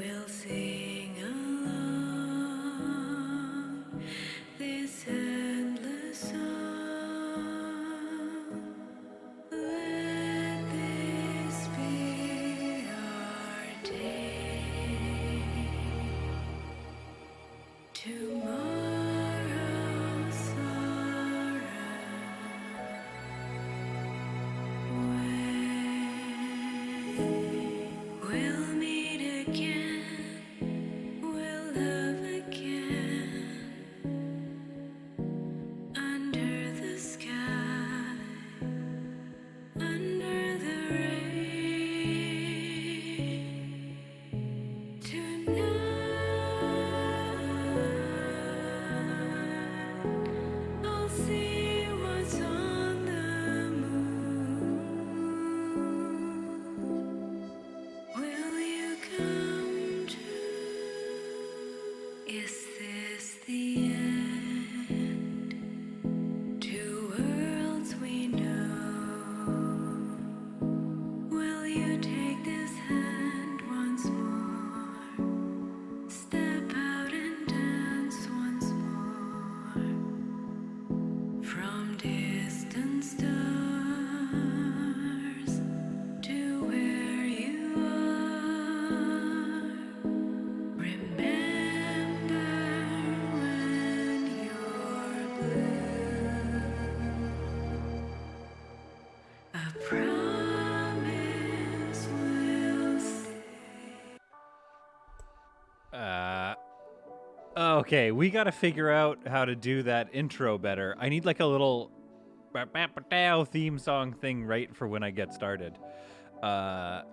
We'll sing along this endless song. Let this be our day. Tomorrow's sorrow. We'll meet again, we'll love again, under the sky, under the rain. Tonight, I'll see what's on the moon. Will you come too? Is this the end? Two worlds we know. Will you take this hand once more? Step out and dance once more. From distant stars to where you are. Remember when you're blue. A promise will stay. Okay, we gotta figure out how to do that intro better. I need like a little theme song thing right for when I get started.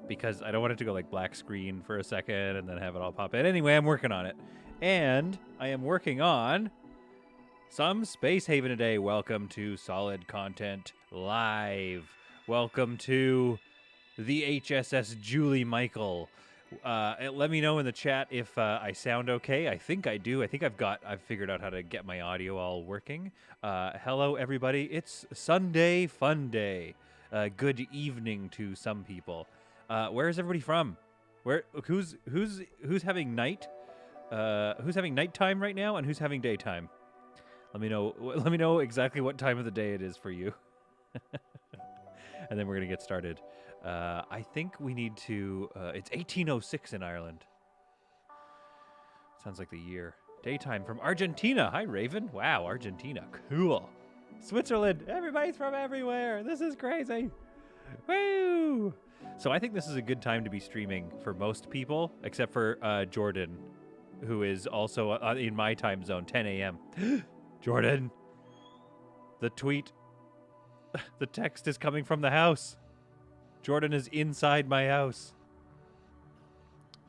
Because I don't want it to go like black screen for a second and then have it all pop in. Anyway, I'm working on it. And I am working on some Space Haven today. Welcome to Solid Content Live. Welcome to the HSS Julie Michael. Let me know in the chat if I sound okay. I think I do. I think I've figured out how to get my audio all working. Hello, everybody. It's Sunday Fun Day. Good evening to some people. Where is everybody from? Who's having night? Who's having nighttime right now, and who's having daytime? Let me know. Let me know exactly what time of the day it is for you. And then we're gonna get started. I think we need to. It's 1806 in Ireland. Sounds like the year. Daytime from Argentina. Hi, Raven. Wow, Argentina. Cool. Switzerland. Everybody's from everywhere. This is crazy. Woo! So I think this is a good time to be streaming for most people, except for Jordan, who is also in my time zone, 10 a.m. Jordan, the tweet, the text is coming from the house. Jordan is inside my house.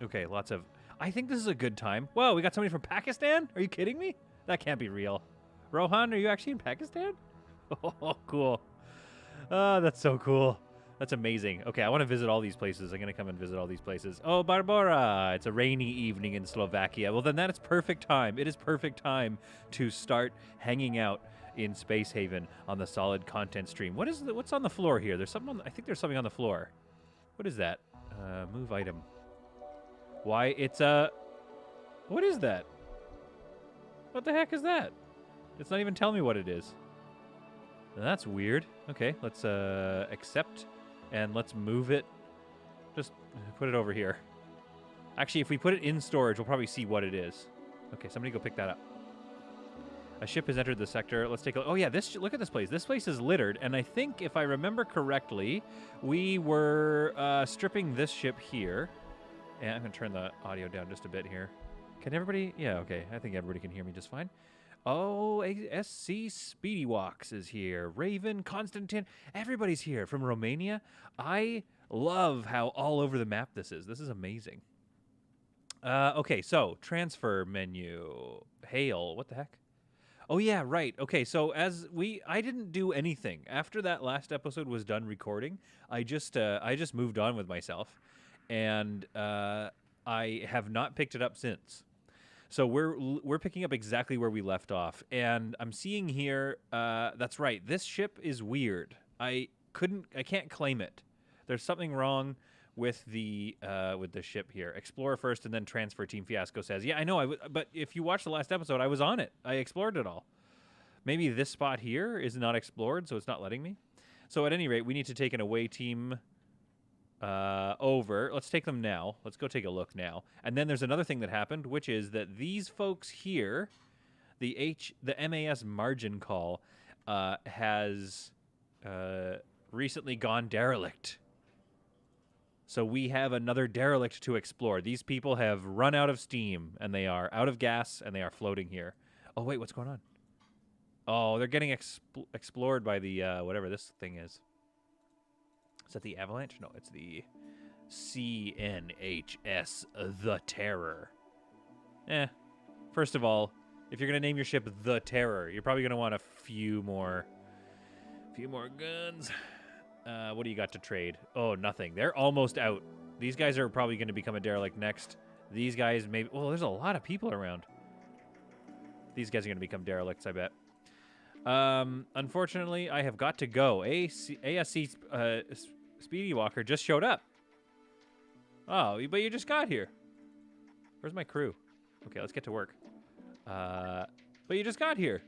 Okay, lots of... I think this is a good time. Whoa, we got somebody from Pakistan? Are you kidding me? That can't be real. Rohan, are you actually in Pakistan? Oh, cool. Oh, that's so cool. That's amazing. Okay, I want to visit all these places. I'm going to come and visit all these places. Oh, Barbara, it's a rainy evening in Slovakia. Well, then that is perfect time. It is perfect time to start hanging out in Space Haven on the Solid Content stream. What's on the floor here? There's something I think there's something on the floor. What is that? Move item. Why, it's a... What is that? What the heck is that? It's not even telling me what it is. That's weird. Okay, let's accept and let's move it. Just put it over here. Actually, if we put it in storage, we'll probably see what it is. Okay, somebody go pick that up. A ship has entered the sector. Let's take a look. Oh yeah, look at this place. This place is littered, and I think if I remember correctly, we were stripping this ship here. And I'm gonna turn the audio down just a bit here. Can everybody? Yeah, okay. I think everybody can hear me just fine. Oh, SC Speedy Walks is here. Raven, Constantine, everybody's here from Romania. I love how all over the map this is. This is amazing. Okay, so transfer menu. Hail, what the heck? Oh yeah, right. Okay, so I didn't do anything after that last episode was done recording. I just moved on with myself, and I have not picked it up since. So we're picking up exactly where we left off, and I'm seeing here. That's right. This ship is weird. I can't claim it. There's something wrong with the ship here. Explore first and then transfer. Team Fiasco says, yeah, I know. But if you watch the last episode, I was on it. I explored it all. Maybe this spot here is not explored, so it's not letting me. So at any rate, we need to take an away team over. Let's take them now. Let's go take a look now. And then there's another thing that happened, which is that these folks here, the MAS margin call, has recently gone derelict. So we have another derelict to explore. These people have run out of steam, and they are out of gas, and they are floating here. Oh, wait, what's going on? Oh, they're getting explored by the, whatever this thing is. Is that the Avalanche? No, it's the CNHS, the Terror. First of all, if you're going to name your ship the Terror, you're probably going to want a few more guns. What do you got to trade? Oh, nothing. They're almost out. These guys are probably going to become a derelict next. These guys maybe... Well, there's a lot of people around. These guys are going to become derelicts, I bet. Unfortunately, I have got to go. ASC Speedy Walker just showed up. Oh, but you just got here. Where's my crew? Okay, let's get to work. But you just got here.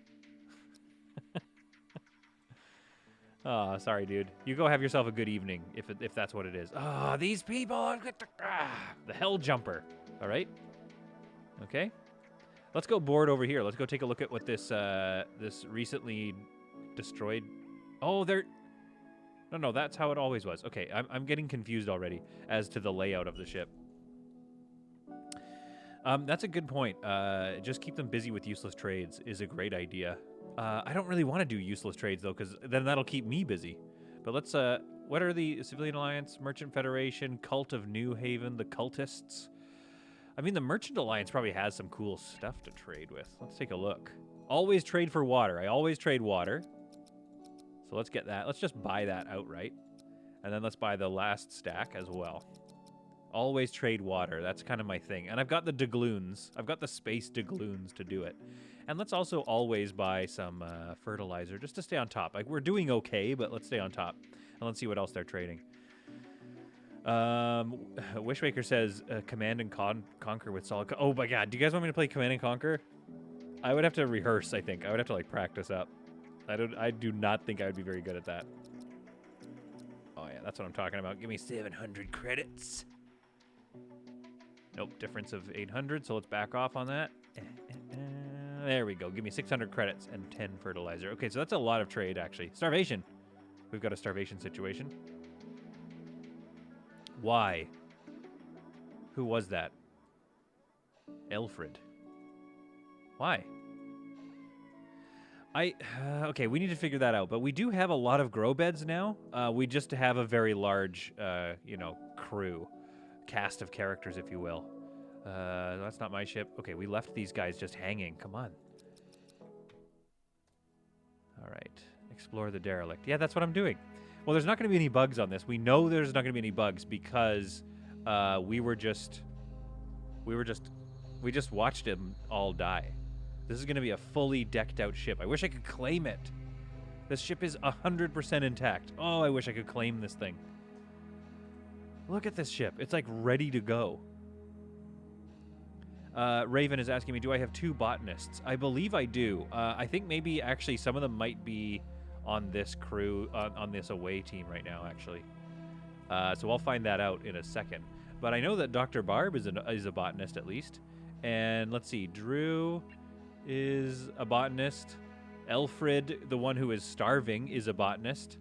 Oh, sorry, dude. You go have yourself a good evening, if that's what it is. Oh, these people. The hell jumper. All right. Okay. Let's go board over here. Let's go take a look at what this this recently destroyed. Oh, they're... No, that's how it always was. Okay, I'm getting confused already as to the layout of the ship. That's a good point. Just keep them busy with useless trades is a great idea. I don't really want to do useless trades, though, because then that'll keep me busy. But let's... what are the Civilian Alliance, Merchant Federation, Cult of New Haven, the Cultists? I mean, the Merchant Alliance probably has some cool stuff to trade with. Let's take a look. Always trade for water. I always trade water. So let's get that. Let's just buy that outright. And then let's buy the last stack as well. Always trade water. That's kind of my thing. And I've got the doubloons. I've got the space doubloons to do it. And let's also always buy some fertilizer just to stay on top. Like, we're doing okay, but let's stay on top. And let's see what else they're trading. Wishmaker says Command and Conquer with solid... Oh my god, do you guys want me to play Command and Conquer? I would have to rehearse, I think. I would have to, like, practice up. I do not think I would be very good at that. Oh yeah, that's what I'm talking about. Give me 700 credits. Nope, difference of 800, so let's back off on that. There we go. Give me 600 credits and 10 fertilizer. Okay, so that's a lot of trade, actually. Starvation. We've got a starvation situation. Why? Who was that? Alfred. Why? Okay, we need to figure that out. But we do have a lot of grow beds now. We just have a very large, crew. Cast of characters, if you will. That's not my ship. Okay, we left these guys just hanging. Come on. All right. Explore the derelict. Yeah, that's what I'm doing. Well, there's not going to be any bugs on this. We know there's not going to be any bugs because we just watched them all die. This is going to be a fully decked out ship. I wish I could claim it. This ship is 100% intact. Oh, I wish I could claim this thing. Look at this ship. It's like ready to go. Raven is asking me, do I have 2 botanists? I believe I do. I think maybe actually some of them might be on this crew, on this away team right now, actually. So I'll find that out in a second. But I know that Dr. Barb is a botanist, at least. And let's see, Drew is a botanist. Alfred, the one who is starving, is a botanist.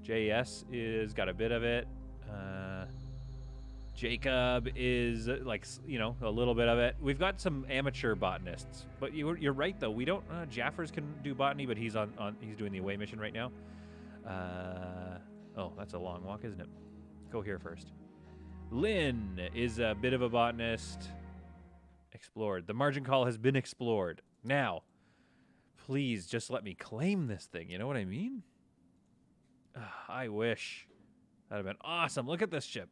JS is got a bit of it. Jacob is, a little bit of it. We've got some amateur botanists. But you're right, though. We don't... Jaffers can do botany, but he's he's doing the away mission right now. Oh, that's a long walk, isn't it? Go here first. Lynn is a bit of a botanist. Explored. The margin call has been explored. Now, please just let me claim this thing. You know what I mean? I wish. That'd have been awesome. Look at this ship.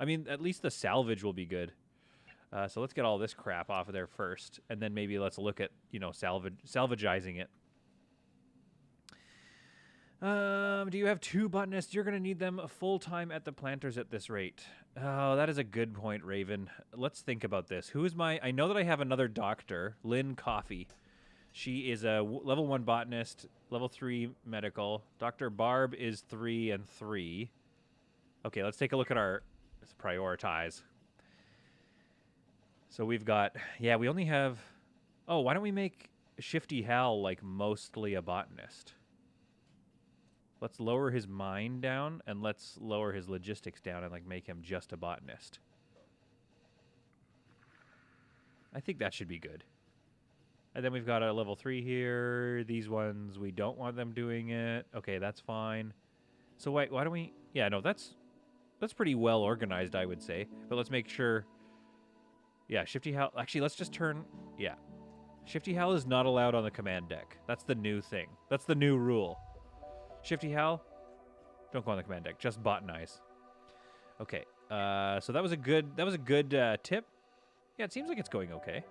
I mean, at least the salvage will be good. So let's get all this crap off of there first, and then maybe let's look at, salvagizing it. Do you have 2 botanists? You're going to need them full-time at the planters at this rate. Oh, that is a good point, Raven. Let's think about this. Who is my... I know that I have another doctor, Lynn Coffey. She is a level 1 botanist, level 3 medical. Dr. Barb is 3 and 3. Okay, let's take a look at our... Let's prioritize. So we've got... Yeah, we only have... Oh, why don't we make Shifty Hal, like, mostly a botanist? Let's lower his mind down, and let's lower his logistics down and, like, make him just a botanist. I think that should be good. And then we've got a level 3 here. These ones, we don't want them doing it. Okay, that's fine. So wait, why don't we... Yeah, no, that's pretty well organized, I would say. But let's make sure... Yeah, Shifty Hal... Actually, let's just turn... Yeah. Shifty Hal is not allowed on the command deck. That's the new thing. That's the new rule. Shifty Hal, don't go on the command deck. Just botanize. Okay. So that was a good tip. Yeah, it seems like it's going okay.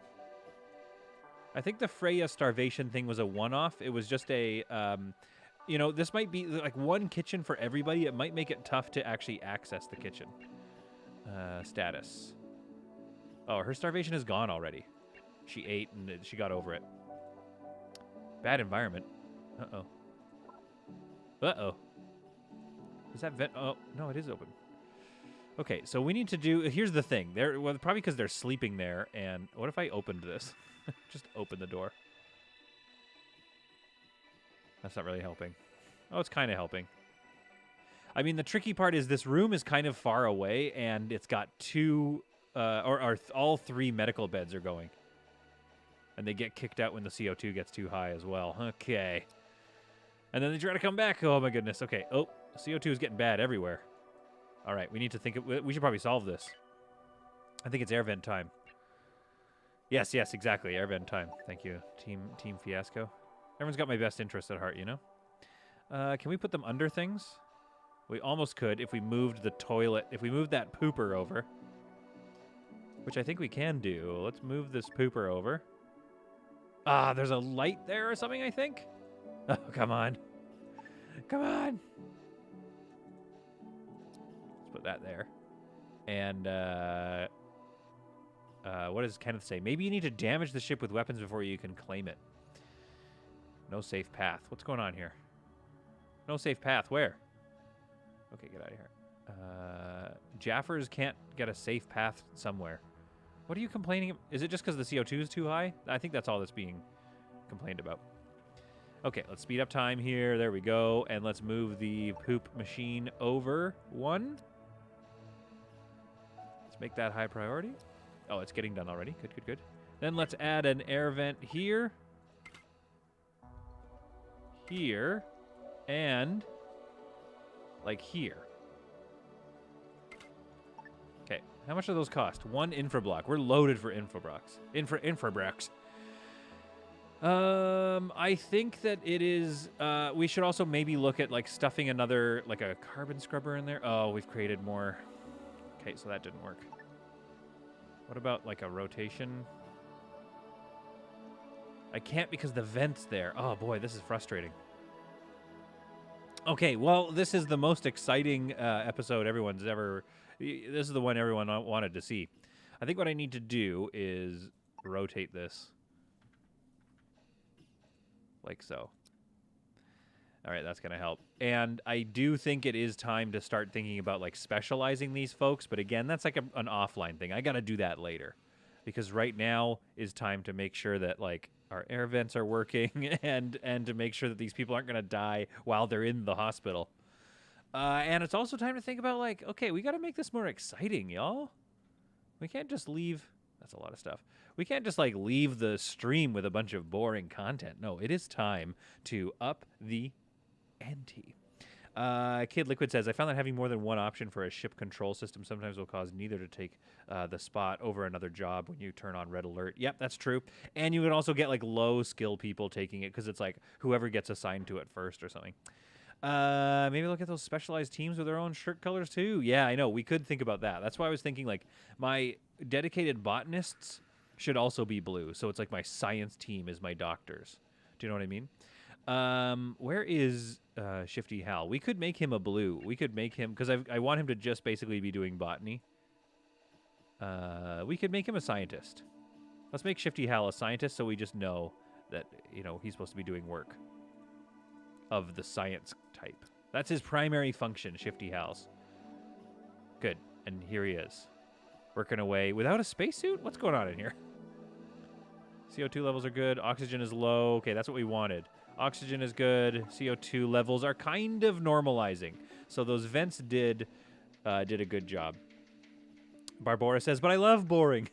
I think the Freya starvation thing was a one-off. It was just a, you know, this might be like one kitchen for everybody. It might make it tough to actually access the kitchen. Status. Oh, her starvation is gone already. She ate and she got over it. Bad environment. Uh-oh. Uh-oh. Is that vent? Oh, no, it is open. Okay, so we need to do... Here's the thing. Well, probably because they're sleeping there, and... What if I opened this? Just open the door. That's not really helping. Oh, it's kind of helping. I mean, the tricky part is this room is kind of far away, and it's got 2... all 3 medical beds are going. And they get kicked out when the CO2 gets too high as well. Okay. And then they try to come back. Oh, my goodness. Okay. Oh, CO2 is getting bad everywhere. All right. We need to think... We should probably solve this. I think it's air vent time. Yes, exactly. Air vent time. Thank you. Team Fiasco. Everyone's got my best interest at heart, you know? Can we put them under things? We almost could if we moved the toilet. If we moved that pooper over. Which I think we can do. Let's move this pooper over. Ah, there's a light there or something, I think? Oh, come on. Come on. Let's put that there. And, what does Kenneth say? Maybe you need to damage the ship with weapons before you can claim it. No safe path. What's going on here? No safe path. Where? Okay, get out of here. Jaffers can't get a safe path somewhere. What are you complaining about? Is it just because the CO2 is too high? I think that's all that's being complained about. Okay, let's speed up time here. There we go. And let's move the poop machine over 1. Let's make that high priority. Oh, it's getting done already. Good. Then let's add an air vent here. Here. And like here. Okay, how much do those cost? 1 infrablock. We're loaded for infrablocks. Infrablocks. I think that it is, we should also maybe look at, like, stuffing another, like, a carbon scrubber in there. Oh, we've created more. Okay, so that didn't work. What about, like, a rotation? I can't because the vent's there. Oh, boy, this is frustrating. Okay, well, this is the most exciting episode everyone's ever... This is the one everyone wanted to see. I think what I need to do is rotate this. Like so. All right, that's going to help. And I do think it is time to start thinking about, like, specializing these folks. But again, that's like an offline thing. I got to do that later. Because right now is time to make sure that, like, our air vents are working and to make sure that these people aren't going to die while they're in the hospital. And it's also time to think about, like, okay, we got to make this more exciting, y'all. We can't just leave... That's a lot of stuff. We can't just, like, leave the stream with a bunch of boring content. No, it is time to up the ante. Kid Liquid says, I found that having more than one option for a ship control system sometimes will cause neither to take the spot over another job when you turn on red alert. Yep, that's true. And you can also get, like, low skill people taking it because it's, like, whoever gets assigned to it first or something. Maybe look at those specialized teams with their own shirt colors too. Yeah, I know. We could think about that. That's why I was thinking, like, my dedicated botanists should also be blue. So it's like my science team is my doctors. Do you know what I mean? Where is Shifty Hal? We could make him a blue. We could make him, because I want him to just basically be doing botany. We could make him a scientist. Let's make Shifty Hal a scientist so we just know that, you know, he's supposed to be doing work of the science type. That's his primary function, Shifty Hal's. Good. And here he is. Working away without a spacesuit? What's going on in here? CO2 levels are good. Oxygen is low. Okay, that's what we wanted. Oxygen is good. CO2 levels are kind of normalizing. So those vents did a good job. Barbora says, but I love boring.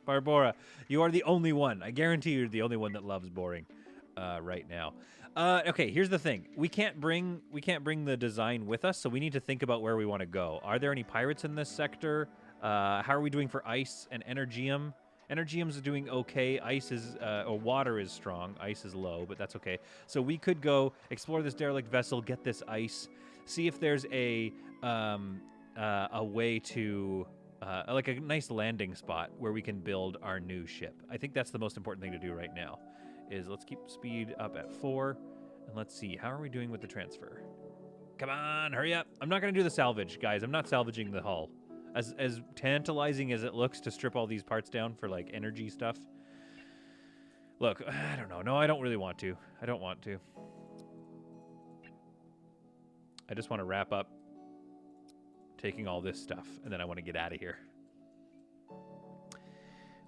Barbora, you are the only one. I guarantee you're the only one that loves boring right now. Okay, here's the thing. We can't bring the design with us, so we need to think about where we want to go. Are there any pirates in this sector? How are we doing for ice and energium? Energium's doing okay. Ice is, or water is strong. Ice is low, but that's okay. So we could go explore this derelict vessel, get this ice, see if there's a way to, like a nice landing spot where we can build our new ship. I think that's the most important thing to do right now, is let's keep speed up at 4, and let's see, how are we doing with the transfer? Come on, hurry up. I'm not going to do the salvage, guys. I'm not salvaging the hull. As tantalizing as it looks to strip all these parts down for, like, energy stuff. Look, I don't know. No, I don't really want to. I don't want to. I just want to wrap up taking all this stuff, and then I want to get out of here.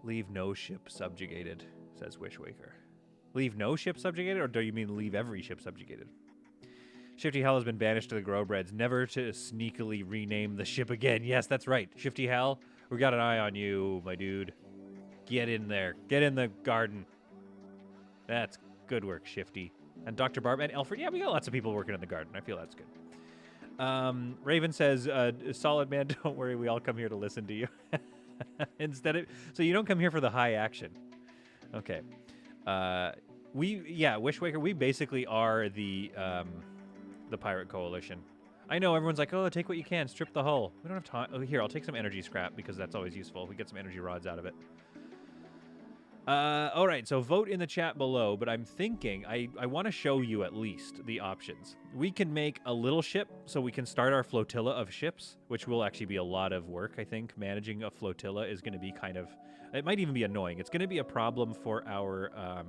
Leave no ship subjugated, says Wishwaker. Leave no ship subjugated, or do you mean leave every ship subjugated? Shifty Hal has been banished to the Growbreads, never to sneakily rename the ship again. Yes, that's right. Shifty Hal, we got an eye on you, my dude. Get in there. Get in the garden. That's good work, Shifty. And Dr. Barb and Alfred. Yeah, we got lots of people working in the garden. I feel that's good. Raven says, solid man, don't worry. We all come here to listen to you. So you don't come here for the high action. Okay. Wishwaker, we basically are the Pirate Coalition. I know everyone's like, oh, take what you can, strip the hull. We don't have time. Oh, here, I'll take some energy scrap because that's always useful. We get some energy rods out of it. All right, so vote in the chat below, but I'm thinking, I want to show you at least the options. We can make a little ship, so we can start our flotilla of ships, which will actually be a lot of work, I think. Managing a flotilla is going to be kind of, it might even be annoying. It's going to be a problem for our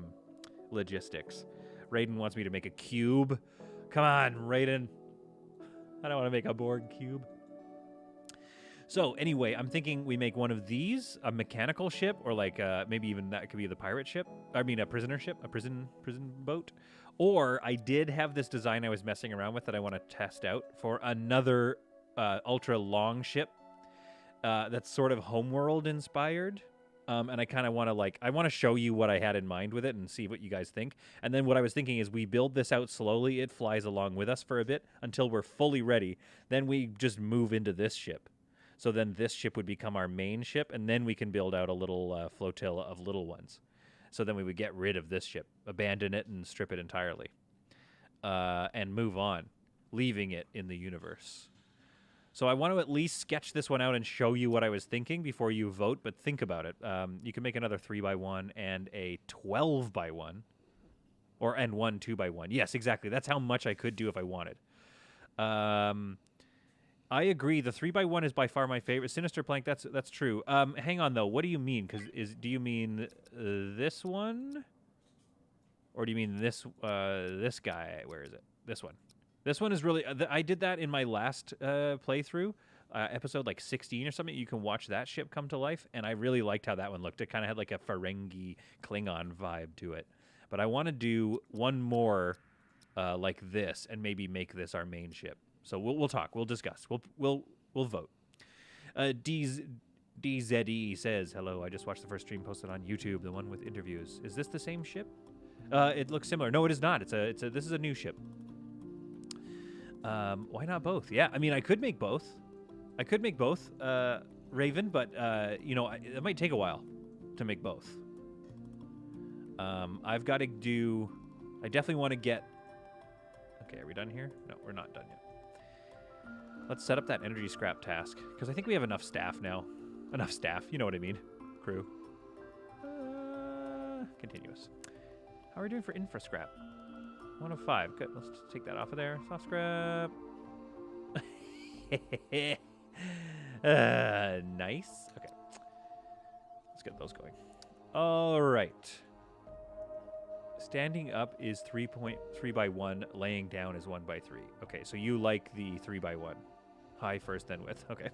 logistics. Raiden wants me to make a cube. Come on, Raiden. I don't want to make a Borg cube. So anyway, I'm thinking we make one of these, a mechanical ship, or like maybe even that could be the pirate ship. I mean, a prisoner ship, a prison boat. Or I did have this design I was messing around with that I want to test out for another ultra long ship that's sort of Homeworld inspired. And I kind of want to I want to show you what I had in mind with it and see what you guys think. And then what I was thinking is we build this out slowly. It flies along with us for a bit until we're fully ready. Then we just move into this ship. So then this ship would become our main ship, and then we can build out a little flotilla of little ones. So then we would get rid of this ship, abandon it, and strip it entirely. And move on, leaving it in the universe. So I want to at least sketch this one out and show you what I was thinking before you vote, but think about it. You can make another 3x1 and a 12x1. And one 2x1. Yes, exactly. That's how much I could do if I wanted. I agree. The 3x1 is by far my favorite. Sinister Plank, that's true. Hang on, though. What do you mean? Do you mean this one? Or do you mean this guy? Where is it? This one. This one is really... I did that in my last playthrough, episode like 16 or something. You can watch that ship come to life, and I really liked how that one looked. It kind of had like a Ferengi Klingon vibe to it. But I want to do one more like this and maybe make this our main ship. So we'll talk. We'll discuss. We'll vote. DZE says, hello, I just watched the first stream posted on YouTube, the one with interviews. Is this the same ship? It looks similar. No, it is not. This is a new ship. Why not both? Yeah, I mean, I could make both. Raven, but, it might take a while to make both. I've got to do... I definitely want to get... Okay, are we done here? No, we're not done yet. Let's set up that energy scrap task, because I think we have enough staff now. Enough staff, you know what I mean. Crew. Continuous. How are we doing for infra scrap? 1 of 5. Good. Let's just take that off of there. Soft scrap. Nice. Okay. Let's get those going. All right. Standing up is 3.3 by 1. Laying down is 1 by 3. Okay, so you like the 3 by 1. High first, then width. Okay.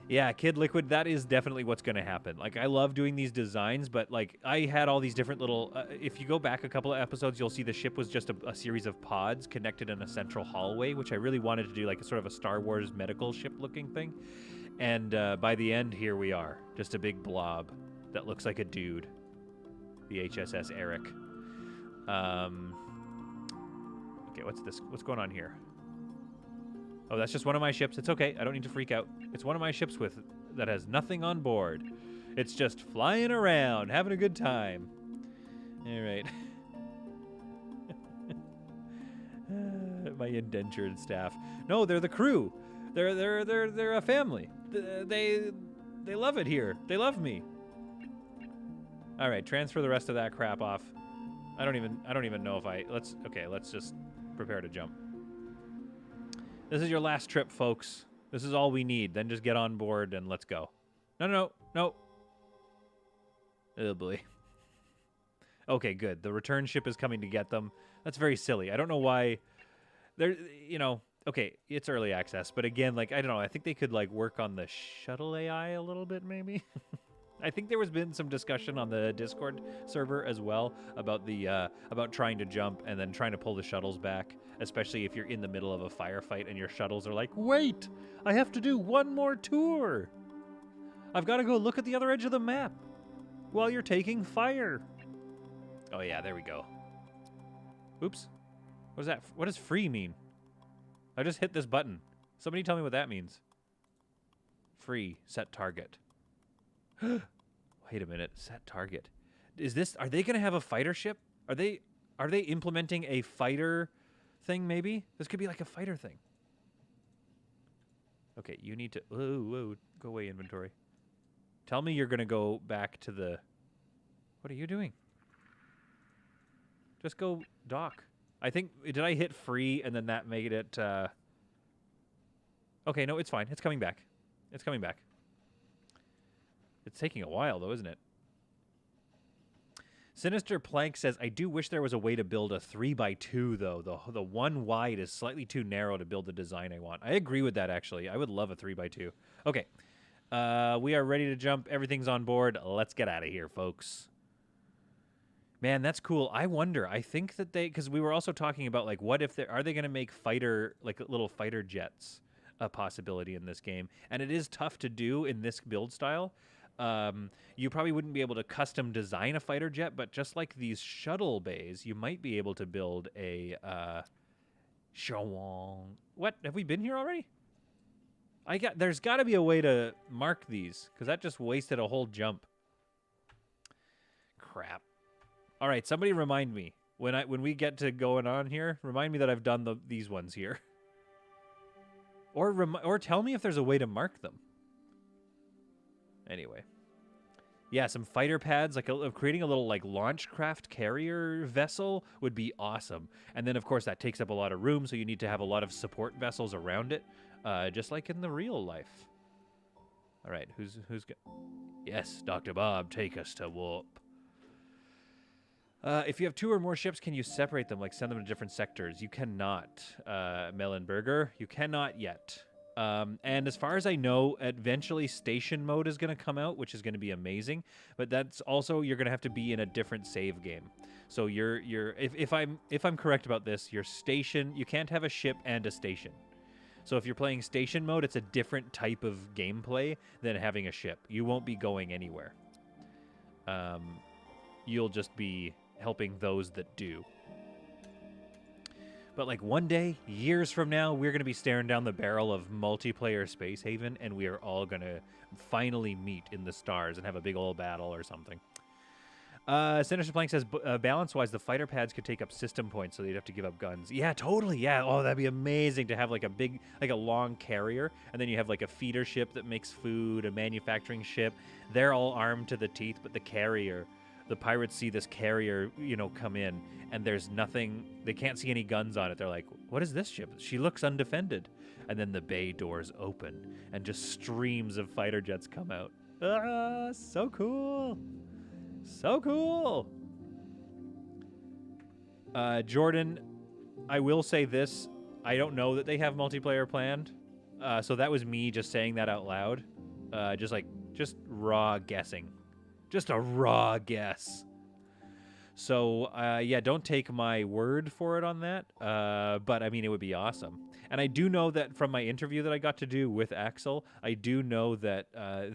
Yeah, Kid Liquid, that is definitely what's going to happen. Like, I love doing these designs, but, like, I had all these different little... if you go back a couple of episodes, you'll see the ship was just a series of pods connected in a central hallway, which I really wanted to do, like, a sort of a Star Wars medical ship-looking thing. And by the end, here we are. Just a big blob that looks like a dude. The HSS Eric. Okay, what's this? What's going on here? Oh, that's just one of my ships. It's okay. I don't need to freak out. It's one of my ships that has nothing on board. It's just flying around, having a good time. All right. My indentured staff. No, they're the crew. They're a family. They love it here. They love me. All right, transfer the rest of that crap off. I don't even know if let's just prepare to jump. This is your last trip, folks. This is all we need. Then just get on board and let's go. No. Oh, boy. Okay, good. The return ship is coming to get them. That's very silly. I don't know why. Okay, it's early access. But again, like, I don't know. I think they could, like, work on the shuttle AI a little bit, maybe. I think there has been some discussion on the Discord server as well about about trying to jump and then trying to pull the shuttles back, especially if you're in the middle of a firefight and your shuttles are like, wait, I have to do one more tour. I've got to go look at the other edge of the map while you're taking fire. Oh yeah, there we go. Oops. What is that? What does free mean? I just hit this button. Somebody tell me what that means. Free, set target. Wait a minute, set target. Are they going to have a fighter ship? Are they implementing a fighter thing maybe? This could be like a fighter thing. Okay, you need to whoa, go away inventory. Tell me you're going to go back to the... What are you doing? Just go dock. I think, did I hit free and then that made it Okay, no, it's fine. It's coming back. It's coming back. It's taking a while, though, isn't it? Sinister Plank says, I do wish there was a way to build a 3x2, though. The one wide is slightly too narrow to build the design I want. I agree with that, actually. I would love a 3x2. Okay. We are ready to jump. Everything's on board. Let's get out of here, folks. Man, that's cool. I wonder. I think that because we were also talking about, like, what if are they going to make little fighter jets a possibility in this game? And it is tough to do in this build style. You probably wouldn't be able to custom design a fighter jet, but just like these shuttle bays, you might be able to build a What? Have we been here already? There's got to be a way to mark these, because that just wasted a whole jump. Crap. All right, somebody remind me when we get to going on here. Remind me that I've done these ones here, or tell me if there's a way to mark them. Anyway, yeah, some fighter pads, like creating a little like launch craft carrier vessel would be awesome. And then of course that takes up a lot of room, so you need to have a lot of support vessels around it, just like in the real life. All right, who's Yes, Dr. Bob, take us to warp. If you have 2 or more ships, can you separate them, like send them to different sectors? You cannot, Mellenberger. You cannot yet. And as far as I know, eventually station mode is going to come out, which is going to be amazing. But that's also, you're going to have to be in a different save game. So if I'm correct about this, your station, you can't have a ship and a station. So if you're playing station mode, it's a different type of gameplay than having a ship. You won't be going anywhere. You'll just be helping those that do. But like one day, years from now, we're going to be staring down the barrel of multiplayer Space Haven, and we are all going to finally meet in the stars and have a big old battle or something. Sinister Plank says, balance-wise, the fighter pads could take up system points, so they'd have to give up guns. Yeah, totally, yeah. Oh, that'd be amazing to have like a long carrier, and then you have like a feeder ship that makes food, a manufacturing ship. They're all armed to the teeth, but the carrier the pirates see this carrier, come in, and there's nothing. They can't see any guns on it. They're like, "What is this ship? She looks undefended." And then the bay doors open, and just streams of fighter jets come out. Ah, so cool! So cool! Jordan, I will say this. I don't know that they have multiplayer planned. So that was me just saying that out loud. Just raw guessing. Just a raw guess. So, yeah, don't take my word for it on that. But, I mean, it would be awesome. And I do know that from my interview that I got to do with Axel, I do know that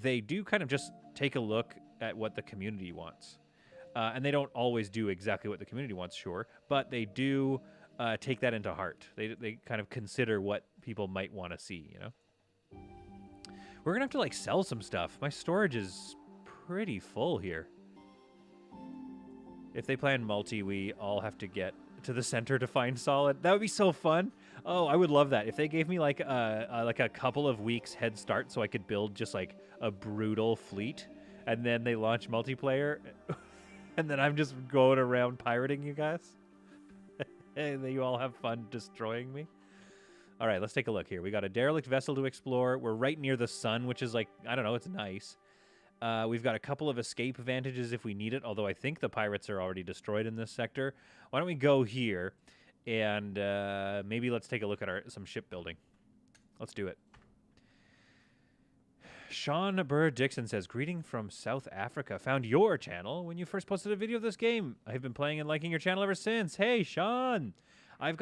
they do kind of just take a look at what the community wants. And they don't always do exactly what the community wants, sure. But they do take that into heart. They kind of consider what people might want to see, We're going to have to, like, sell some stuff. My storage is pretty full here. If they plan multi, we all have to get to the center to find solid. That would be so fun. Oh, I would love that. If they gave me, like a couple of weeks head start so I could build just, like, a brutal fleet, and then they launch multiplayer, and then I'm just going around pirating you guys. And then you all have fun destroying me. All right, let's take a look here. We got a derelict vessel to explore. We're right near the sun, which is like, I don't know, it's nice. We've got a couple of escape advantages if we need it, although I think the pirates are already destroyed in this sector. Why don't we go here, and maybe let's take a look at some shipbuilding. Let's do it. Sean Burr Dixon says, "Greeting from South Africa. Found your channel when you first posted a video of this game. I have been playing and liking your channel ever since." Hey, Sean. I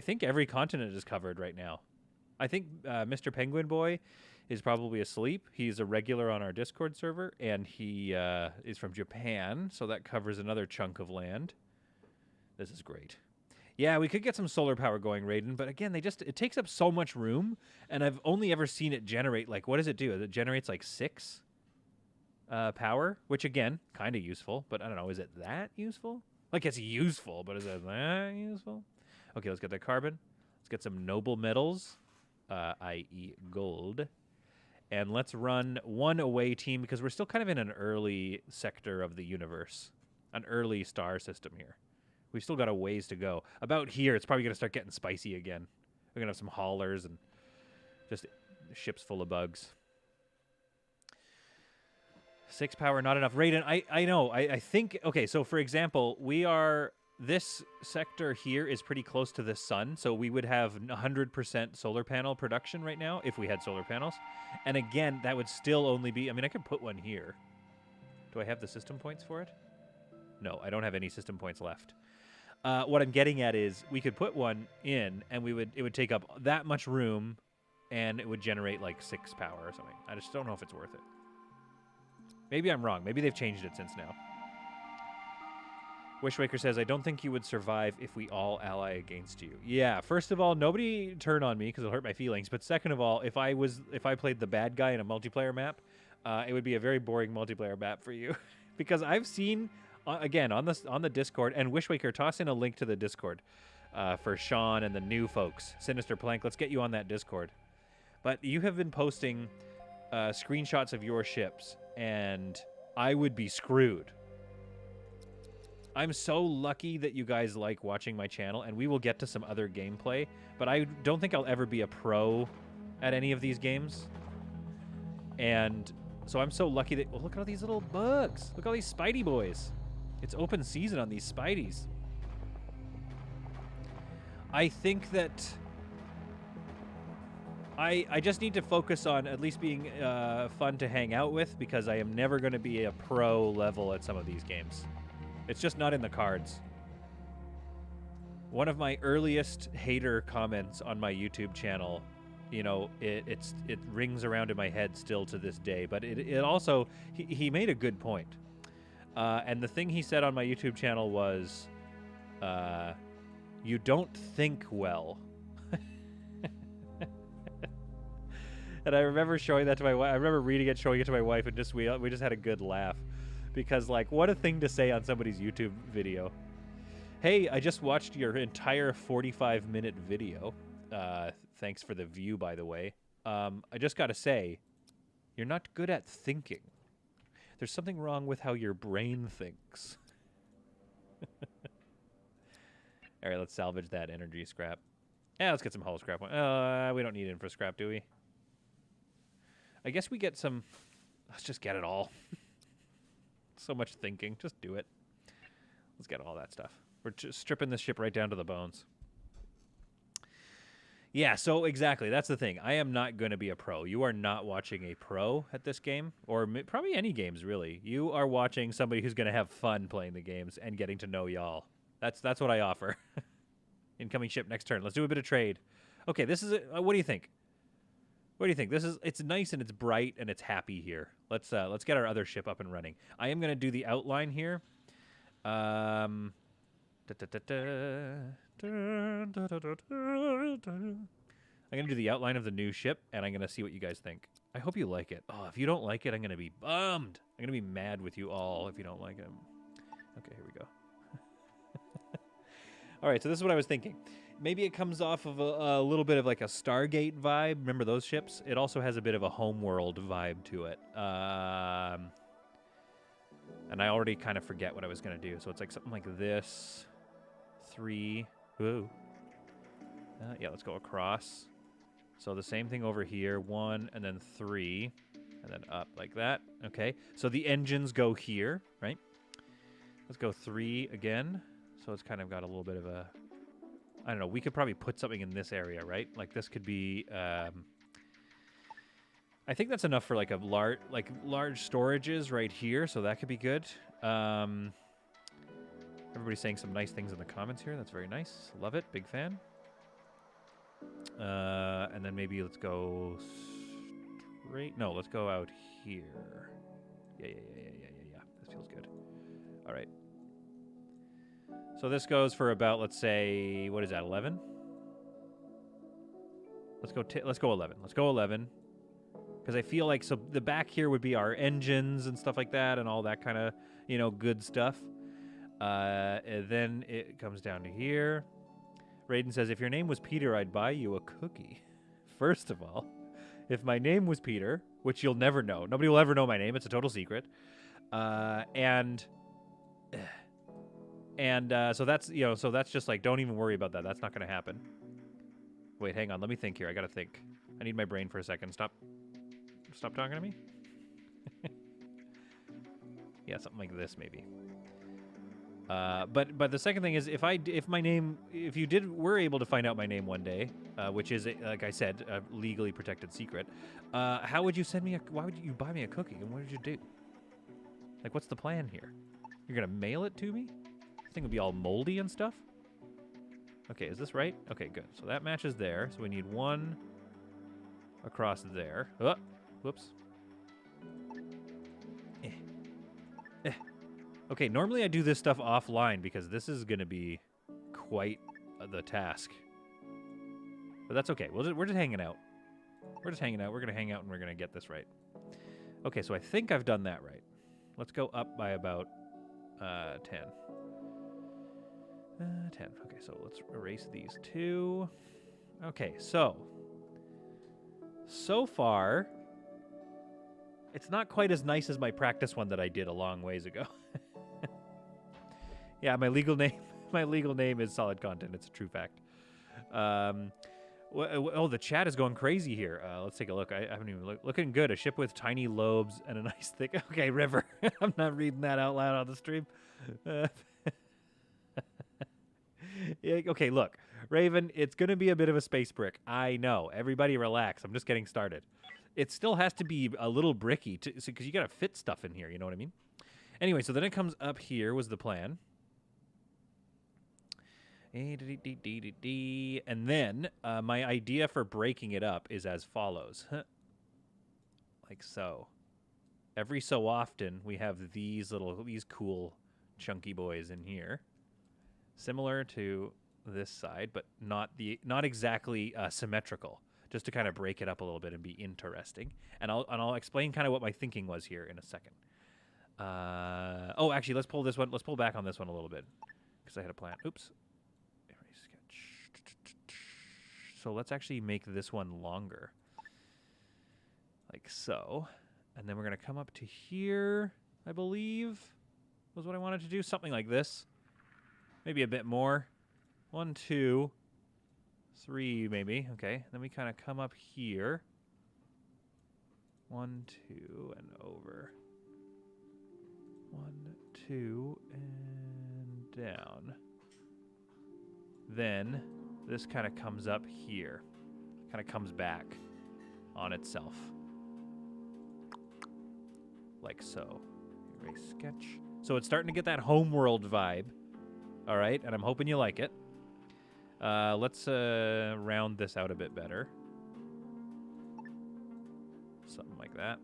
think every continent is covered right now. I think Mr. Penguin Boy is probably asleep. He's a regular on our Discord server, and he is from Japan, so that covers another chunk of land. This is great. Yeah, we could get some solar power going, Raiden, but again, it takes up so much room, and I've only ever seen it generate, like, what does it do? It generates, like, 6 power, which, again, kind of useful, but I don't know, is it that useful? Like, it's useful, but is it that useful? Okay, let's get the carbon. Let's get some noble metals, i.e. gold. And let's run one away team, because we're still kind of in an early sector of the universe, an early star system here. We've still got a ways to go. About here, it's probably going to start getting spicy again. We're going to have some haulers and just ships full of bugs. 6 power, not enough. Raiden, I know. I think, okay, so for example, this sector here is pretty close to the sun, so we would have 100% solar panel production right now if we had solar panels. And again, that would still only be, I mean, I could put one here. Do I have the system points for it? No, I don't have any system points left. What I'm getting at is we could put one in, and it would take up that much room, and it would generate like 6 power or something. I just don't know if it's worth it. Maybe I'm wrong. Maybe they've changed it since now. Wishwaker says, "I don't think you would survive if we all ally against you." Yeah, first of all, nobody turn on me because it'll hurt my feelings. But second of all, if I played the bad guy in a multiplayer map, it would be a very boring multiplayer map for you. Because I've seen, again, on the Discord, and Wishwaker, toss in a link to the Discord for Sean and the new folks. Sinister Plank, let's get you on that Discord. But you have been posting screenshots of your ships, and I would be screwed. I'm so lucky that you guys like watching my channel, and we will get to some other gameplay, but I don't think I'll ever be a pro at any of these games. And so I'm so lucky that, well, look at all these little bugs. Look at all these Spidey boys. It's open season on these Spideys. I think that I just need to focus on at least being fun to hang out with, because I am never going to be a pro level at some of these games. It's just not in the cards. One of my earliest hater comments on my YouTube channel, you know, it rings around in my head still to this day, but it also, he made a good point. And the thing he said on my YouTube channel was, you don't think well. And I remember showing that to my wife. I remember reading it, showing it to my wife, and we just had a good laugh. Because, like, what a thing to say on somebody's YouTube video. Hey, I just watched your entire 45-minute video. Thanks for the view, by the way. I just got to say, you're not good at thinking. There's something wrong with how your brain thinks. All right, let's salvage that energy scrap. Yeah, let's get some hull scrap. We don't need infra scrap, do we? I guess we get some... Let's just get it all. So much thinking. Just do it. Let's get all that stuff. We're just stripping this ship right down to the bones. Yeah, so exactly. That's the thing. I am not going to be a pro. You are not watching a pro at this game, or probably any games, really. You are watching somebody who's going to have fun playing the games and getting to know y'all. That's what I offer. Incoming ship next turn. Let's do a bit of trade. Okay, this is what do you think? What do you think? It's nice and it's bright and it's happy here. Let's get our other ship up and running. I am going to do the outline here. I'm going to do the outline of the new ship, and I'm going to see what you guys think. I hope you like it. Oh, if you don't like it, I'm going to be bummed. I'm going to be mad with you all if you don't like it. Okay, here we go. All right, so this is what I was thinking. Maybe it comes off of a little bit of like a Stargate vibe. Remember those ships? It also has a bit of a homeworld vibe to it. And I already kind of forget what I was going to do. So it's like something like this. 3. Ooh. Yeah, let's go across. So the same thing over here. 1, and then 3. And then up like that. Okay. So the engines go here, right? Let's go 3 again. So it's kind of got a little bit of a... I don't know. We could probably put something in this area, right? Like this could be... I think that's enough for like a large storages right here. So that could be good. Everybody's saying some nice things in the comments here. That's very nice. Love it. Big fan. And then maybe let's go straight. No, let's go out here. Yeah. This feels good. All right. So this goes for about, let's say, what is that, 11? Let's go 11. Let's go 11. Because I feel like, so the back here would be our engines and stuff like that and all that kind of, good stuff. And then it comes down to here. Raiden says, if your name was Peter, I'd buy you a cookie. First of all, if my name was Peter, which you'll never know. Nobody will ever know my name. It's a total secret. So that's, so that's just like, don't even worry about that. That's not going to happen. Wait, hang on. Let me think here. I got to think. I need my brain for a second. Stop talking to me. Yeah, something like this maybe. But the second thing is, if you were able to find out my name one day, which is, like I said, a legally protected secret, how would you why would you buy me a cookie? And what did you do? Like, what's the plan here? You're going to mail it to me? This thing would be all moldy and stuff? Okay, is this right? Okay, good. So that matches there. So we need 1 across there. Oh, whoops. Okay, normally I do this stuff offline because this is going to be quite the task. But that's okay. We're just hanging out. We're just hanging out. We're going to hang out and we're going to get this right. Okay, so I think I've done that right. Let's go up by about 10. 10. Okay, so let's erase these 2. Okay, so far, it's not quite as nice as my practice one that I did a long ways ago. Yeah, my legal name is Solid Content. It's a true fact. The chat is going crazy here. Let's take a look. I haven't even looking good. A ship with tiny lobes and a nice thick... Okay, River. I'm not reading that out loud on the stream. Yeah, okay, look. Raven, it's going to be a bit of a space brick. I know. Everybody relax. I'm just getting started. It still has to be a little bricky because you got to fit stuff in here. You know what I mean? Anyway, so then it comes up here was the plan. And then my idea for breaking it up is as follows. Like so. Every so often, we have these cool chunky boys in here. Similar to this side, but not exactly symmetrical. Just to kind of break it up a little bit and be interesting. And I'll explain kind of what my thinking was here in a second. Actually, let's pull this one. Let's pull back on this one a little bit because I had a plan. Oops. So let's actually make this one longer. Like so. And then we're going to come up to here. I believe was what I wanted to do. Something like this. Maybe a bit more. 1, 2, 3 maybe. Okay, then we kind of come up here. 1, 2, and over. 1, 2, and down. Then this kind of comes up here. Kind of comes back on itself. Like so. Erase sketch. So it's starting to get that homeworld vibe. All right, and I'm hoping you like it. Let's round this out a bit better. Something like that.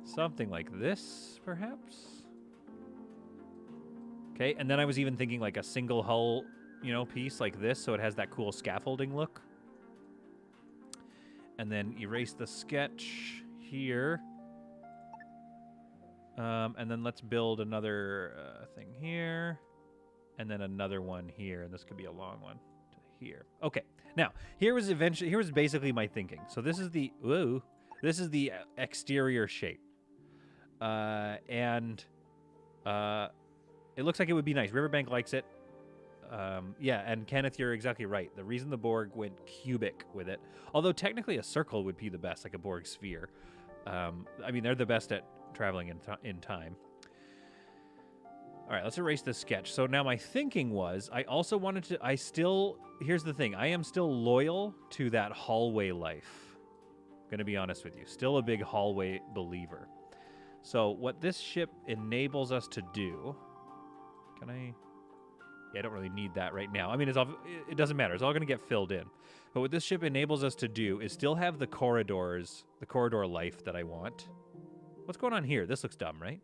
Something like this, perhaps? Okay, and then I was even thinking like a single hull, piece like this, so it has that cool scaffolding look. And then erase the sketch here. And then let's build another thing here. And then another one here, and this could be a long one to here. Okay, now here was basically my thinking. So this is the exterior shape, and it looks like it would be nice. Riverbank likes it. Yeah, and Kenneth, you're exactly right. The reason the Borg went cubic with it, although technically a circle would be the best, like a Borg sphere. I mean, they're the best at traveling in time. All right, let's erase this sketch. So now my thinking was, I also wanted to, here's the thing. I am still loyal to that hallway life. I'm going to be honest with you. Still a big hallway believer. So what this ship enables us to do, I don't really need that right now. I mean, it doesn't matter. It's all going to get filled in. But what this ship enables us to do is still have the corridor life that I want. What's going on here? This looks dumb, right?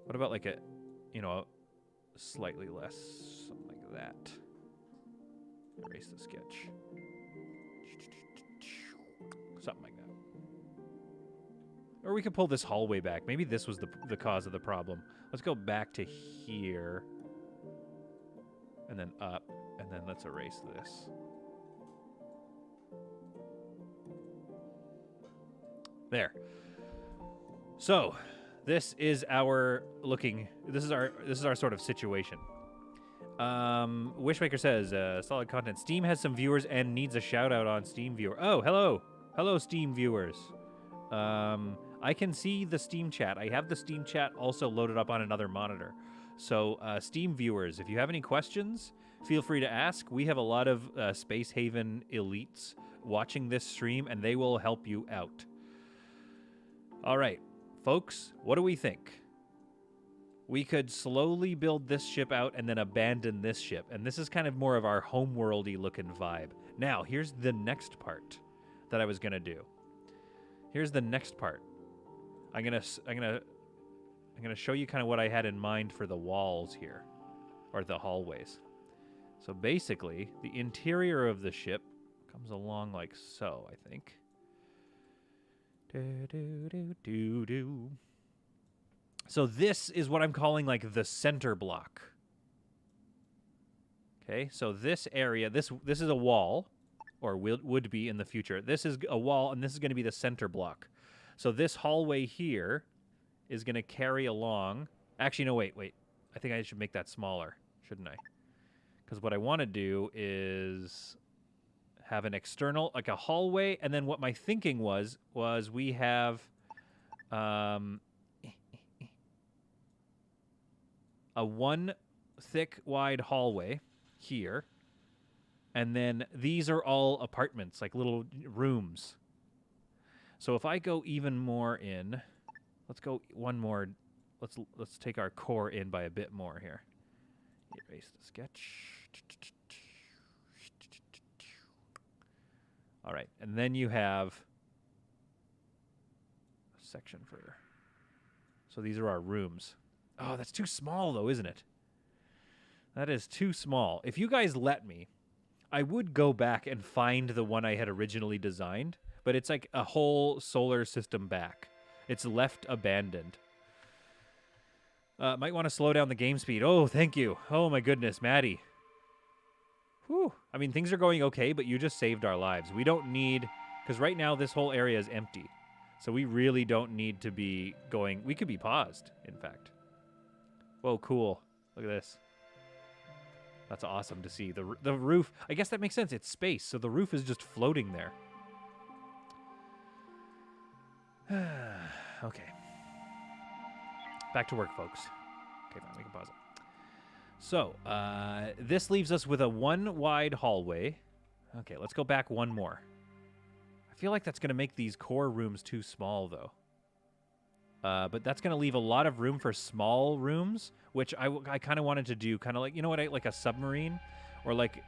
What about like a slightly less, something like that. Erase the sketch. Something like that. Or we could pull this hallway back. Maybe this was the cause of the problem. Let's go back to here. And then up. And then let's erase this. There. So, this is our sort of situation. Wishmaker says, solid content. Steam has some viewers and needs a shout out on Steam viewer. Oh, hello. Hello, Steam viewers. I can see the Steam chat. I have the Steam chat also loaded up on another monitor. So, Steam viewers, if you have any questions, feel free to ask. We have a lot of Space Haven elites watching this stream, and they will help you out. All right. Folks, what do we think? We could slowly build this ship out and then abandon this ship. And this is kind of more of our homeworldy looking vibe. Now, here's the next part that I was going to do. Here's the next part. I'm going to show you kind of what I had in mind for the walls here, or the hallways. So basically, the interior of the ship comes along like so, I think. So this is what I'm calling like the center block. Okay, so this area, this is a wall, or would be in the future. This is a wall, and this is going to be the center block. So this hallway here is going to carry along. Actually, no, wait. I think I should make that smaller, shouldn't I? Because what I want to do is have an external, like a hallway, and then what my thinking was we have a one thick wide hallway here, and then these are all apartments, like little rooms. So if I go even more in, let's go one more, let's take our core in by a bit more here. Erase the sketch. All right, and then you have a section for, so these are our rooms. Oh, that's too small though, isn't it? That is too small. If you guys let me, I would go back and find the one I had originally designed, but it's like a whole solar system back. It's left abandoned. Might want to slow down the game speed. Oh, thank you. Oh my goodness, Maddie. Whew. I mean, things are going okay, but you just saved our lives. We don't need, because right now this whole area is empty. So we really don't need to be going. We could be paused, in fact. Whoa, cool. Look at this. That's awesome to see. The roof, I guess that makes sense. It's space, so the roof is just floating there. Okay. Back to work, folks. Okay, fine. We can pause it. So, this leaves us with a one wide hallway. Okay, let's go back one more. I feel like that's going to make these core rooms too small, though. But that's going to leave a lot of room for small rooms, which I kind of wanted to do, kind of like, you know what, like a submarine, or like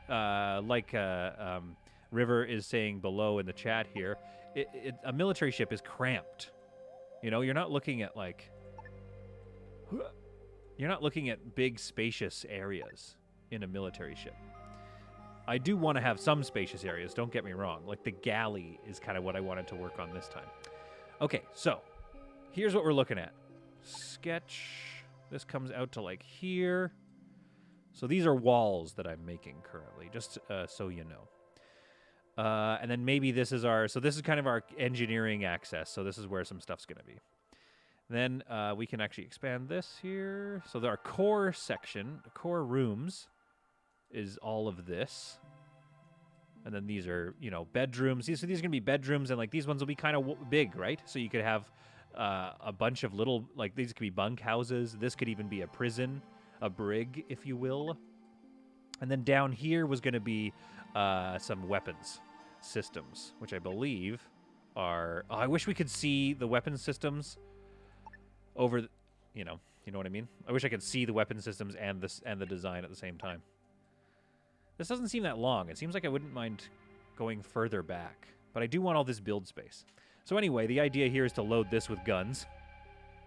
River is saying below in the chat here. A military ship is cramped. You know, you're not looking at like, you're not looking at big spacious areas in a military ship. I do want to have some spacious areas, don't get me wrong. Like the galley is kind of what I wanted to work on this time. Okay, so here's what we're looking at. Sketch. This comes out to like here. So these are walls that I'm making currently, just so you know. And then maybe this is so this is kind of our engineering access. So this is where some stuff's going to be. Then we can actually expand this here. So our core section, the core rooms, is all of this. And then these are, you know, bedrooms. So these are going to be bedrooms, and like these ones will be kind of big, right? So you could have a bunch of little, like these could be bunk houses. This could even be a prison, a brig, if you will. And then down here was going to be some weapons systems, which I believe are... Oh, I wish we could see the weapon systems over... you know what I mean? I wish I could see the weapon systems and the design at the same time. This doesn't seem that long. It seems like I wouldn't mind going further back. But I do want all this build space. So anyway, the idea here is to load this with guns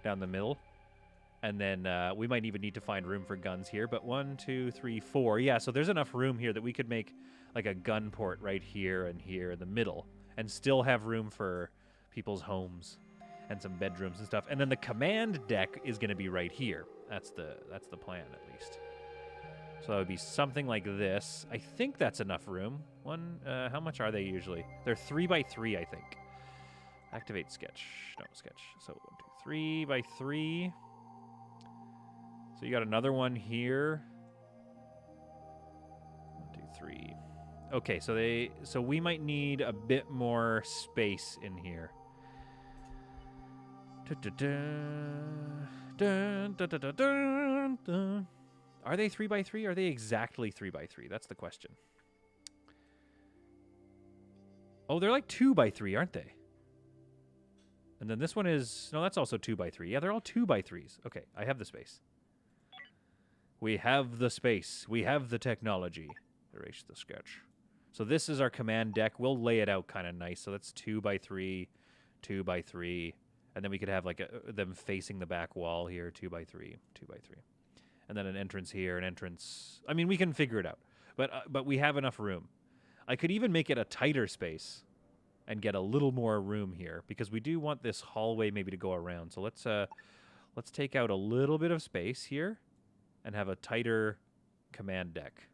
down the middle. And then we might even need to find room for guns here. But 1, 2, 3, 4. Yeah, so there's enough room here that we could make like a gun port right here and here in the middle. And still have room for people's homes and some bedrooms and stuff. And then the command deck is going to be right here. That's the plan, at least. So that would be something like this. I think that's enough room. How much are they usually? They're 3 by 3, I think. Activate sketch. No, sketch. So 1, 2, 3 by 3. So you got another one here. 1, 2, 3. Okay, so we might need a bit more space in here. Are they 3 by 3? Are they exactly 3 by 3? That's the question. Oh, they're like 2 by 3, aren't they? And then this one is... No, that's also 2 by 3. Yeah, they're all 2 by 3s. Okay, I have the space. We have the space. We have the technology. Erase the sketch. So this is our command deck. We'll lay it out kind of nice. So that's 2 by 3, 2 by 3. And then we could have like them facing the back wall here, 2 by 3, 2 by 3. And then an entrance here, an entrance... I mean, we can figure it out. But we have enough room. I could even make it a tighter space and get a little more room here, because we do want this hallway maybe to go around. So let's take out a little bit of space here and have a tighter command deck.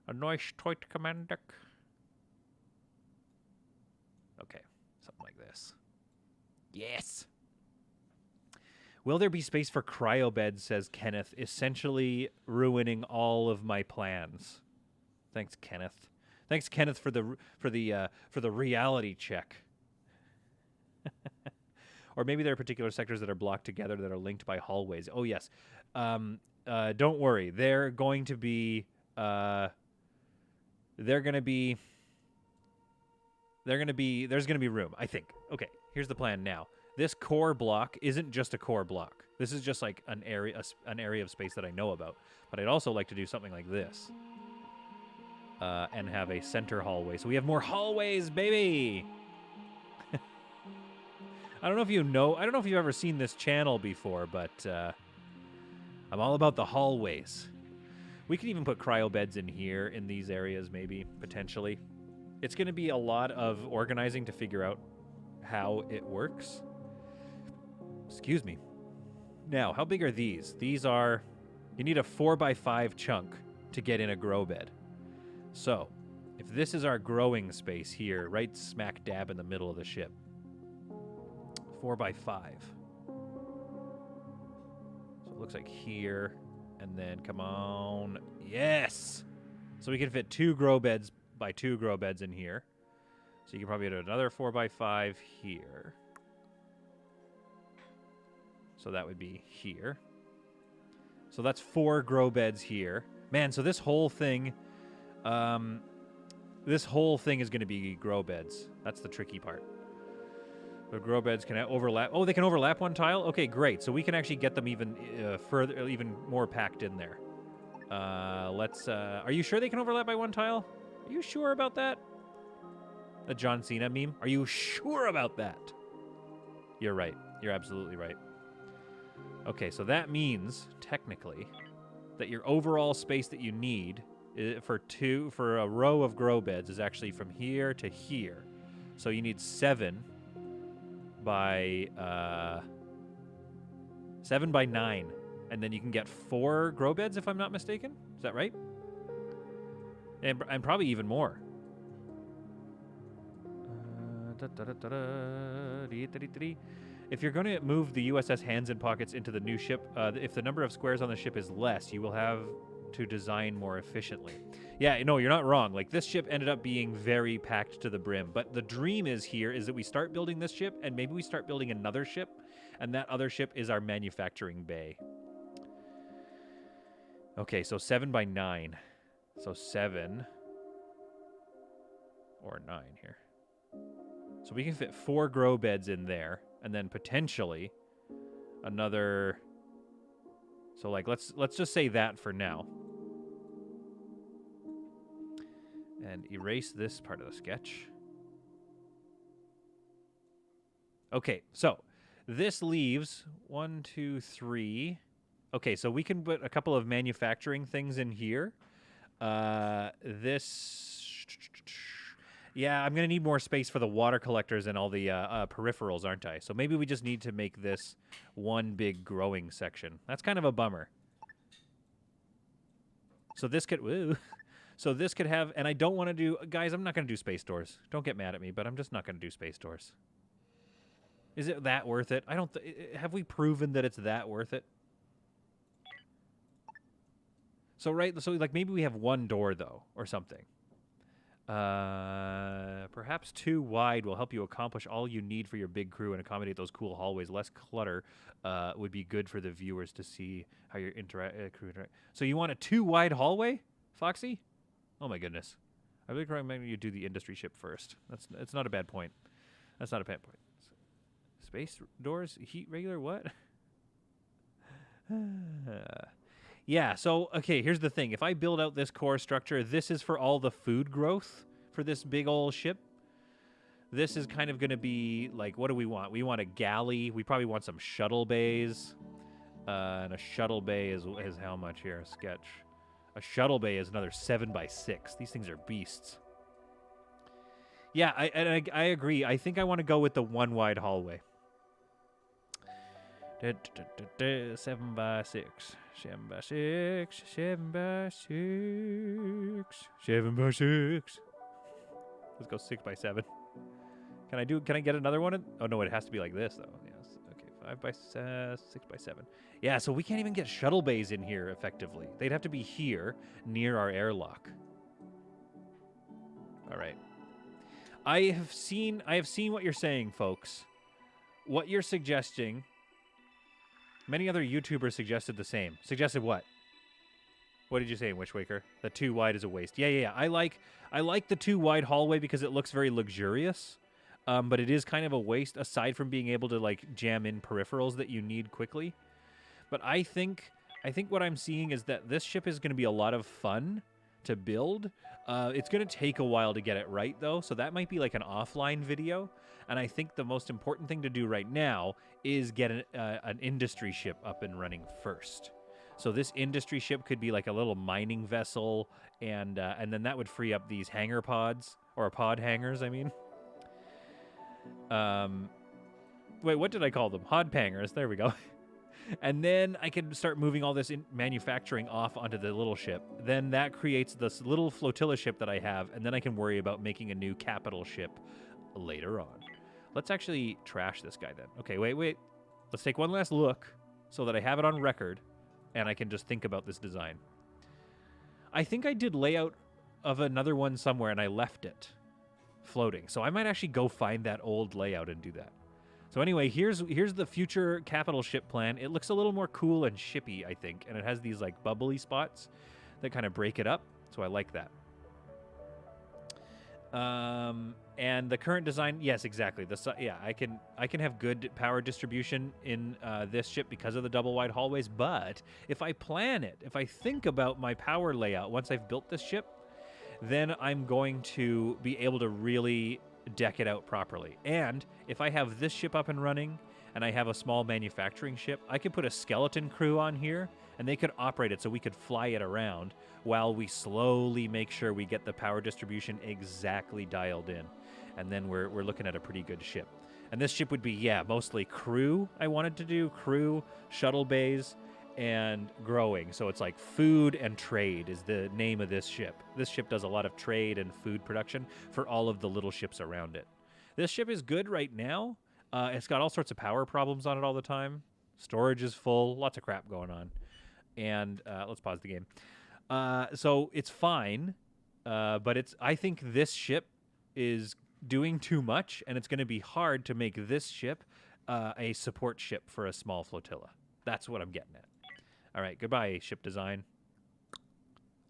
A nice tight command deck. Okay, something like this. Yes! Will there be space for cryobeds, says Kenneth, essentially ruining all of my plans. Thanks, Kenneth. Thanks, Kenneth, for the reality check. Or maybe there are particular sectors that are blocked together that are linked by hallways. Oh yes, don't worry. There's going to be room, I think. Okay, here's the plan now. This core block isn't just a core block. This is just like an area of space that I know about. But I'd also like to do something like this. And have a center hallway. So we have more hallways, baby! I don't know if you've ever seen this channel before, but I'm all about the hallways. We could even put cryobeds in here, in these areas, maybe, potentially. It's going to be a lot of organizing to figure out how it works. Excuse me. Now, how big are these? These are... You need a 4x5 chunk to get in a grow bed. So, if this is our growing space here, right smack dab in the middle of the ship, 4x5. So it looks like here, and then come on. Yes! So we can fit 2 grow beds by 2 grow beds in here. So you can probably do another 4x5 here. So that would be here. So that's 4 grow beds here. Man, so this whole thing is going to be grow beds. That's the tricky part. The grow beds can overlap. Oh, they can overlap one tile? Okay, great. So we can actually get them even further, even more packed in there. Are you sure they can overlap by one tile? Are you sure about that? The John Cena meme? Are you sure about that? You're right. You're absolutely right. Okay, so that means, technically, that your overall space that you need for a row of grow beds is actually from here to here. So you need 7 by 9. And then you can get 4 grow beds, if I'm not mistaken. Is that right? And probably even more. If you're going to move the USS Hands and Pockets into the new ship, if the number of squares on the ship is less, you will have to design more efficiently. Yeah, no, you're not wrong. Like, this ship ended up being very packed to the brim. But the dream is that we start building this ship, and maybe we start building another ship, and that other ship is our manufacturing bay. Okay, so 7 by 9. So 7 or 9 here. So we can fit 4 grow beds in there, and then potentially another. So like let's just say that for now. And erase this part of the sketch. Okay, so this leaves 1, 2, 3. Okay, so we can put a couple of manufacturing things in here. Yeah, I'm going to need more space for the water collectors and all the peripherals, aren't I? So maybe we just need to make this one big growing section. That's kind of a bummer. So this could... Woo. So this could have... And I don't want to do... Guys, I'm not going to do space doors. Don't get mad at me, but I'm just not going to do space doors. Is it that worth it? I don't... Have we proven that it's that worth it? So, right... So, like, maybe we have 1 door, though, or something. Perhaps 2 wide will help you accomplish all you need for your big crew and accommodate those cool hallways. Less clutter would be good for the viewers to see how your crew interact. So you want a 2 wide hallway, Foxy? Oh my goodness! I really recommend you do the industry ship first. It's not a bad point. That's not a bad point. Space doors, heat regular, what? Yeah, so, okay, here's the thing. If I build out this core structure, this is for all the food growth for this big old ship. This is kind of going to be, like, what do we want? We want a galley. We probably want some shuttle bays. And a shuttle bay is how much here? Sketch. A shuttle bay is another 7 by 6. These things are beasts. Yeah, I agree. I think I want to go with the 1 wide hallway. 7 by 6. 7 by 6. 7 by 6. 7 by 6. Let's go 6 by 7. Can I get another one? Oh no, it has to be like this though. Yes. Okay, 5 by 6 by 7. Yeah, so we can't even get shuttle bays in here effectively. They'd have to be here near our airlock. All right. I have seen what you're saying, folks. What you're suggesting. Many other YouTubers suggested the same. Suggested what? What did you say, Wishwaker? The 2 wide is a waste. Yeah. I like the 2 wide hallway because it looks very luxurious. But it is kind of a waste aside from being able to like jam in peripherals that you need quickly. But I think what I'm seeing is that this ship is going to be a lot of fun to build. It's going to take a while to get it right though, so that might be like an offline video. And I think the most important thing to do right now is get an industry ship up and running first. So this industry ship could be like a little mining vessel, and then that would free up these hangar pods, or pod hangars, I mean. Wait, what did I call them? Hod pangers, there we go. And then I can start moving all this manufacturing off onto the little ship. Then that creates this little flotilla ship that I have, and then I can worry about making a new capital ship later on. Let's actually trash this guy then. Okay, wait. Let's take one last look so that I have it on record and I can just think about this design. I think I did layout of another one somewhere and I left it floating. So I might actually go find that old layout and do that. So anyway, here's the future capital ship plan. It looks a little more cool and shippy, I think, and it has these like bubbly spots that kind of break it up. So I like that. And the current design, yes, exactly. Yeah, I can have good power distribution in this ship because of the double wide hallways. But if I plan it, if I think about my power layout once I've built this ship, then I'm going to be able to really deck it out properly. And if I have this ship up and running and I have a small manufacturing ship, I could put a skeleton crew on here and they could operate it so we could fly it around while we slowly make sure we get the power distribution exactly dialed in. And then we're looking at a pretty good ship. And this ship would be, yeah, mostly crew. I wanted to do crew, shuttle bays, and growing. So it's like food and trade is the name of this ship. This ship does a lot of trade and food production for all of the little ships around it. This ship is good right now. It's got all sorts of power problems on it all the time. Storage is full. Lots of crap going on. And let's pause the game. So it's fine, but I think this ship is doing too much, and it's going to be hard to make this ship a support ship for a small flotilla. That's what I'm getting at. All right, goodbye, ship design.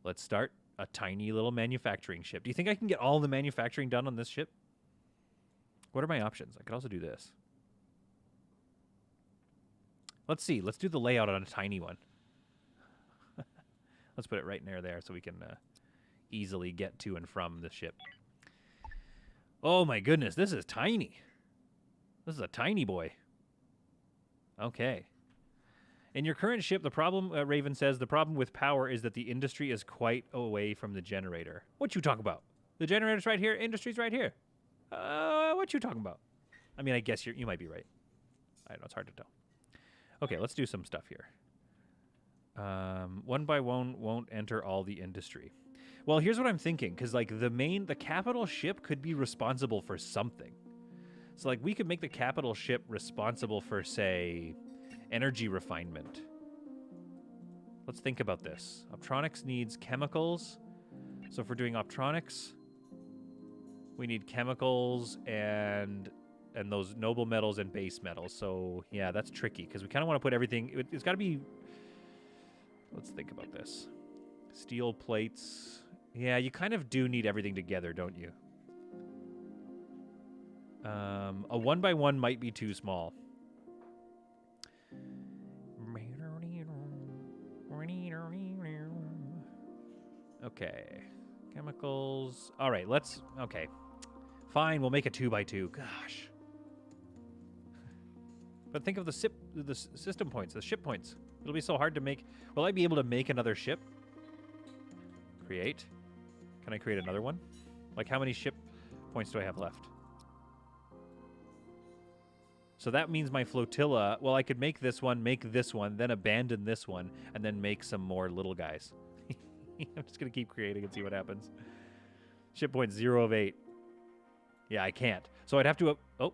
Let's start a tiny little manufacturing ship. Do you think I can get all the manufacturing done on this ship? What are my options? I could also do this. Let's see. Let's do the layout on a tiny one. Let's put it right near there so we can easily get to and from the ship. Oh my goodness, this is tiny. This is a tiny boy. Okay. In your current ship, the problem, Raven says, the problem with power is that the industry is quite away from the generator. What you talking about? The generator's right here, industry's right here. What you talking about? I mean, I guess you might be right. I don't know, it's hard to tell. Okay, let's do some stuff here. One by one won't enter all the industry. Well, here's what I'm thinking, because like the capital ship could be responsible for something. So like we could make the capital ship responsible for, say, energy refinement. Let's think about this. Optronics needs chemicals. So if we're doing optronics, we need chemicals and those noble metals and base metals. So yeah, that's tricky because we kind of want to put everything. It's got to be. Let's think about this. Steel plates. Yeah, you kind of do need everything together, don't you? A 1x1 might be too small. Okay. Chemicals. All right, okay. Fine, we'll make a 2x2. Gosh. But think of the system points, the ship points. It'll be so hard to make. Will I be able to make another ship? Create. Can I create another one? Like, how many ship points do I have left? So that means my flotilla, well, I could make this one, then abandon this one, and then make some more little guys. I'm just going to keep creating and see what happens. Ship point 0 of 8. Yeah, I can't. So I'd have to... oh.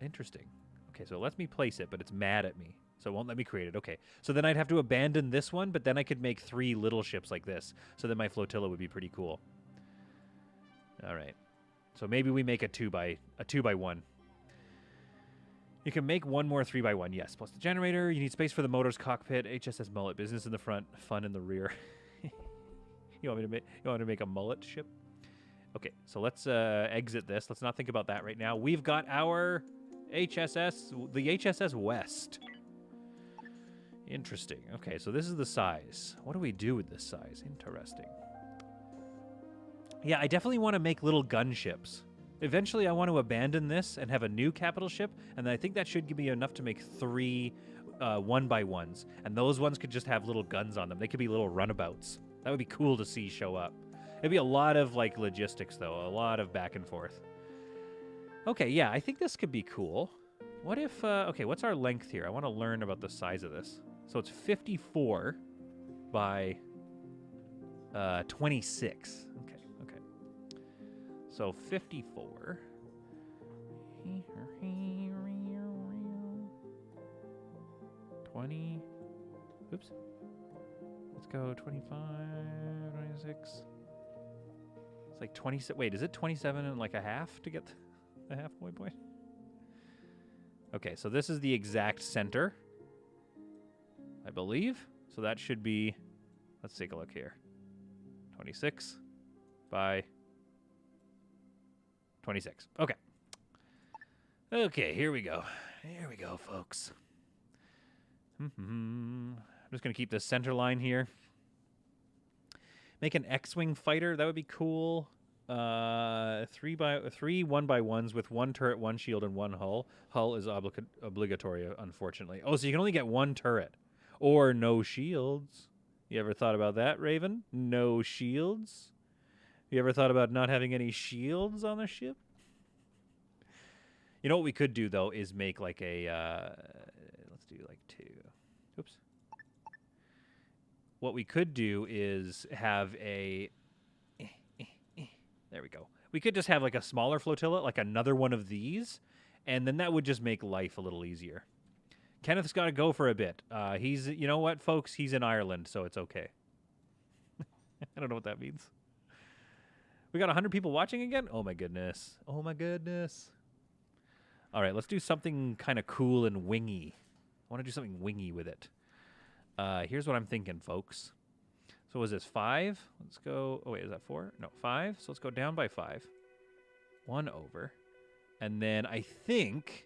Interesting. Okay, so it lets me place it, but it's mad at me. So it won't let me create it. Okay. So then I'd have to abandon this one, but then I could make 3 little ships like this. So then my flotilla would be pretty cool. All right. So maybe we make a 2x1. You can make one more 3x1, yes. Plus the generator. You need space for the motors, cockpit, HSS mullet, business in the front, fun in the rear. You want me to make a mullet ship? Okay, so let's exit this. Let's not think about that right now. We've got our HSS, the HSS West. Interesting. Okay, so this is the size. What do we do with this size? Interesting. Yeah, I definitely want to make little gunships. Eventually, I want to abandon this and have a new capital ship, and I think that should give me enough to make 3 1x1s. And those ones could just have little guns on them. They could be little runabouts. That would be cool to see show up. It'd be a lot of, like, logistics, though. A lot of back and forth. Okay, yeah, I think this could be cool. What if, okay, what's our length here? I want to learn about the size of this. So it's 54 by 26. Okay. So 54 20. Oops. Let's go 25, 26. It's like 27. Wait, is it 27 and like a half to get the halfway point? Okay, so this is the exact center, I believe. So that should be, let's take a look here. 26 by 26. Okay. Okay, here we go. Here we go, folks. I'm just going to keep this center line here. Make an X-Wing fighter. That would be cool. 3 1x1s with 1 turret, 1 shield, and 1 hull. Hull is obligatory, unfortunately. Oh, so you can only get 1 turret. Or no shields. You ever thought about that, Raven? No shields? You ever thought about not having any shields on the ship? You know what we could do, though, is make like a... let's do like 2. Oops. What we could do is have a... There we go. We could just have like a smaller flotilla, like another one of these, and then that would just make life a little easier. Kenneth's got to go for a bit. He's, you know what, folks? He's in Ireland, so it's okay. I don't know what that means. We got 100 people watching again? Oh, my goodness. Oh, my goodness. All right, let's do something kind of cool and wingy. I want to do something wingy with it. Here's what I'm thinking, folks. So was this 5? Let's go... Oh, wait, is that 4? No, 5. So let's go down by 5. 1 over. And then I think...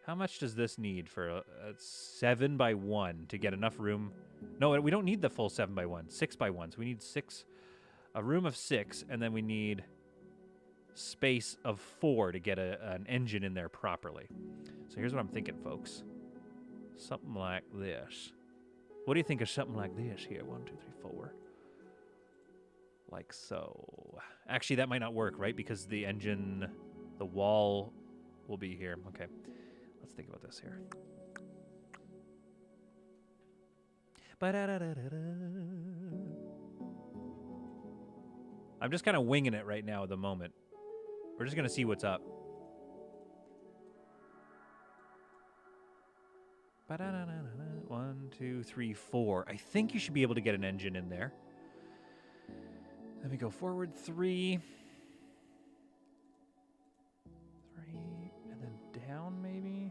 How much does this need for a 7 by 1 to get enough room? No, we don't need the full 7 by 1. 6 by 1. So we need 6... A room of 6, and then we need space of 4 to get an engine in there properly. So here's what I'm thinking, folks. Something like this. What do you think of something like this here? 1, 2, 3, 4. Like so. Actually, that might not work, right? Because the engine, the wall will be here. Okay. Let's think about this here. I'm just kind of winging it right now at the moment. We're just going to see what's up. 1, 2, 3, 4. I think you should be able to get an engine in there. Let me go forward 3. 3, and then down maybe.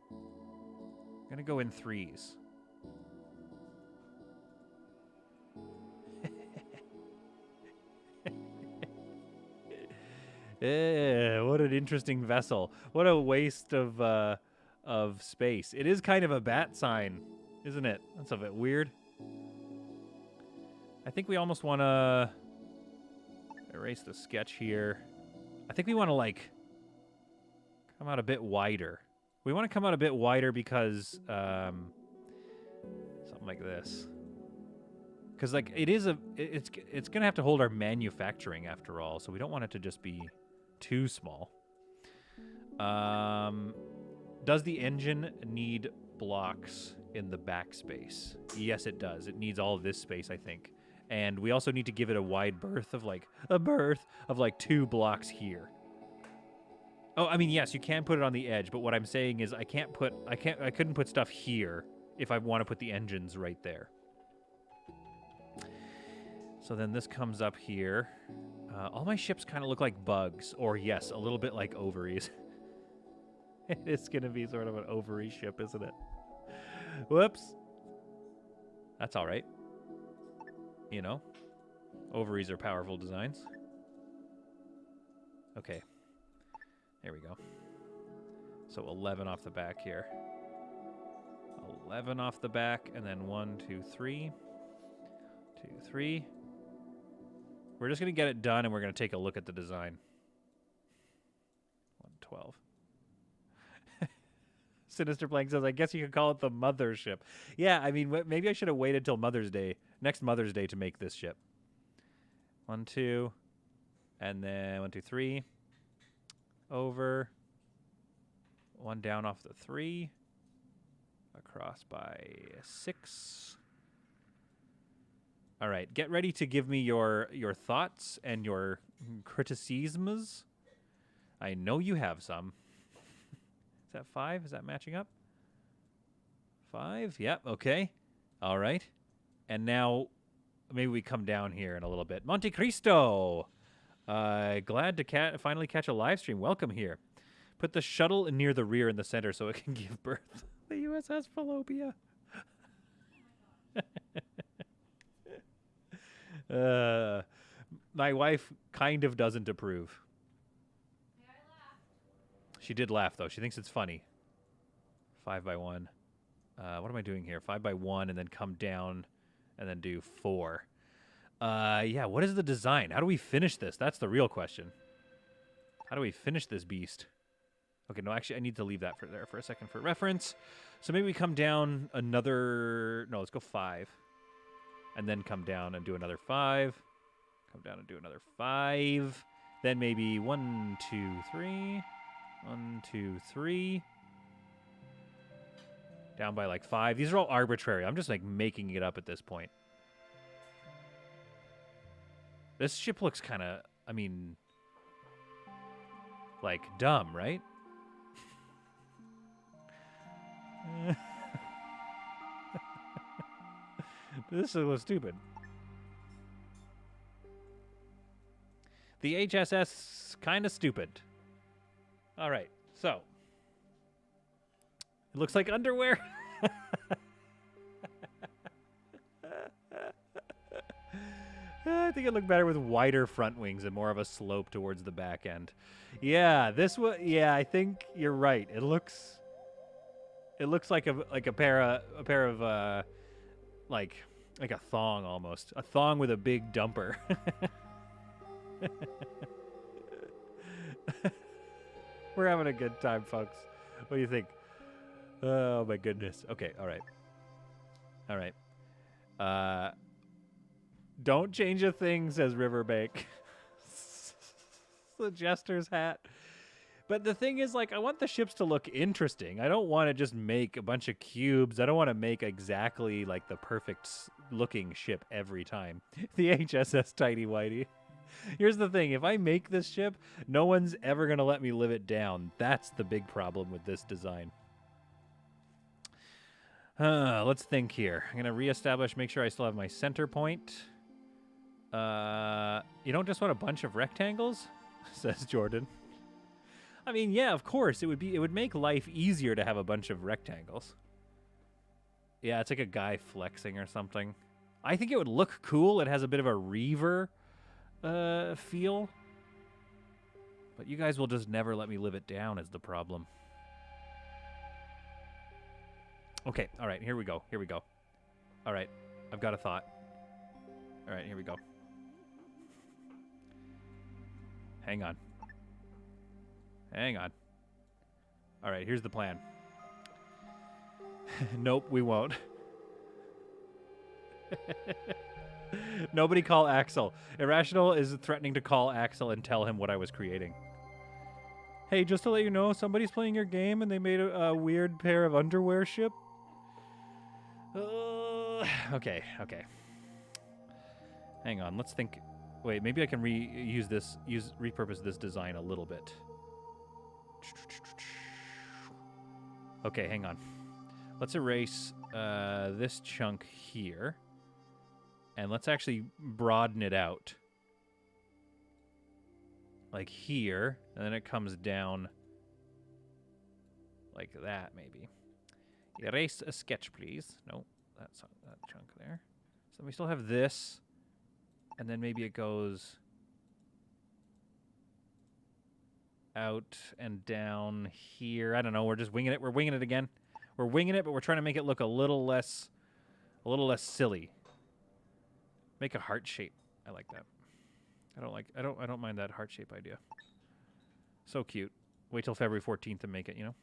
I'm going to go in 3s. Yeah, what an interesting vessel. What a waste of space. It is kind of a bat sign, isn't it? That's a bit weird. I think we almost want to erase the sketch here. I think we want to, like, come out a bit wider. We want to come out a bit wider because something like this. Because, like, it's going to have to hold our manufacturing after all, so we don't want it to just be too small. Does the engine need blocks in the backspace? Yes, it does. It needs all of this space, I think. And we also need to give it a wide berth of, like, 2 blocks here. Oh, I mean, yes, you can put it on the edge, but what I'm saying is I couldn't put stuff here if I want to put the engines right there. So then this comes up here. All my ships kind of look like bugs, or yes, a little bit like ovaries. It's going to be sort of an ovary ship, isn't it? Whoops. That's all right. You know, ovaries are powerful designs. Okay. There we go. So 11 off the back here. 11 off the back, and then 1, 2, 3. 2, 3. We're just going to get it done, and we're going to take a look at the design. 112. Sinister Plank says, I guess you could call it the mothership. Yeah, I mean, maybe I should have waited till Mother's Day, next Mother's Day, to make this ship. 1, 2, and then 1, 2, 3. Over. 1 down off the 3. Across by 6. All right, get ready to give me your thoughts and your criticisms. I know you have some. Is that 5? Is that matching up? 5? Yep, okay. All right. And now maybe we come down here in a little bit. Monte Cristo! Glad to finally catch a live stream. Welcome here. Put the shuttle near the rear in the center so it can give birth. The USS Fallopia. My wife kind of doesn't approve. She did laugh, though. She thinks it's funny. 5 by 1. What am I doing here? 5 by 1 and then come down and then do 4. Yeah, what is the design? How do we finish this? That's the real question. How do we finish this beast? Okay, no, actually, I need to leave that there for a second for reference. So maybe we come down another... No, let's go 5. And then come down and do another 5. Come down and do another 5. Then maybe 1, 2, 3. 1, 2, 3. Down by like 5. These are all arbitrary. I'm just like making it up at this point. This ship looks kind of, I mean, like dumb, right? This was stupid. The HSS kind of stupid. All right, so it looks like underwear. I think it looked better with wider front wings and more of a slope towards the back end. Yeah, yeah, I think you're right. It looks like a pair of like a thong almost. A thong with a big dumper. We're having a good time, folks. What do you think? Oh my goodness. Okay, all right. All right. Don't change a thing, says Riverbank. The jester's hat. But the thing is, like, I want the ships to look interesting. I don't want to just make a bunch of cubes. I don't want to make exactly, like, the perfect looking ship every time. The HSS Tidy Whitey. Here's the thing. If I make this ship, no one's ever going to let me live it down. That's the big problem with this design. Let's think here. I'm going to reestablish, make sure I still have my center point. You don't just want a bunch of rectangles? Says Jordan. I mean, yeah, of course. It would make life easier to have a bunch of rectangles. Yeah, it's like a guy flexing or something. I think it would look cool. It has a bit of a Reaver feel. But you guys will just never let me live it down is the problem. Okay, all right, here we go. Here we go. All right, I've got a thought. All right, here we go. Hang on. Hang on. All right, here's the plan. Nope, we won't. Nobody call Axel. Irrational is threatening to call Axel and tell him what I was creating. Hey, just to let you know, somebody's playing your game and they made a weird pair of underwear ship. Okay. Hang on, let's think. Wait, maybe I can repurpose this design a little bit. Okay, hang on. Let's erase this chunk here. And let's actually broaden it out. Like here, and then it comes down like that, maybe. Erase a sketch, please. No, that's not that chunk there. So we still have this. And then maybe it goes out and down here. I don't know. We're just winging it. We're winging it again. We're winging it, but we're trying to make it look a little less silly. Make a heart shape. I like that. I don't mind that heart shape idea. So cute. Wait till February 14th to make it, you know?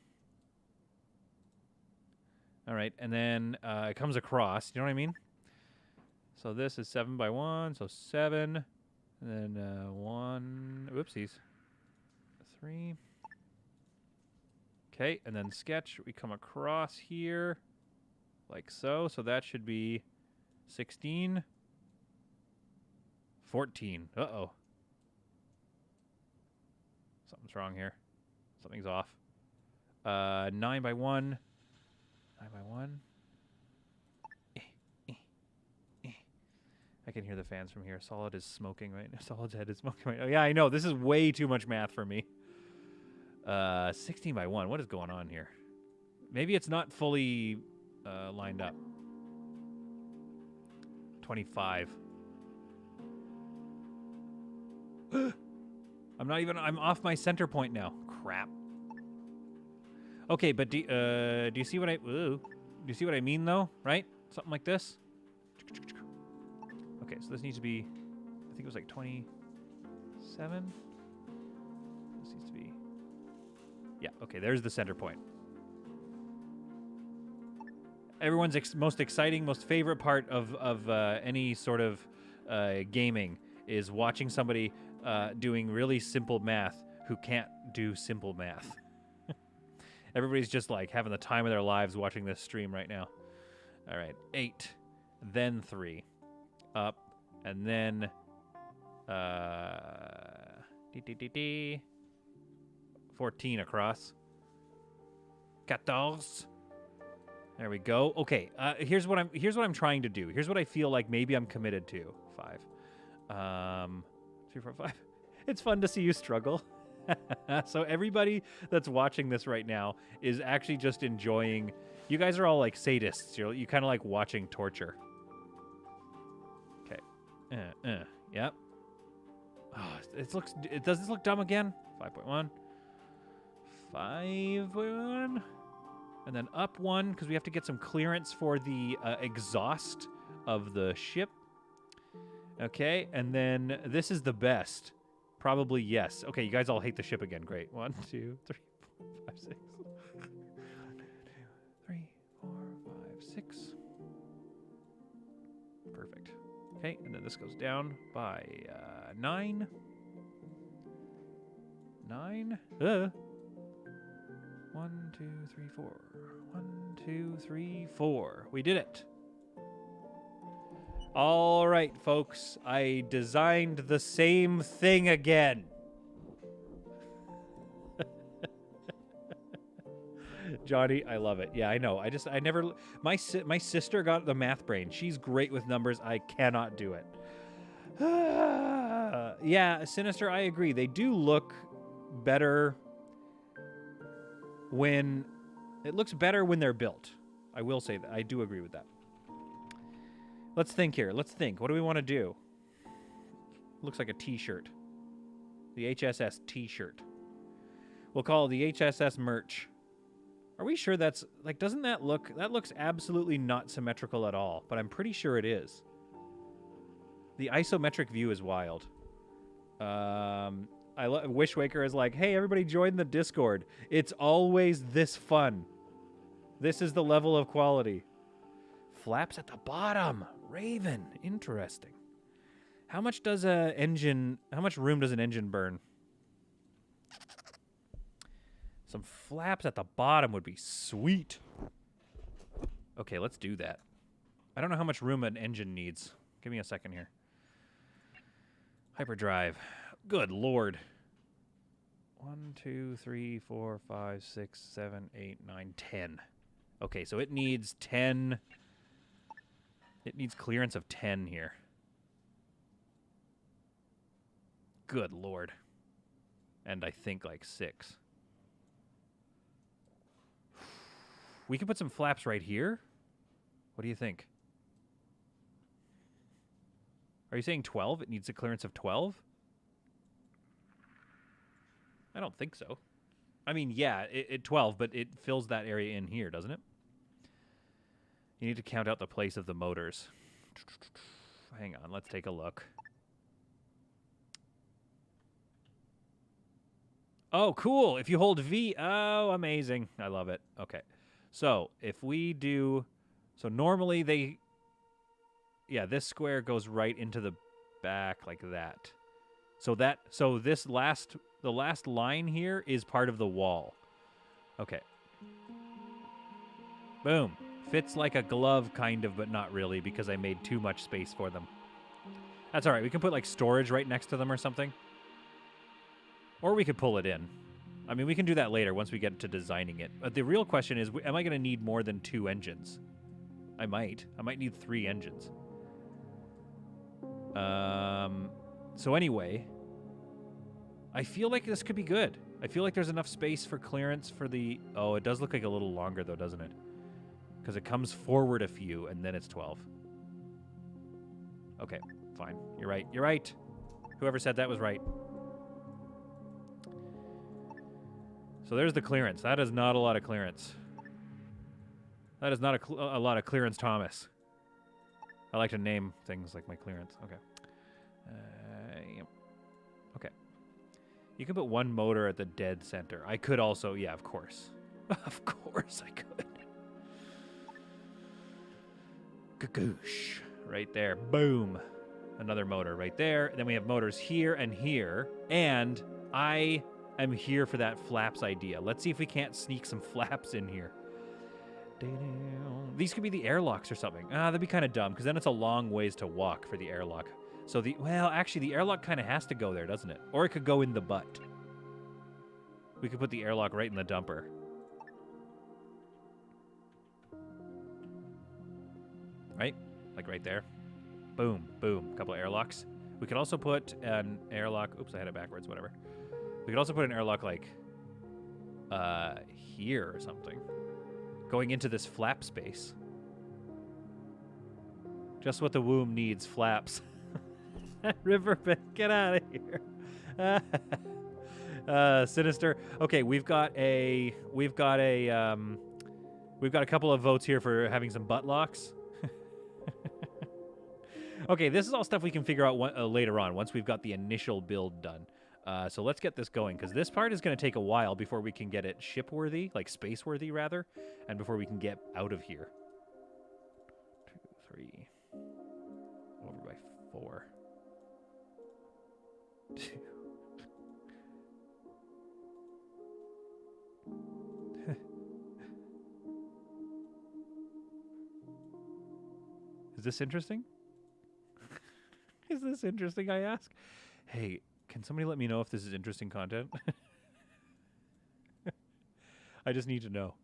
All right, and then it comes across. You know what I mean? So this is 7 by 1, so 7. And then 1. Whoopsies. 3. Okay, and then sketch. We come across here like so. So that should be 16. 14. Uh-oh. Something's wrong here. Something's off. 9 by 1. 9 by 1. I can hear the fans from here. Solid is smoking right now. Solid's head is smoking right now. Yeah, I know. This is way too much math for me. 16 by 1. What is going on here? Maybe it's not fully lined up. 25. I'm off my center point now. Crap. Okay, but do you see what do you see what I mean though? Right? Something like this. Okay, so this needs to be, I think it was like 27. This needs to be, yeah. Okay, there's the center point. Everyone's most exciting, most favorite part of any sort of gaming is watching somebody doing really simple math who can't do simple math. Everybody's just like having the time of their lives watching this stream right now. All right, 8, then 3, up, and then 14 across. 14. There we go. Okay, here's what I'm trying to do. Here's what I feel like maybe I'm committed to. 5. 3, 4, 5. It's fun to see you struggle. So everybody that's watching this right now is actually just enjoying. You guys are all like sadists. You kind of like watching torture. Okay. Yep. Oh, does this look dumb again? 5.1. 5.1. And then up 1 because we have to get some clearance for the exhaust of the ship. Okay, and then this is the best. Probably yes. Okay, you guys all hate the ship again. Great. 1, 2, 3, 4, 5, 6. 3, 4, 5, 6. Perfect. Okay, and then this goes down by 9. 9. 1, 2, 3, 4. 1, 2, 3, 4. We did it. All right, folks. I designed the same thing again. Johnny, I love it. Yeah, I know. I never. My sister got the math brain. She's great with numbers. I cannot do it. Yeah, Sinister, I agree. They do look better when... It looks better when they're built. I will say that. I do agree with that. Let's think here. Let's think. What do we want to do? Looks like a t-shirt. The HSS t-shirt. We'll call it the HSS merch. Are we sure that's... Like, doesn't that look... That looks absolutely not symmetrical at all, but I'm pretty sure it is. The isometric view is wild. Wishwaker is like, hey, everybody join the Discord. It's always this fun. This is the level of quality. Flaps at the bottom. Raven. Interesting. How much does a engine... How much room does an engine burn? Some flaps at the bottom would be sweet. Okay, let's do that. I don't know how much room an engine needs. Give me a second here. Hyperdrive. Good lord. 1, 2, 3, 4, 5, 6, 7, 8, 9, 10. Okay, so it needs 10. It needs clearance of 10 here. Good lord. And I think like 6. We can put some flaps right here. What do you think? Are you saying 12? It needs a clearance of 12? I don't think so. I mean, yeah, it 12, but it fills that area in here, doesn't it? You need to count out the place of the motors. Hang on, let's take a look. Oh, cool. If you hold V, oh, amazing. I love it. Okay. So if we do, so normally they, yeah, this square goes right into the back like that. So this the last line here is part of the wall. Okay. Boom. Fits like a glove, kind of, but not really, because I made too much space for them. That's all right. We can put like storage right next to them or something. Or we could pull it in. I mean, we can do that later once we get to designing it. But the real question is, am I going to need more than 2 engines? I might. I might need 3 engines. So anyway, I feel like this could be good. I feel like there's enough space for clearance for the... Oh, it does look like a little longer, though, doesn't it? Because it comes forward a few, and then it's 12. Okay, fine. You're right. You're right. Whoever said that was right. So there's the clearance. That is not a lot of clearance. That is not a lot of clearance, Thomas. I like to name things like my clearance. Okay. Yep. Okay. You can put 1 motor at the dead center. I could also... Yeah, of course. Of course I could. Gagoosh. Right there. Boom. Another motor right there. And then we have motors here and here. And I am here for that flaps idea. Let's see if we can't sneak some flaps in here. These could be the airlocks or something. That'd be kind of dumb, because then it's a long ways to walk for the airlock. So well, actually, the airlock kind of has to go there, doesn't it? Or it could go in the butt. We could put the airlock right in the dumper. Right? Like right there. Boom, boom. A couple of airlocks. We could also put an airlock... Oops, I had it backwards, whatever. We could also put an airlock like here or something. Going into this flap space. Just what the womb needs, flaps. Riverbed, get out of here. Sinister. Okay, we've got a couple of votes here for having some butt locks. Okay, this is all stuff we can figure out later on once we've got the initial build done. So let's get this going, because this part is going to take a while before we can get it ship-worthy, like space-worthy, rather, and before we can get out of here. 2, 3. Over by 4. 2. Is this interesting? Is this interesting, I ask? Hey, can somebody let me know if this is interesting content? I just need to know.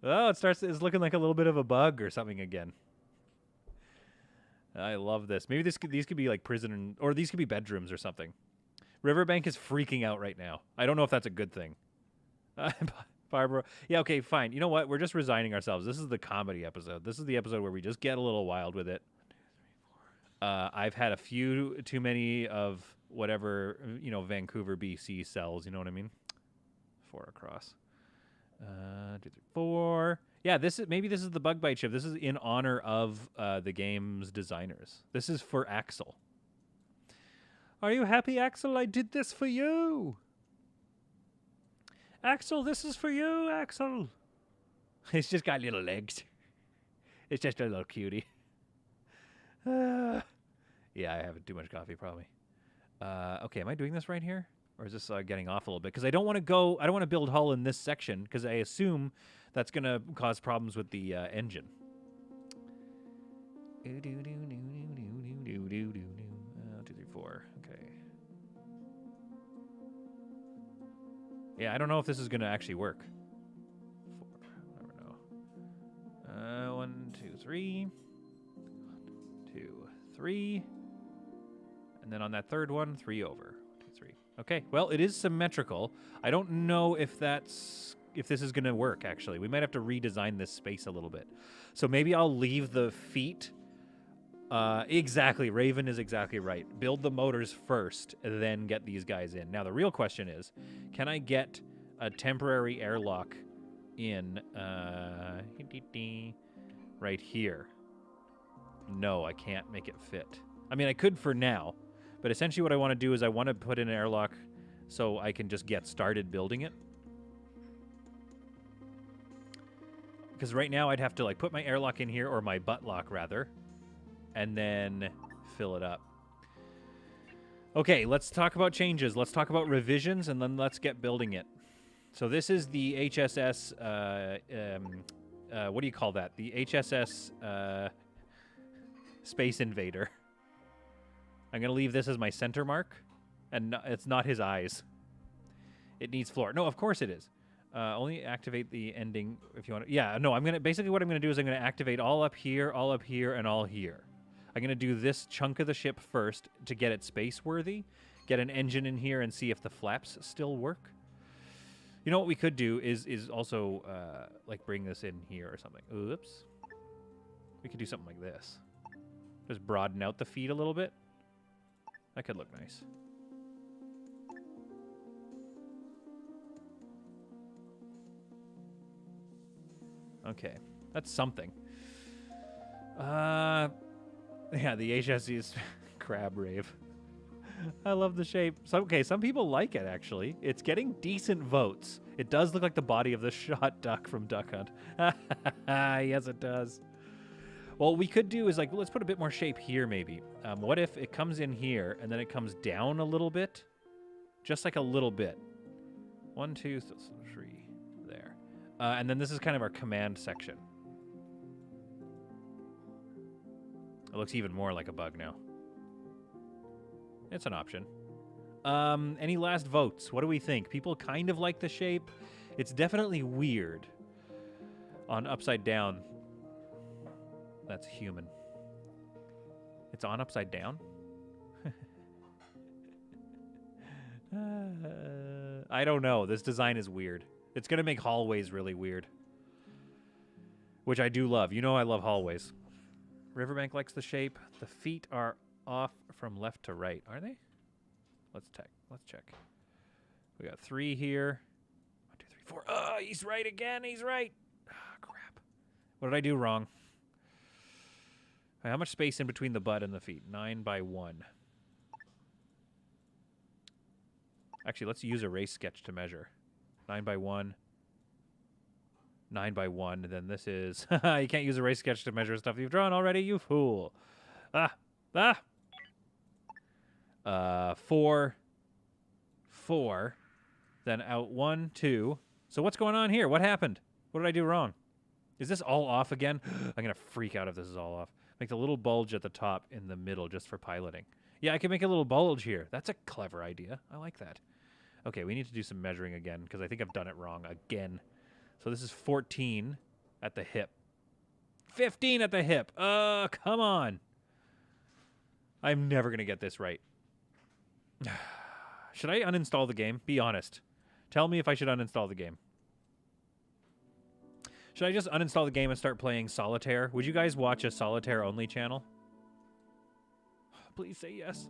Oh, it's looking like a little bit of a bug or something again. I love this. Maybe these could be like prison, or these could be bedrooms or something. Riverbank is freaking out right now. I don't know if that's a good thing. Barbara. Yeah, okay, fine. You know what? We're just resigning ourselves. This is the comedy episode. This is the episode where we just get a little wild with it. I've had a few too many of whatever, Vancouver, BC sells. You know what I mean? 4 across. 2, 3, 4. Yeah, maybe this is the bug bite chip. This is in honor of the game's designers. This is for Axel. Are you happy, Axel? I did this for you. Axel, this is for you, Axel. It's just got little legs. It's just a little cutie. Yeah, I have too much coffee, probably. Okay, am I doing this right here? Or is this getting off a little bit? Because I don't want to build hull in this section, because I assume that's going to cause problems with the engine. 2, 3, 4. Okay. Yeah, I don't know if this is going to actually work. 4. I don't know. 1, 2, 3. 2, 3. And then on that third one, 3 over. 2, 3. Okay, well, it is symmetrical. I don't know if this is going to work, actually. We might have to redesign this space a little bit. So maybe I'll leave the feet. Exactly, Raven is exactly right. Build the motors first, and then get these guys in. Now, the real question is, can I get a temporary airlock in right here? No, I can't make it fit. I mean, I could for now, but essentially what I want to do is I want to put in an airlock so I can just get started building it. Because right now I'd have to put my airlock in here, or my butt lock rather, and then fill it up. Okay, let's talk about changes. Let's talk about revisions, and then let's get building it. So this is the HSS, what do you call that? The HSS Space Invader. I'm going to leave this as my center mark, and it's not his eyes. It needs floor. No, of course it is. Only activate the ending if you want to. Yeah, no, I'm going to, basically what I'm going to do is I'm going to activate all up here, and all here. I'm going to do this chunk of the ship first to get it space worthy, get an engine in here and see if the flaps still work. You know what we could do is also like bring this in here or something. Oops. We could do something like this. Just broaden out the feet a little bit. That could look nice. Okay, that's something. Yeah, the HSC is crab rave. I love the shape. So, okay, some people like it, actually. It's getting decent votes. It does look like the body of the shot duck from Duck Hunt. Yes, it does. Well, what we could do is, like, let's put a bit more shape here, maybe. What if it comes in here, and then it comes down a little bit? Just like a little bit. 1, 2, 3. There. And then this is kind of our command section. It looks even more like a bug now. It's an option. Any last votes? What do we think? People kind of like the shape. It's definitely weird. On upside down. That's human. It's on upside down? I don't know. This design is weird. It's going to make hallways really weird. Which I do love. You know I love hallways. Riverbank likes the shape. The feet are off from left to right. Are they? Let's check. We got 3 here. 1, 2, 3, 4. Oh, he's right again. He's right. Ah, crap. What did I do wrong? How much space in between the butt and the feet? 9 by 1. Actually, let's use a race sketch to measure. 9 by 1. 9 by 1. Then this is... you can't use a race sketch to measure stuff you've drawn already, you fool. 4. 4. Then out 1, 2. So what's going on here? What happened? What did I do wrong? Is this all off again? I'm going to freak out if this is all off. Make the little bulge at the top in the middle just for piloting. Yeah, I can make a little bulge here. That's a clever idea. I like that. Okay, we need to do some measuring again because I think I've done it wrong again. So this is 14 at the hip. 15 at the hip. Come on. I'm never going to get this right. Should I uninstall the game? Be honest. Tell me if I should uninstall the game. Should I just uninstall the game and start playing Solitaire? Would you guys watch a Solitaire-only channel? Please say yes.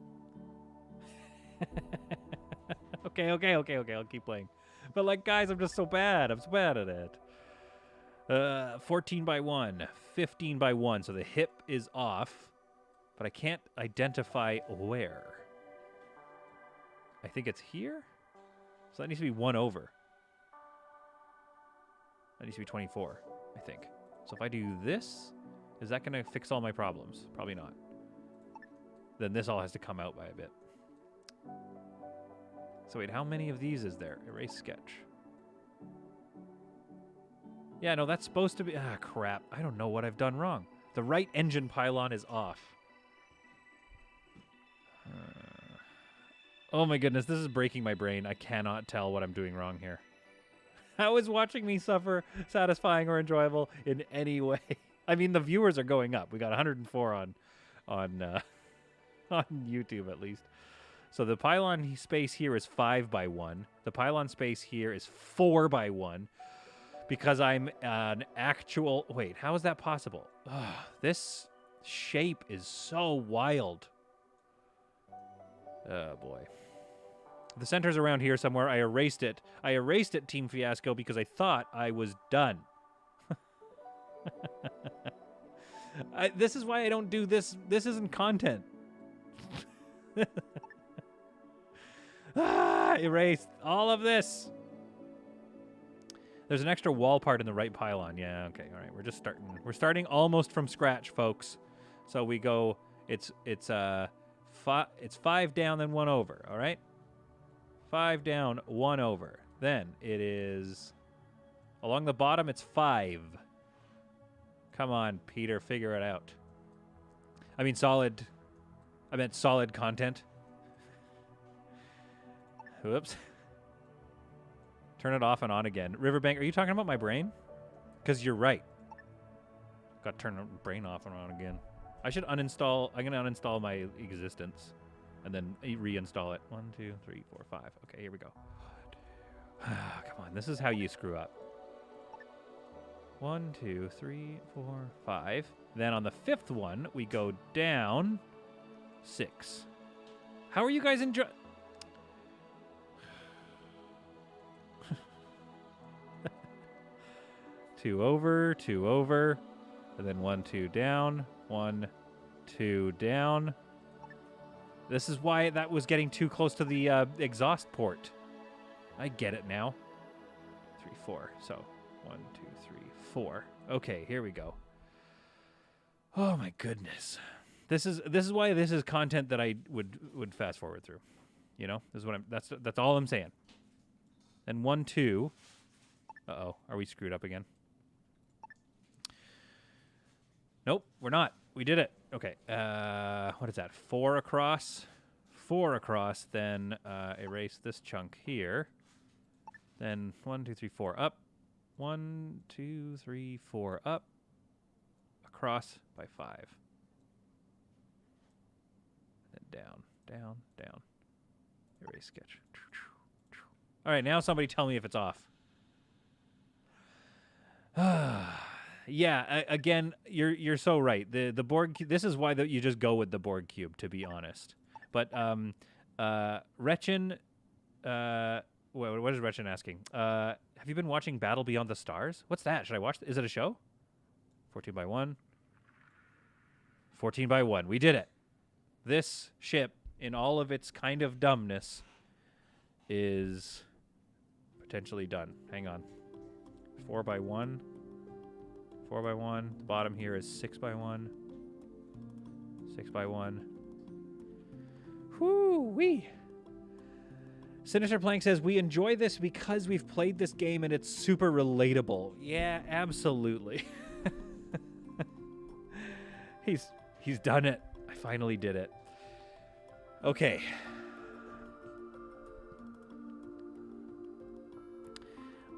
Okay. I'll keep playing. But, like, guys, I'm just so bad. I'm so bad at it. 14 by 1. 15 by 1. So the hip is off. But I can't identify where. I think it's here? So that needs to be 1 over. That needs to be 24, I think. So if I do this, is that going to fix all my problems? Probably not. Then this all has to come out by a bit. So wait, how many of these is there? Erase sketch. Yeah, no, that's supposed to be... Ah, crap. I don't know what I've done wrong. The right engine pylon is off. Oh my goodness, this is breaking my brain. I cannot tell what I'm doing wrong here. How is watching me suffer satisfying or enjoyable in any way? I mean, the viewers are going up. We got 104 on YouTube at least. So the pylon space here is 5 by 1. The pylon space here is 4 by 1. Because I'm an actual... Wait, how is that possible? Ugh, this shape is so wild. Oh, boy. The center's around here somewhere. I erased it. I erased it, Team Fiasco, because I thought I was done. This is why I don't do this. This isn't content. Erased all of this. There's an extra wall part in the right pylon. Yeah, okay, all right. We're just starting. We're starting almost from scratch, folks. So we go. It's 5 down, then 1 over. All right. 5 down, 1 over. Then it is along the bottom. It's 5. Come on, Peter, figure it out. I mean, solid. I meant solid content. Whoops. Turn it off and on again. Riverbank, are you talking about my brain? Because you're right. Got to turn the brain off and on again. I should uninstall. I'm going to uninstall my existence and then reinstall it. 1, 2, 3, 4, 5. Okay, here we go. Come on. This is how you screw up. 1, 2, 3, 4, 5. Then on the 5th one, we go down 6. How are you guys enjoying? 2 over, 2 over, and then 1, 2 down, 1, 2 down. This is why that was getting too close to the exhaust port. I get it now. 3, 4. So 1, 2, 3, 4. Okay, here we go. Oh my goodness. This is why this is content that I would fast forward through. You know, this is what that's all I'm saying. And 1, 2. Uh-oh, are we screwed up again? Nope, we're not. We did it. Okay. What is that? 4 across. 4 across. Then erase this chunk here. Then 1, 2, 3, 4 up. 1, 2, 3, 4 up. Across by 5. Then down, down, down. Erase sketch. All right, now somebody tell me if it's off. Yeah, again, you're so right. The Borg. This is why you just go with the Borg cube, to be honest. But Retchen, what is Retchen asking? Have you been watching Battle Beyond the Stars? What's that? Should I watch? Is it a show? 14 by 1. 14 by 1. We did it. This ship, in all of its kind of dumbness, is potentially done. Hang on. 4 by 1. 4 by 1. The bottom here is 6 by 1. 6 by 1. Whoo-wee. Sinister Plank says, we enjoy this because we've played this game and it's super relatable. Yeah, absolutely. He's done it. I finally did it. Okay.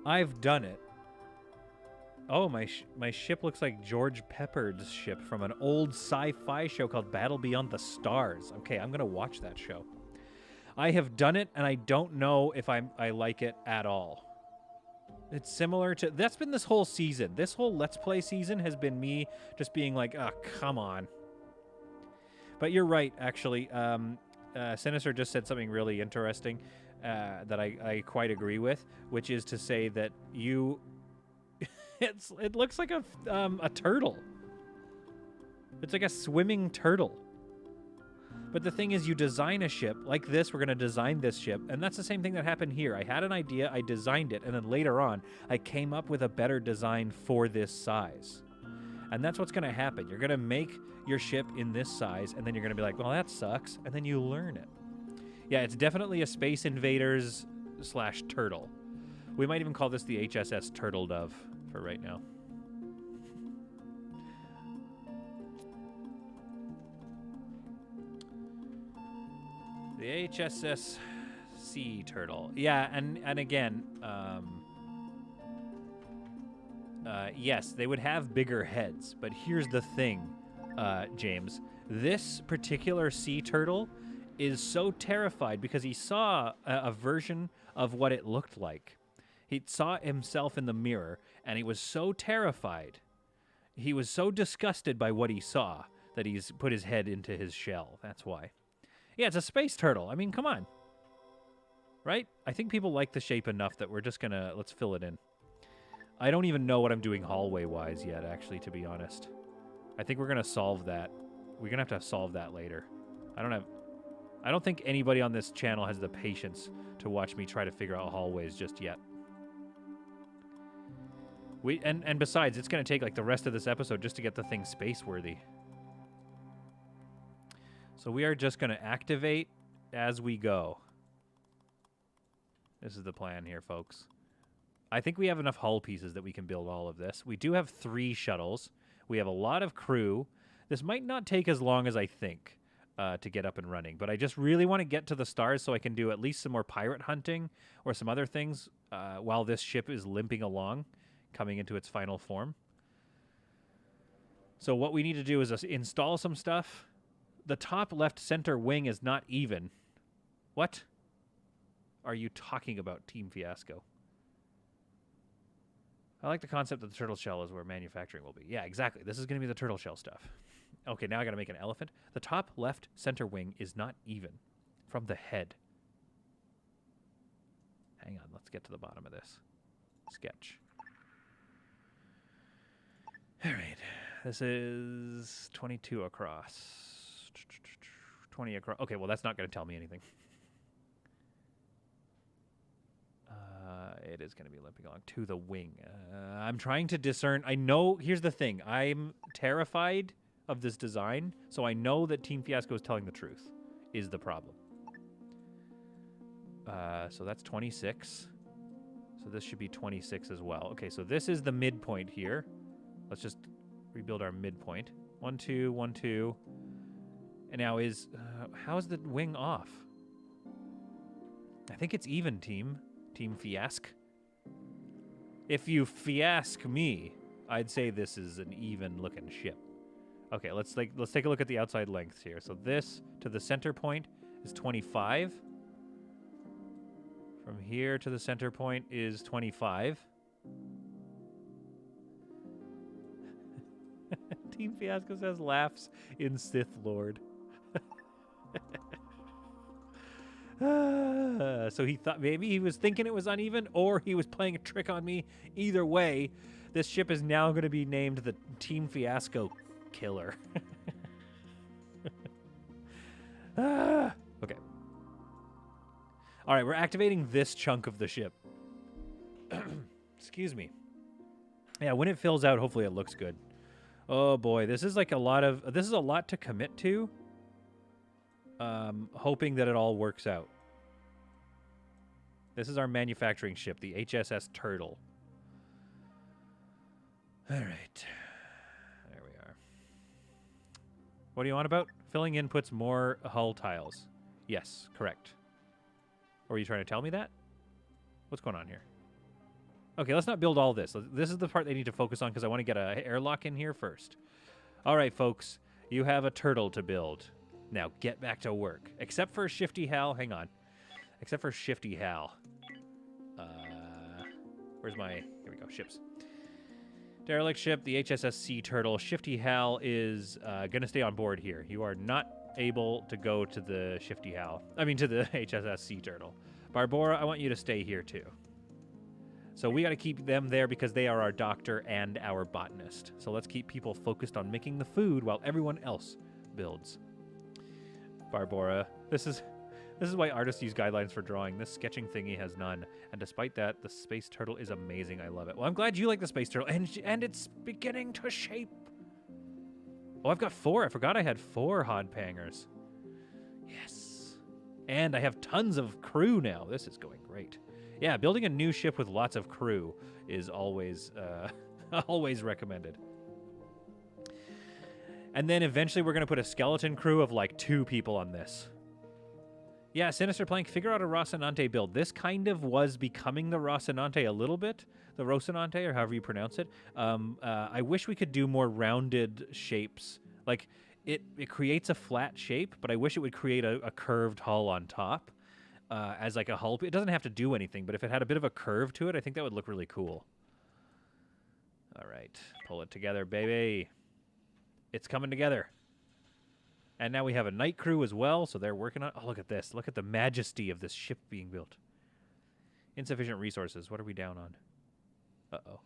I've done it. Oh, my ship looks like George Peppard's ship from an old sci-fi show called Battle Beyond the Stars. Okay, I'm going to watch that show. I have done it, and I don't know if I like it at all. It's similar to... That's been this whole season. This whole Let's Play season has been me just being like, oh, come on. But you're right, actually. Sinister just said something really interesting that I quite agree with, which is to say that you... It looks like a turtle. It's like a swimming turtle. But the thing is, you design a ship like this. We're going to design this ship. And that's the same thing that happened here. I had an idea. I designed it. And then later on, I came up with a better design for this size. And that's what's going to happen. You're going to make your ship in this size. And then you're going to be like, well, that sucks. And then you learn it. Yeah, it's definitely a Space Invaders / turtle. We might even call this the HSS Turtle Dove for right now. The HSS Sea Turtle. Yeah, and again, yes, they would have bigger heads, but here's the thing, James. This particular sea turtle is so terrified because he saw a version of what it looked like. He saw himself in the mirror, and he was so terrified. He was so disgusted by what he saw that he's put his head into his shell. That's why. Yeah, it's a space turtle. I mean, come on. Right? I think people like the shape enough that we're just going to... Let's fill it in. I don't even know what I'm doing hallway-wise yet, actually, to be honest. I think we're going to solve that. We're going to have to solve that later. I don't think anybody on this channel has the patience to watch me try to figure out hallways just yet. And besides, it's going to take like the rest of this episode just to get the thing space-worthy. So we are just going to activate as we go. This is the plan here, folks. I think we have enough hull pieces that we can build all of this. We do have 3 shuttles. We have a lot of crew. This might not take as long as I think. to get up and running. But I just really want to get to the stars so I can do at least some more pirate hunting or some other things while this ship is limping along, coming into its final form. So what we need to do is install some stuff. The top left center wing is not even. What are you talking about, Team Fiasco? I like the concept that the turtle shell is where manufacturing will be. Yeah, exactly. This is going to be the turtle shell stuff. Okay, now I got to make an elephant. The top left center wing is not even from the head. Hang on, let's get to the bottom of this. Sketch. All right. This is 22 across. 20 across. Okay, well, that's not going to tell me anything. It is going to be limping along to the wing. I'm trying to discern. I know. Here's the thing. I'm terrified of this design, so I know that Team Fiasco is telling the truth, is the problem. So that's 26. So this should be 26 as well. Okay, so this is the midpoint here. Let's just rebuild our midpoint. 1, 2, 1, 2. And now is... how is the wing off? I think it's even, Team Fiasco. If you fiasco me, I'd say this is an even-looking ship. Okay, let's take a look at the outside lengths here. So this to the center point is 25. From here to the center point is 25. Team Fiasco says laughs in Sith Lord. So he thought maybe he was thinking it was uneven, or he was playing a trick on me. Either way, this ship is now going to be named the Team Fiasco Killer. Okay. All right, we're activating this chunk of the ship. Excuse me. Yeah, when it fills out, hopefully it looks good. Oh boy, this is like a lot to commit to. Hoping that it all works out. This is our manufacturing ship, the HSS Turtle. All right. There we are. What do you want about? Filling in puts more hull tiles. Yes, correct. Or are you trying to tell me that? What's going on here? Okay, let's not build all this. This is the part they need to focus on because I want to get an airlock in here first. All right, folks. You have a turtle to build. Now, get back to work. Except for Shifty Hal. Hang on. Except for Shifty Hal. Where's my... Here we go. Ships. Derelict ship, the HSS Sea Turtle. Shifty Hal is going to stay on board here. You are not able to go to the Shifty Hal. I mean, to the HSS Sea Turtle. Barbora, I want you to stay here, too. So we got to keep them there because they are our doctor and our botanist. So let's keep people focused on making the food while everyone else builds. Barbora. This is why artists use guidelines for drawing. This sketching thingy has none. And despite that, the space turtle is amazing. I love it. Well, I'm glad you like the space turtle. And it's beginning to shape. Oh, I've got 4. I forgot I had 4 Hodpangers. Yes. And I have tons of crew now. This is going great. Yeah, building a new ship with lots of crew is always always recommended. And then eventually we're going to put a skeleton crew of like 2 people on this. Yeah, Sinister Plank, figure out a Rocinante build. This kind of was becoming the Rocinante a little bit. The Rocinante, or however you pronounce it. I wish we could do more rounded shapes. Like, it creates a flat shape, but I wish it would create a curved hull on top as like a hull. It doesn't have to do anything, but if it had a bit of a curve to it, I think that would look really cool. All right, pull it together, baby. It's coming together. And now we have a night crew as well, so they're working on... Oh, look at this. Look at the majesty of this ship being built. Insufficient resources. What are we down on? Uh-oh.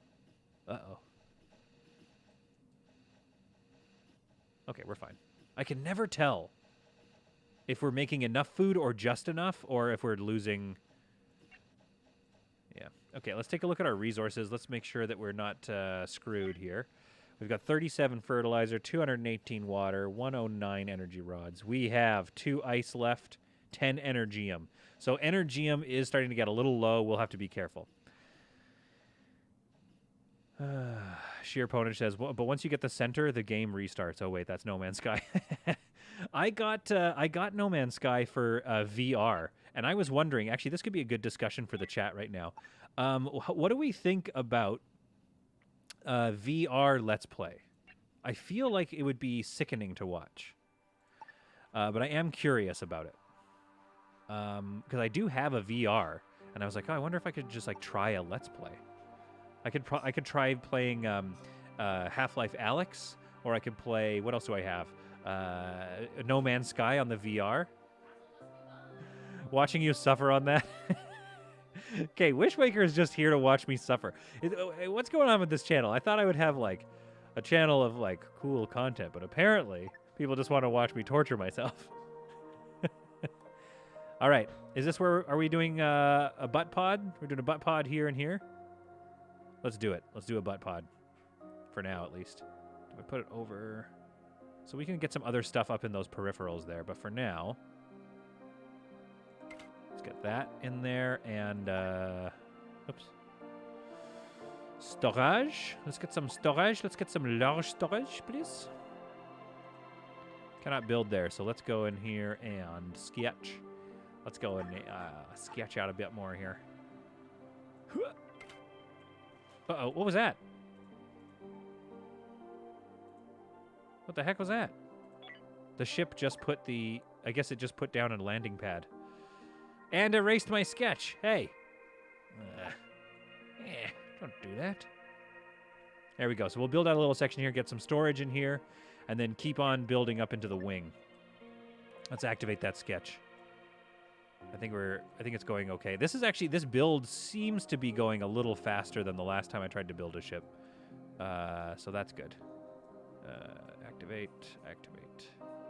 Uh-oh. Okay, we're fine. I can never tell if we're making enough food or just enough, or if we're losing... Yeah. Okay, let's take a look at our resources. Let's make sure that we're not screwed here. We've got 37 fertilizer, 218 water, 109 energy rods. We have 2 ice left, 10 energium. So energium is starting to get a little low. We'll have to be careful. Sheer Ponage says, but once you get the center, the game restarts. Oh wait, that's No Man's Sky. I got No Man's Sky for VR, and I was wondering. Actually, this could be a good discussion for the chat right now. What do we think about VR Let's Play? I feel like it would be sickening to watch, but I am curious about it because I do have a VR, and I was like, oh, I wonder if I could just like try a Let's Play. I could try playing Half-Life Alyx, or I could play, what else do I have? No Man's Sky on the VR. Watching you suffer on that. Okay, Wishmaker is just here to watch me suffer. What's going on with this channel? I thought I would have like a channel of like cool content, but apparently people just want to watch me torture myself. All right, is this where, are we doing a butt pod? We're doing a butt pod here and here. Let's do it. Let's do a butt pod. For now, at least. Do I put it over? So we can get some other stuff up in those peripherals there. But for now, let's get that in there. And, oops. Storage. Let's get some storage. Let's get some large storage, please. Cannot build there. So let's go in here and sketch. Let's go and sketch out a bit more here. Uh-oh, what was that? What the heck was that? The ship just put the... I guess it just put down a landing pad. And erased my sketch. Hey. Don't do that. There we go. So we'll build out a little section here, get some storage in here, and then keep on building up into the wing. Let's activate that sketch. I think it's going okay. This build seems to be going a little faster than the last time I tried to build a ship. So that's good.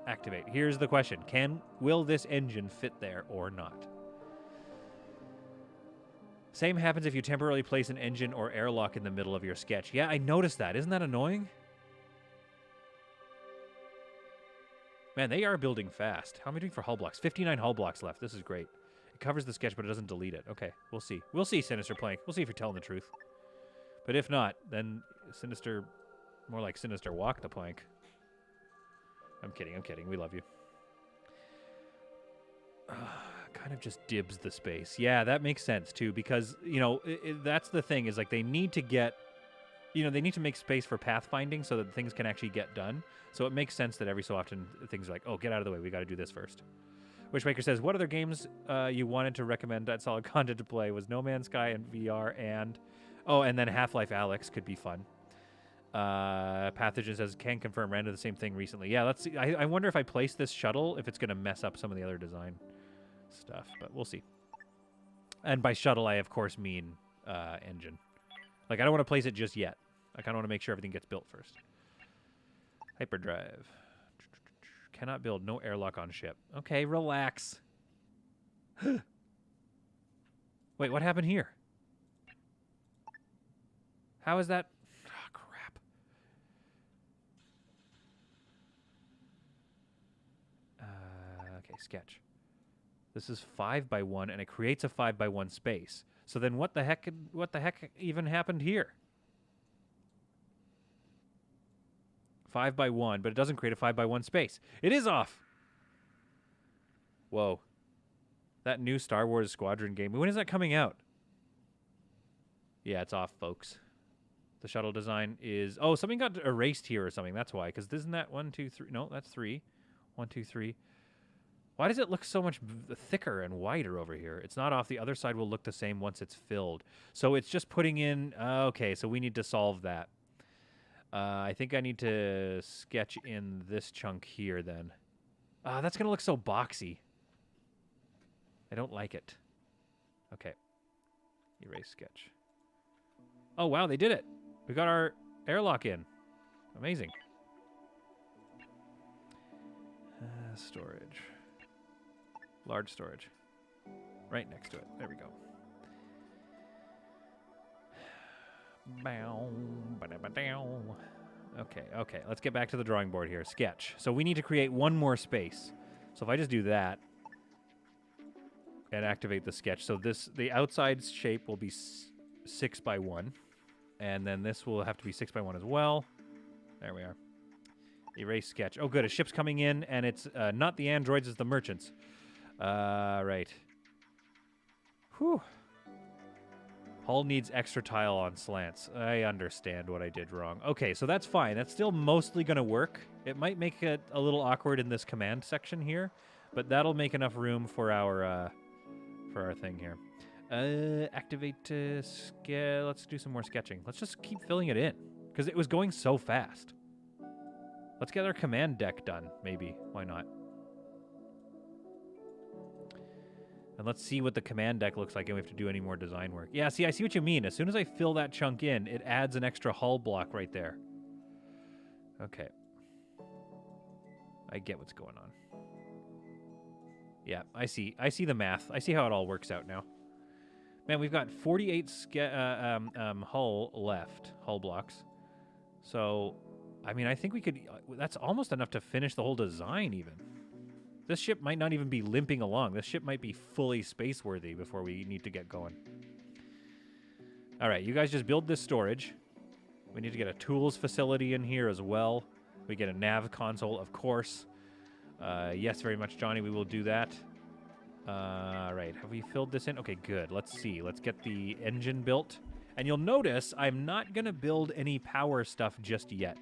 Activate. Here's the question. Will this engine fit there or not? Same happens if you temporarily place an engine or airlock in the middle of your sketch. Yeah, I noticed that. Isn't that annoying? Man, they are building fast. How am I doing for hull blocks? 59 hull blocks left. This is great. It covers the sketch, but it doesn't delete it. Okay, we'll see. We'll see, Sinister Plank. We'll see if you're telling the truth. But if not, then Sinister... More like Sinister Walk the Plank. I'm kidding. We love you. Kind of just dibs the space. Yeah, that makes sense, too, because, you know, that's the thing, is like they need to get... You know, they need to make space for pathfinding so that things can actually get done. So it makes sense that every so often things are like, oh, get out of the way. We got to do this first. Wishmaker says, what other games you wanted to recommend that solid content to play was No Man's Sky and VR and... Oh, and then Half-Life Alyx could be fun. Pathogen says, can confirm, ran into the same thing recently. Yeah, let's see. I wonder if I place this shuttle, if it's going to mess up some of the other design stuff. But we'll see. And by shuttle, I, of course, mean engine. Like, I don't want to place it just yet. I kind of want to make sure everything gets built first. Hyperdrive. Cannot build. No airlock on ship. Okay, relax. Wait, what happened here? How is that? Oh, crap. Okay, sketch. This is 5x1, and it creates a 5x1 space. So then what the heck even happened here? 5x1, but it doesn't create a 5x1 space. It is off. Whoa. That new Star Wars Squadron game. When is that coming out? Yeah, it's off, folks. The shuttle design is... Oh, something got erased here or something. That's why. Because isn't that 1, 2, 3? No, that's 3. 1, 2, 3. Why does it look so much thicker and wider over here? It's not off. The other side will look the same once it's filled. So it's just putting in... Okay, so we need to solve that. I think I need to sketch in this chunk here then. That's going to look so boxy. I don't like it. Okay. Erase sketch. Oh, wow, they did it. We got our airlock in. Amazing. Storage. Large storage. Right next to it. There we go. Okay. Let's get back to the drawing board here. Sketch. So we need to create one more space. So if I just do that and activate the sketch, so the outside shape will be 6x1. And then this will have to be 6x1 as well. There we are. Erase sketch. Oh, good. A ship's coming in, and it's not the androids, it's the merchants. Right. Whew. Hull needs extra tile on slants. I understand what I did wrong. Okay, so that's fine. That's still mostly going to work. It might make it a little awkward in this command section here, but that'll make enough room for our thing here. Activate let's do some more sketching. Let's just keep filling it in, because it was going so fast. Let's get our command deck done, maybe. Why not? And let's see what the command deck looks like, and we have to do any more design work. Yeah, see, I see what you mean. As soon as I fill that chunk in, it adds an extra hull block right there. Okay. I get what's going on. Yeah, I see the math. I see how it all works out now. Man, we've got 48 hull left, hull blocks. So, I mean, I think we could... That's almost enough to finish the whole design, even. This ship might not even be limping along. This ship might be fully space-worthy before we need to get going. All right, you guys just build this storage. We need to get a tools facility in here as well. We get a nav console, of course. Yes, very much, Johnny. We will do that. All right, have we filled this in? Okay, good. Let's see. Let's get the engine built. And you'll notice I'm not going to build any power stuff just yet,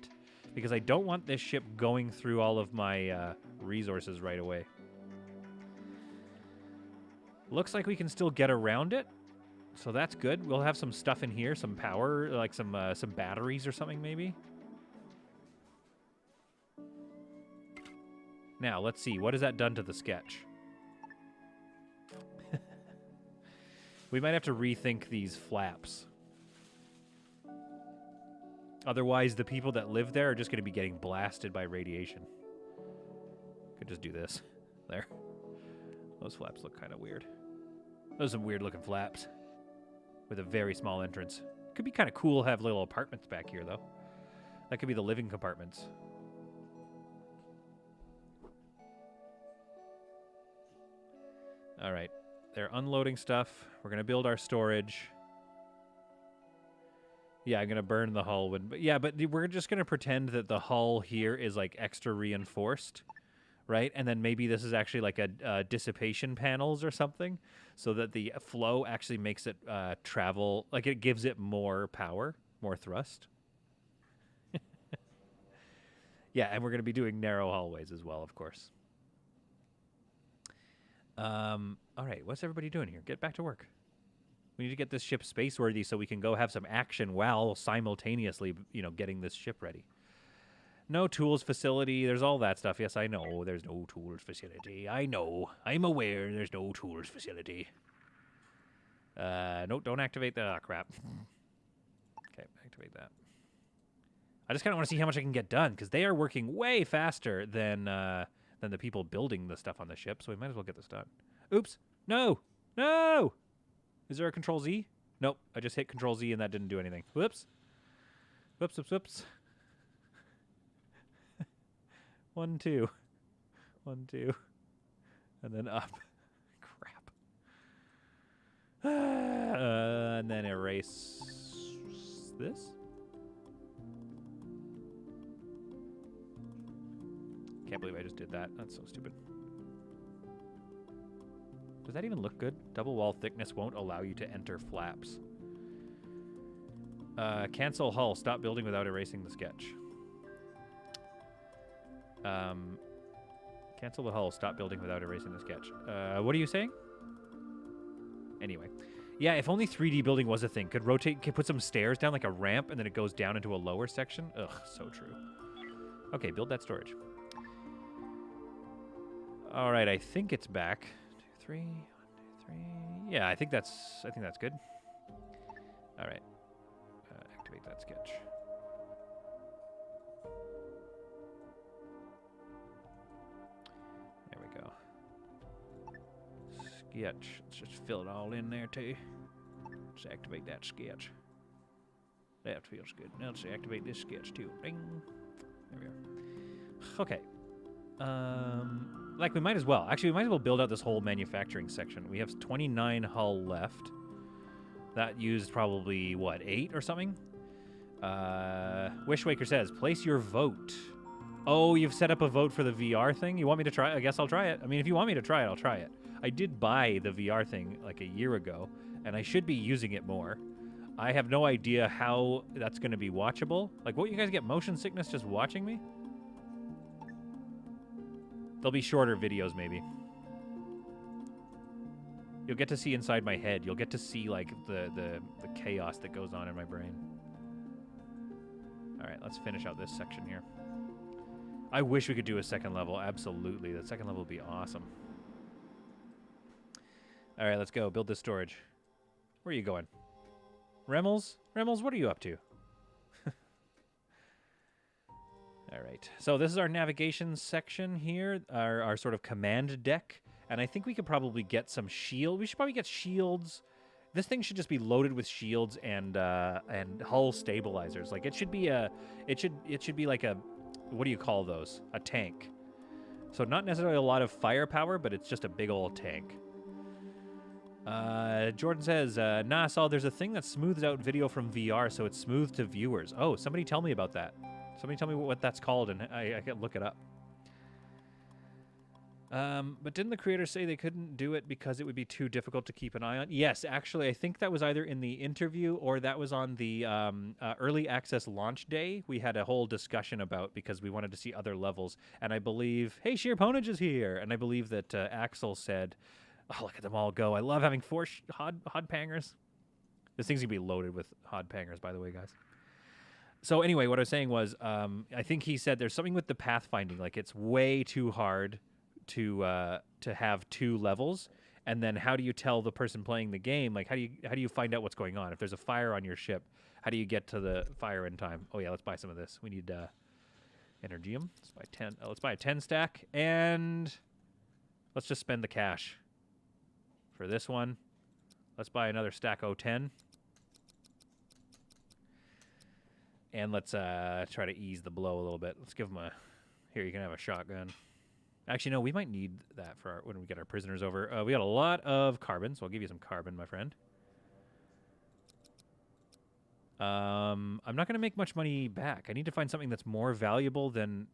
because I don't want this ship going through all of my resources right away. Looks like we can still get around it, so that's good. We'll have some stuff in here, some power, like some batteries or something maybe. Now, let's see. What has that done to the sketch? We might have to rethink these flaps. Otherwise, the people that live there are just going to be getting blasted by radiation. Could just do this. There. Those flaps look kind of weird. Those are some weird-looking flaps. With a very small entrance. Could be kind of cool to have little apartments back here, though. That could be the living compartments. All right. They're unloading stuff. We're going to build our storage. Yeah, I'm going to burn the hull. But we're just going to pretend that the hull here is like extra reinforced, right? And then maybe this is actually like a dissipation panels or something, so that the flow actually makes it travel, like it gives it more power, more thrust. Yeah, and we're going to be doing narrow hallways as well, of course. All right, what's everybody doing here? Get back to work. We need to get this ship space-worthy so we can go have some action while simultaneously, getting this ship ready. No tools facility. There's all that stuff. Yes, I know. There's no tools facility. I know. I'm aware there's no tools facility. No, don't activate that. Oh, crap. Okay, activate that. I just kind of want to see how much I can get done, because they are working way faster than the people building the stuff on the ship, so we might as well get this done. Oops. No! No! Is there a Control Z? Nope. I just hit Control Z and that didn't do anything. Whoops. Whoops, whoops, whoops. 1, 2. 1, 2. And then up. Crap. And then erase this. Can't believe I just did that. That's so stupid. Does that even look good? Double wall thickness won't allow you to enter flaps. Cancel hull. Stop building without erasing the sketch. Cancel the hull. Stop building without erasing the sketch. What are you saying? Anyway. Yeah, if only 3D building was a thing. Could put some stairs down like a ramp and then it goes down into a lower section. Ugh, so true. Okay, build that storage. All right, I think it's back. 2, 3, 1, 2, 3. Yeah, I think that's good. All right, activate that sketch. There we go. Sketch. Let's just fill it all in there too. Let's activate that sketch. That feels good. Now let's activate this sketch too. Ding. There we are. Okay. Like we might as well. Actually, we might as well build out this whole manufacturing section. We have 29 hull left. That used probably, what, 8 or something? Wishwaker says, place your vote. Oh, you've set up a vote for the VR thing? You want me to try it? I guess I'll try it. I mean, if you want me to try it, I'll try it. I did buy the VR thing like a year ago, and I should be using it more. I have no idea how that's going to be watchable. Like, won't you guys get motion sickness just watching me? There'll be shorter videos, maybe. You'll get to see inside my head. You'll get to see, like, the chaos that goes on in my brain. All right, let's finish out this section here. I wish we could do a second level. Absolutely. That second level would be awesome. All right, let's go. Build this storage. Where are you going? Remmels? Remmels, what are you up to? All right. So this is our navigation section here, our sort of command deck. And I think we could probably get some shield. We should probably get shields. This thing should just be loaded with shields and hull stabilizers. Like it should be like a, what do you call those? A tank. So not necessarily a lot of firepower, but it's just a big old tank. Jordan says, nah, Saul, there's a thing that smooths out video from VR, so it's smooth to viewers. Oh, somebody tell me about that. Somebody tell me what that's called, and I can look it up. But didn't the creators say they couldn't do it because it would be too difficult to keep an eye on? Yes, actually, I think that was either in the interview or that was on the early access launch day. We had a whole discussion about because we wanted to see other levels. And I believe, hey, Sheer Ponage is here. And I believe that Axel said, oh, look at them all go. I love having 4 hod pangers. This thing's going to be loaded with hod pangers, by the way, guys. So anyway, what I was saying was I think he said there's something with the pathfinding. Like, it's way too hard to have 2 levels, and then how do you tell the person playing the game, like how do you find out what's going on? If there's a fire on your ship, how do you get to the fire in time? Oh yeah, let's buy some of this. We need energium. Let's buy 10. Let's buy a 10 stack, and let's just spend the cash for this one. Let's buy another stack O10, and let's try to ease the blow a little bit. Let's give them a, here, you can have a shotgun. Actually, no, we might need that for when we get our prisoners over. We got a lot of carbon, so I'll give you some carbon, my friend. I'm not going to make much money back. I need to find something that's more valuable than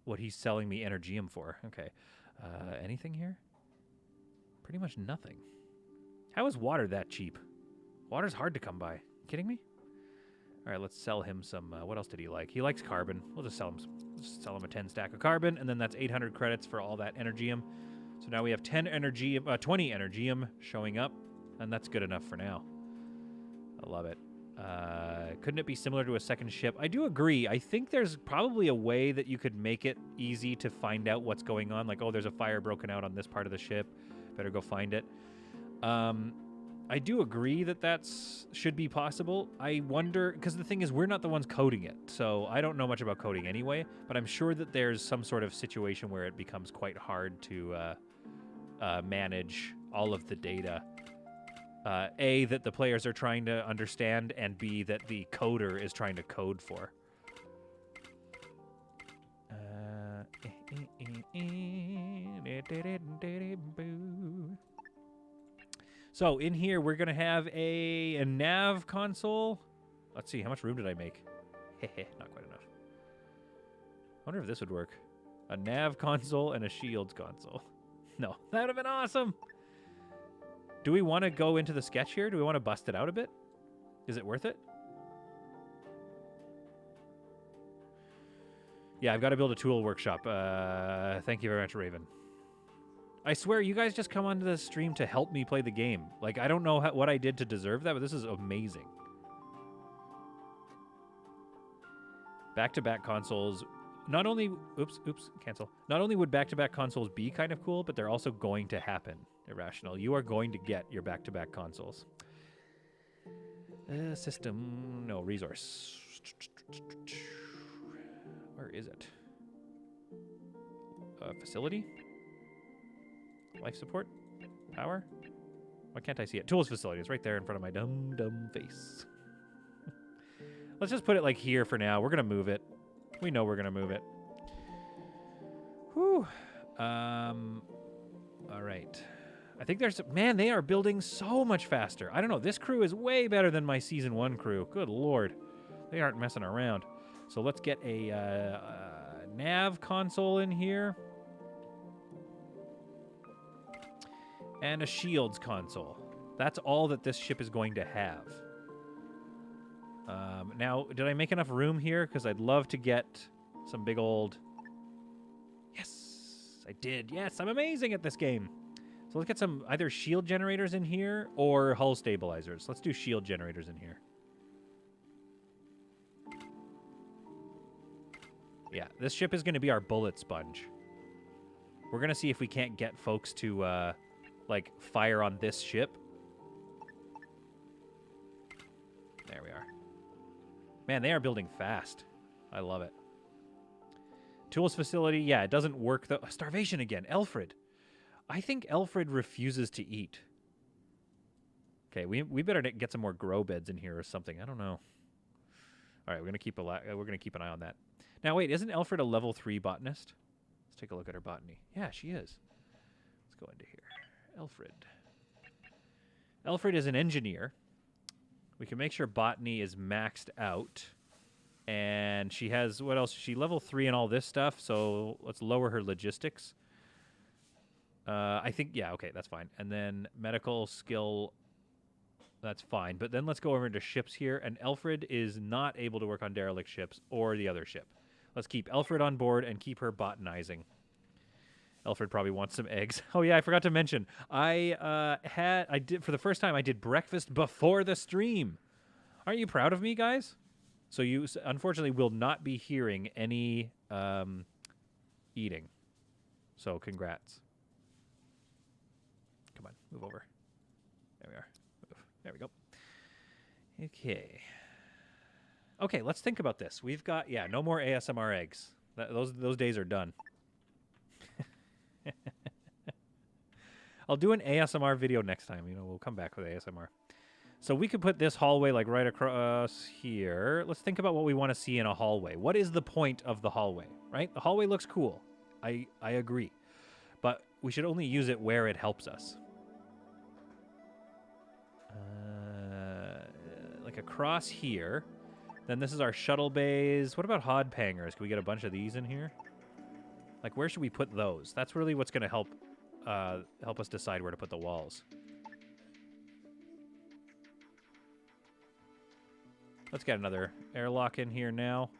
what he's selling me energium for. Okay. Anything here? Pretty much nothing. How is water that cheap? Water's hard to come by. Kidding me? All right, let's sell him some. What else did he like? He likes carbon. We'll just sell him a 10 stack of carbon, and then that's 800 credits for all that energium. So now we have 20 energium showing up, and that's good enough for now. I love it. Couldn't it be similar to a second ship? I do agree. I think there's probably a way that you could make it easy to find out what's going on. Like, oh, there's a fire broken out on this part of the ship. Better go find it. I do agree that should be possible. I wonder, because the thing is, we're not the ones coding it, so I don't know much about coding anyway, but I'm sure that there's some sort of situation where it becomes quite hard to manage all of the data. A, that the players are trying to understand, and B, that the coder is trying to code for. So in here, we're going to have a nav console. Let's see, how much room did I make? Not quite enough. I wonder if this would work. A nav console and a shields console. No, that would have been awesome. Do we want to go into the sketch here? Do we want to bust it out a bit? Is it worth it? Yeah, I've got to build a tool workshop. Thank you very much, Raven. I swear, you guys just come onto the stream to help me play the game. Like, I don't know what I did to deserve that, but this is amazing. Back-to-back consoles. Not only... Oops, cancel. Not only would back-to-back consoles be kind of cool, but they're also going to happen. Irrational. You are going to get your back-to-back consoles. System... No, resource. Where is it? Facility? Life support? Power? Why can't I see it? Tools facility. It's right there in front of my dumb face. Let's just put it like here for now. We're going to move it. We know we're going to move it. Whew. All right. I think there's... Man, they are building so much faster. I don't know. This crew is way better than my Season 1 crew. Good Lord. They aren't messing around. So let's get a nav console in here. And a shields console. That's all that this ship is going to have. Now, did I make enough room here? Because I'd love to get some big old... Yes, I did. Yes, I'm amazing at this game. So let's get some either shield generators in here or hull stabilizers. Let's do shield generators in here. Yeah, this ship is going to be our bullet sponge. We're going to see if we can't get folks to, like, fire on this ship. There we are. Man, they are building fast. I love it. Tools facility, yeah, it doesn't work, though. Starvation again. Alfred. I think Alfred refuses to eat. Okay, we better get some more grow beds in here or something. I don't know. All right, we're gonna keep an eye on that. Now, wait, isn't Alfred a level 3 botanist? Let's take a look at her botany. Yeah, she is. Let's go into here. Alfred. Alfred is an engineer. We can make sure botany is maxed out. And she has, what else? She level 3 and all this stuff, so let's lower her logistics. I think, yeah, okay, that's fine. And then medical skill, that's fine. But then let's go over into ships here, and Alfred is not able to work on derelict ships or the other ship. Let's keep Alfred on board and keep her botanizing. Alfred probably wants some eggs. Oh yeah, I forgot to mention. I did for the first time. I did breakfast before the stream. Aren't you proud of me, guys? So you unfortunately will not be hearing any eating. So congrats. Come on, move over. There we are. Move. There we go. Okay. Okay, let's think about this. We've got, yeah, no more ASMR eggs. Those days are done. I'll do an ASMR video next time. You know, we'll come back with ASMR. So we could put this hallway like right across here. Let's think about what we want to see in a hallway. What is the point of the hallway, right? The hallway looks cool. I agree. But we should only use it where it helps us. Like across here. Then this is our shuttle bays. What about hod pangers? Can we get a bunch of these in here? Like, where should we put those? That's really what's going to help us decide where to put the walls. Let's get another airlock in here now.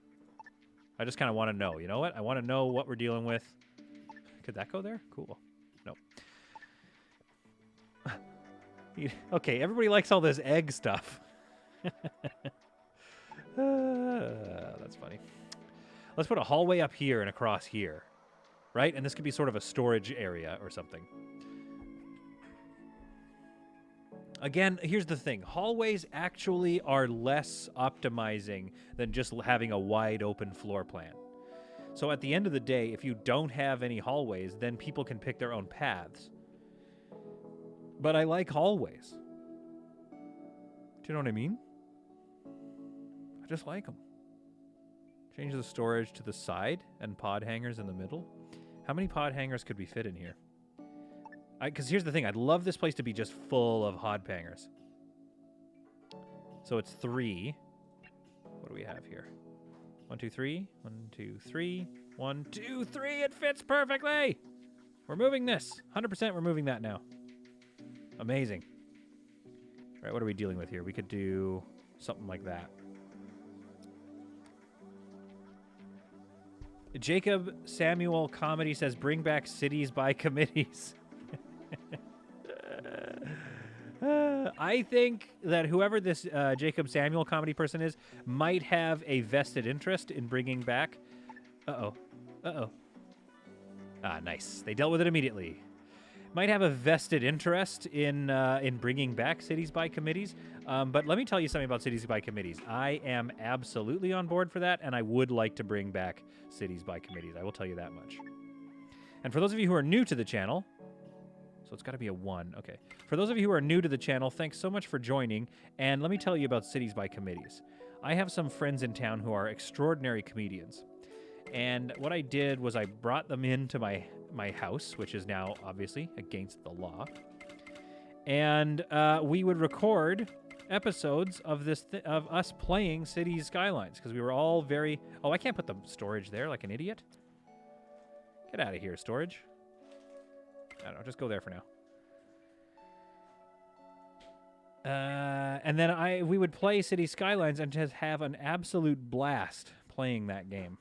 I just kind of want to know. You know what? I want to know what we're dealing with. Could that go there? Cool. Nope. Okay, everybody likes all this egg stuff. That's funny. Let's put a hallway up here and across here. Right? And this could be sort of a storage area or something. Again, here's the thing. Hallways actually are less optimizing than just having a wide open floor plan. So at the end of the day, if you don't have any hallways, then people can pick their own paths. But I like hallways. Do you know what I mean? I just like them. Change the storage to the side and pod hangers in the middle. How many pod hangers could we fit in here? Because here's the thing. I'd love this place to be just full of hod hangers. So it's 3. What do we have here? 1, 2, 3. 1, 2, 3. 1, 2, 3. It fits perfectly. We're moving this. 100% we're moving that now. Amazing. All right, what are we dealing with here? We could do something like that. Jacob Samuel Comedy says, bring back cities by committees. I think that whoever this Jacob Samuel Comedy person is might have a vested interest in bringing back... Uh-oh. Uh-oh. Ah, nice. They dealt with it immediately. Might have a vested interest in bringing back cities by committees. But let me tell you something about cities by committees. I am absolutely on board for that, and I would like to bring back cities by committees. I will tell you that much. And for those of you who are new to the channel, so it's got to be a 1. Okay. For those of you who are new to the channel, thanks so much for joining. And let me tell you about cities by committees. I have some friends in town who are extraordinary comedians. And what I did was I brought them into my house, which is now obviously against the law. And we would record episodes of of us playing Cities Skylines because we were all very. Oh, I can't put the storage there like an idiot. Get out of here, storage. I don't know. Just go there for now. And then we would play City Skylines and just have an absolute blast playing that game.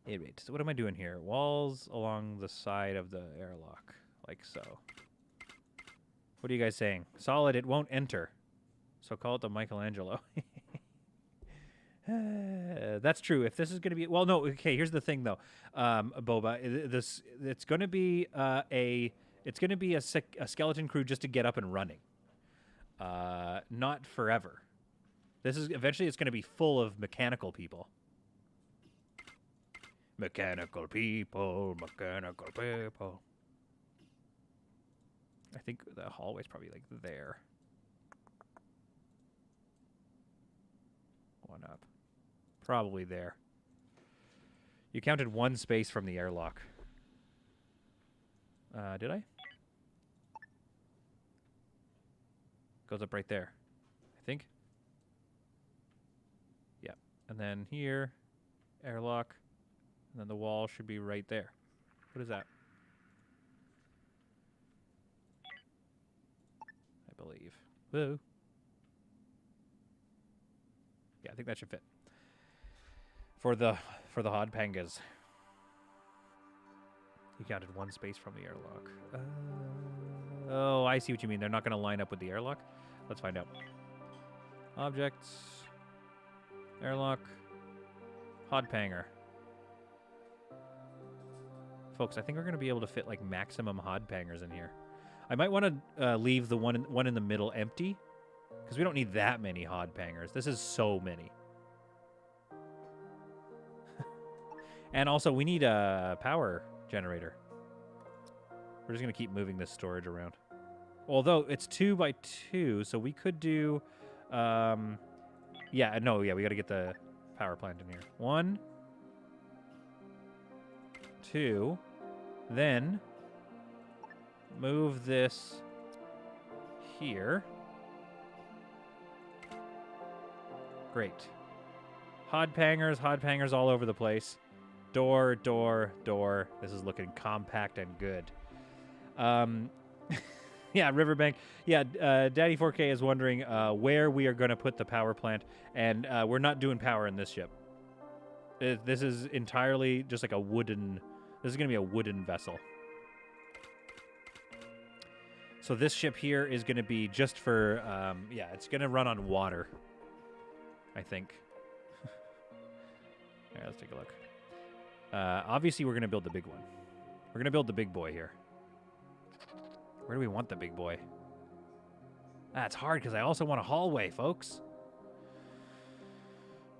Hey, wait, so what am I doing here? Walls along the side of the airlock, like so. What are you guys saying? Solid, it won't enter. So call it the Michelangelo. That's true. If this is going to be... Well, no, okay, here's the thing, though. Boba, it's going to be It's going to be a skeleton crew just to get up and running. Not forever. Eventually it's going to be full of mechanical people. Mechanical people, mechanical people. I think the hallway's probably like there. One up. Probably there. You counted one space from the airlock. Did I? Goes up right there, I think. Yeah. And then here, airlock, and then the wall should be right there. What is that? I believe. Whoa. Yeah, I think that should fit. For the Hod Pangas. You counted one space from the airlock. Oh, I see what you mean. They're not going to line up with the airlock? Let's find out. Objects. Airlock. Hodpanger. Folks, I think we're going to be able to fit like maximum Hodpangers in here. I might want to leave the one in the middle empty because we don't need that many Hodpangers. This is so many. And also, we need a power generator. We're just going to keep moving this storage around. Although it's 2 by 2, so we could do... we got to get the power plant in here. 1, 2, then move this here. Great. Hodpangers all over the place. Door, door, door. This is looking compact and good. Yeah, Riverbank. Yeah, Daddy 4K is wondering where we are going to put the power plant, and we're not doing power in this ship. This is entirely just like a wooden... This is going to be a wooden vessel. So this ship here is going to be just for... it's going to run on water, I think. All right, let's take a look. Obviously, we're going to build the big one. We're going to build the big boy here. Where do we want the big boy? That's hard because I also want a hallway, folks.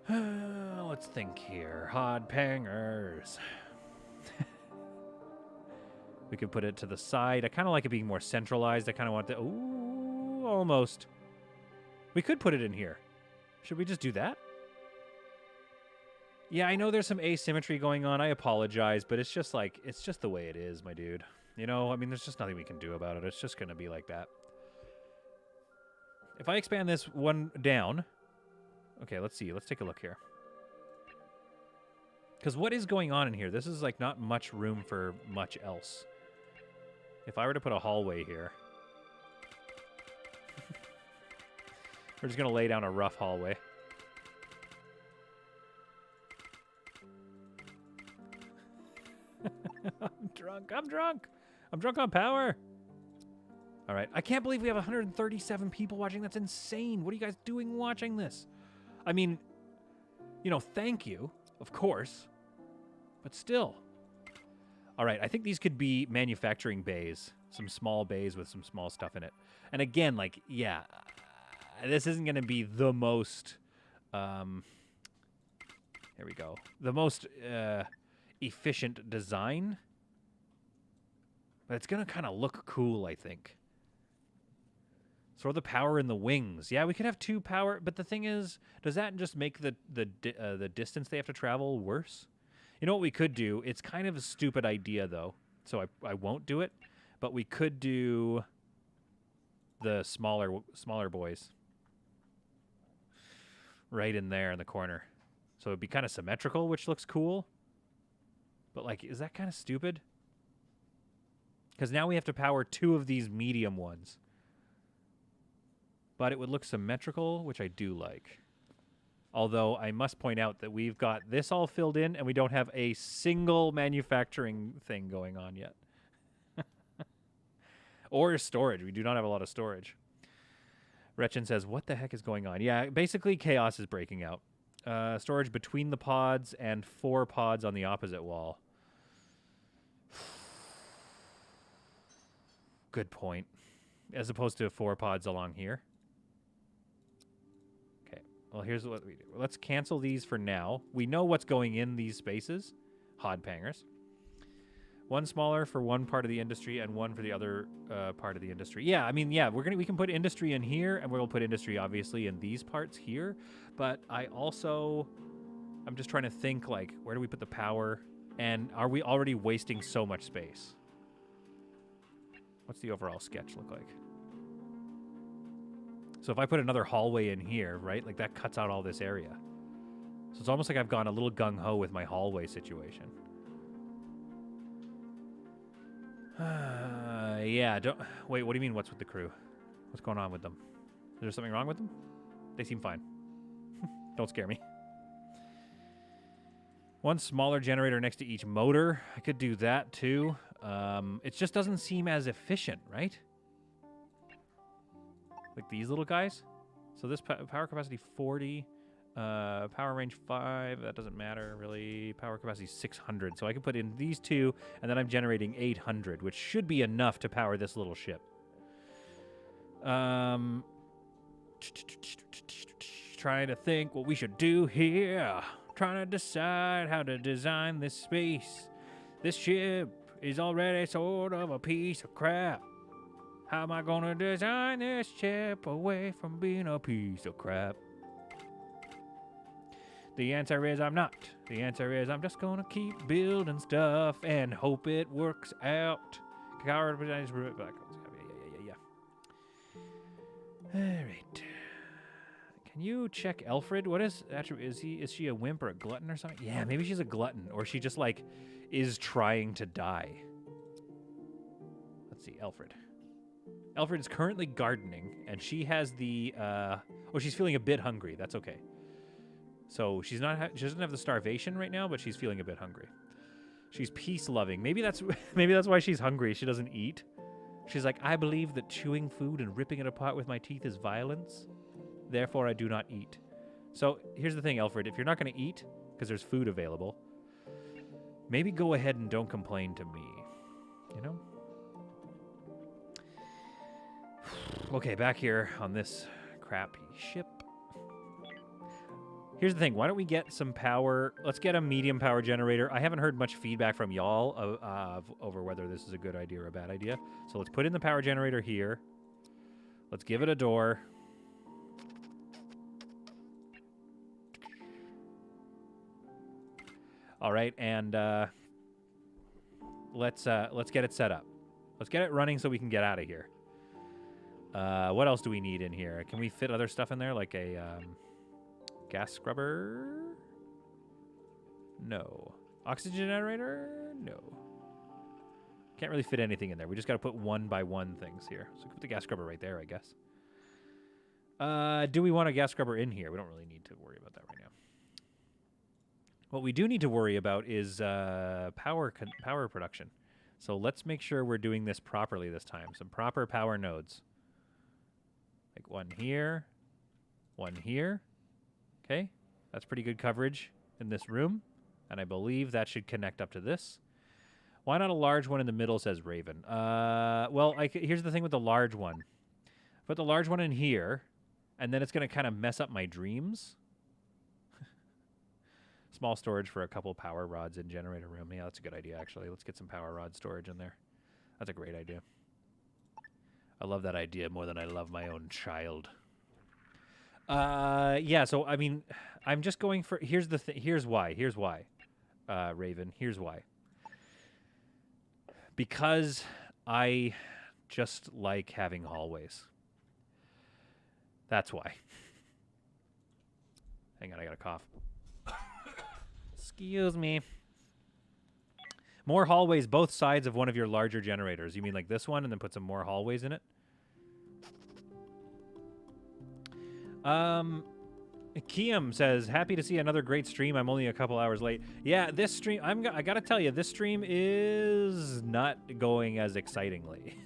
Let's think here. Hodpangers. We could put it to the side. I kind of like it being more centralized. I kind of want the... Ooh, almost. We could put it in here. Should we just do that? Yeah, I know there's some asymmetry going on. I apologize, but it's just like, it's just the way it is, my dude. You know, I mean, there's just nothing we can do about it. It's just going to be like that. If I expand this one down... Okay, let's see. Let's take a look here. Because what is going on in here? This is like not much room for much else. If I were to put a hallway here... We're just going to lay down a rough hallway. I'm drunk. I'm drunk. I'm drunk on power. All right. I can't believe we have 137 people watching. That's insane. What are you guys doing watching this? I mean, you know, thank you, of course. But still. All right. I think these could be manufacturing bays. Some small bays with some small stuff in it. And again, like, yeah, this isn't going to be the most... here we go. The most... efficient design, but it's gonna kind of look cool, I think. Throw the power in the wings. Yeah, we could have 2 power, but the thing is, does that just make the distance they have to travel worse? You know what we could do? It's kind of a stupid idea, though, so I won't do it, but we could do... the smaller boys right in there in the corner. So it'd be kind of symmetrical, which looks cool. But, like, is that kind of stupid? Because now we have to power 2 of these medium ones. But it would look symmetrical, which I do like. Although I must point out that we've got this all filled in, and we don't have a single manufacturing thing going on yet. Or storage. We do not have a lot of storage. Retchin says, what the heck is going on? Yeah, basically chaos is breaking out. Storage between the pods and 4 pods on the opposite wall. Good point. As opposed to 4 pods along here. Okay, well, here's what we do. Let's cancel these for now. We know what's going in these spaces. Hod pangers. 1 smaller for one part of the industry and 1 for the other part of the industry. Yeah, I mean, yeah, we can put industry in here, and we'll put industry obviously in these parts here. But I'm just trying to think, like, where do we put the power, and are we already wasting so much space? What's the overall sketch look like? So if I put another hallway in here, right, like that cuts out all this area. So it's almost like I've gone a little gung-ho with my hallway situation. Yeah, wait, what do you mean, what's with the crew? What's going on with them? Is there something wrong with them? They seem fine. Don't scare me. 1 smaller generator next to each motor. I could do that, too. It just doesn't seem as efficient, right? Like these little guys. So this power capacity 40. Power range 5, that doesn't matter really. Power capacity 600. So I can put in these 2, and then I'm generating 800, which should be enough to power this little ship. Trying to think what we should do here. Trying to decide how to design this space. This ship is already sort of a piece of crap. How am I gonna design this ship away from being a piece of crap? The answer is I'm not. The answer is I'm just gonna keep building stuff and hope it works out. Yeah. All right. Can you check Alfred? What is attribute? Is she a wimp or a glutton or something? Yeah, maybe she's a glutton, or she just like is trying to die. Let's see, Alfred. Alfred is currently gardening, and she has the. She's feeling a bit hungry. That's okay. So she doesn't have the starvation right now, but she's feeling a bit hungry. She's peace loving. Maybe that's why she's hungry. She doesn't eat. She's like, I believe that chewing food and ripping it apart with my teeth is violence. Therefore, I do not eat. So here's the thing, Alfred. If you're not going to eat, because there's food available, maybe go ahead and don't complain to me. You know? Okay, back here on this crappy ship. Here's the thing. Why don't we get some power? Let's get a medium power generator. I haven't heard much feedback from y'all over whether this is a good idea or a bad idea. So let's put in the power generator here. Let's give it a door. All right, and let's get it set up. Let's get it running so we can get out of here. What else do we need in here? Can we fit other stuff in there, like a gas scrubber? No. Oxygen generator? No. Can't really fit anything in there. We just got to put 1x1 things here. So put the gas scrubber right there, I guess. Do we want a gas scrubber in here? We don't really need to worry about that right now. What we do need to worry about is power production. So let's make sure we're doing this properly this time. Some proper power nodes. Like 1 here, 1 here. Okay, that's pretty good coverage in this room. And I believe that should connect up to this. Why not a large one in the middle, says Raven? Well, here's the thing with the large one. Put the large one in here, and then it's going to kind of mess up my dreams. Small storage for a couple power rods in generator room. Yeah, that's a good idea, actually. Let's get some power rod storage in there. That's a great idea. I love that idea more than I love my own child. Yeah, so, I mean, I'm just going for... Here's the thing. Here's why. Raven. Here's why. Because I just like having hallways. That's why. Hang on, I got a cough. Excuse me. More hallways both sides of one of your larger generators. You mean like this one and then put some more hallways in it? Kiam says, happy to see another great stream. I'm only a couple hours late. Yeah, this stream, I gotta tell you, this stream is not going as excitingly.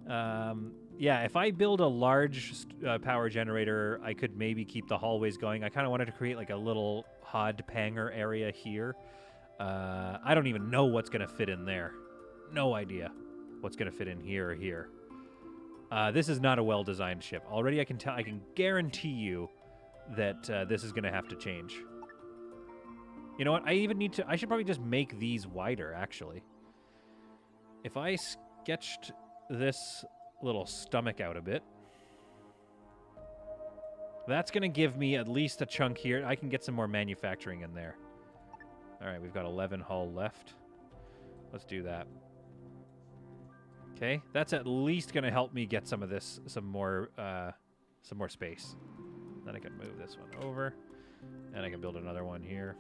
Yeah, if I build a large power generator, I could maybe keep the hallways going. I kind of wanted to create like a little hod panger area here. I don't even know what's going to fit in there. No idea what's going to fit in here or here. This is not a well-designed ship. Already I can guarantee you that this is going to have to change. You know what? I should probably just make these wider, actually. If I sketched this little stomach out a bit, that's going to give me at least a chunk here. I can get some more manufacturing in there. All right, we've got 11 hull left. Let's do that. Okay, that's at least going to help me get some of this, some more space. Then I can move this one over, and I can build another one here.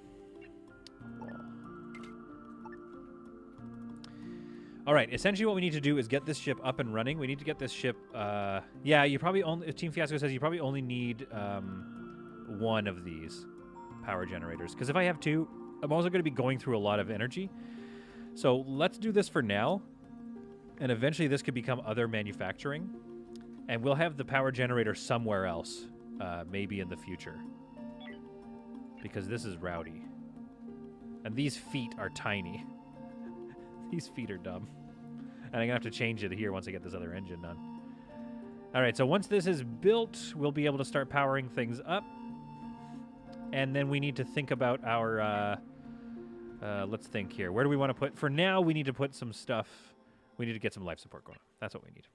All right, essentially what we need to do is get this ship up and running. We need to get this ship, yeah, you probably only, Team Fiasco says you probably only need one of these power generators. Because if I have two, I'm also going to be going through a lot of energy. So let's do this for now. And eventually this could become other manufacturing. And we'll have the power generator somewhere else, maybe in the future. Because this is rowdy. And these feet are tiny. These feet are dumb. And I'm going to have to change it here once I get this other engine done. All right, so once this is built, we'll be able to start powering things up. And then we need to think about our... let's think here. Where do we want to put... For now, we need to put some stuff... We need to get some life support going on. That's what we need.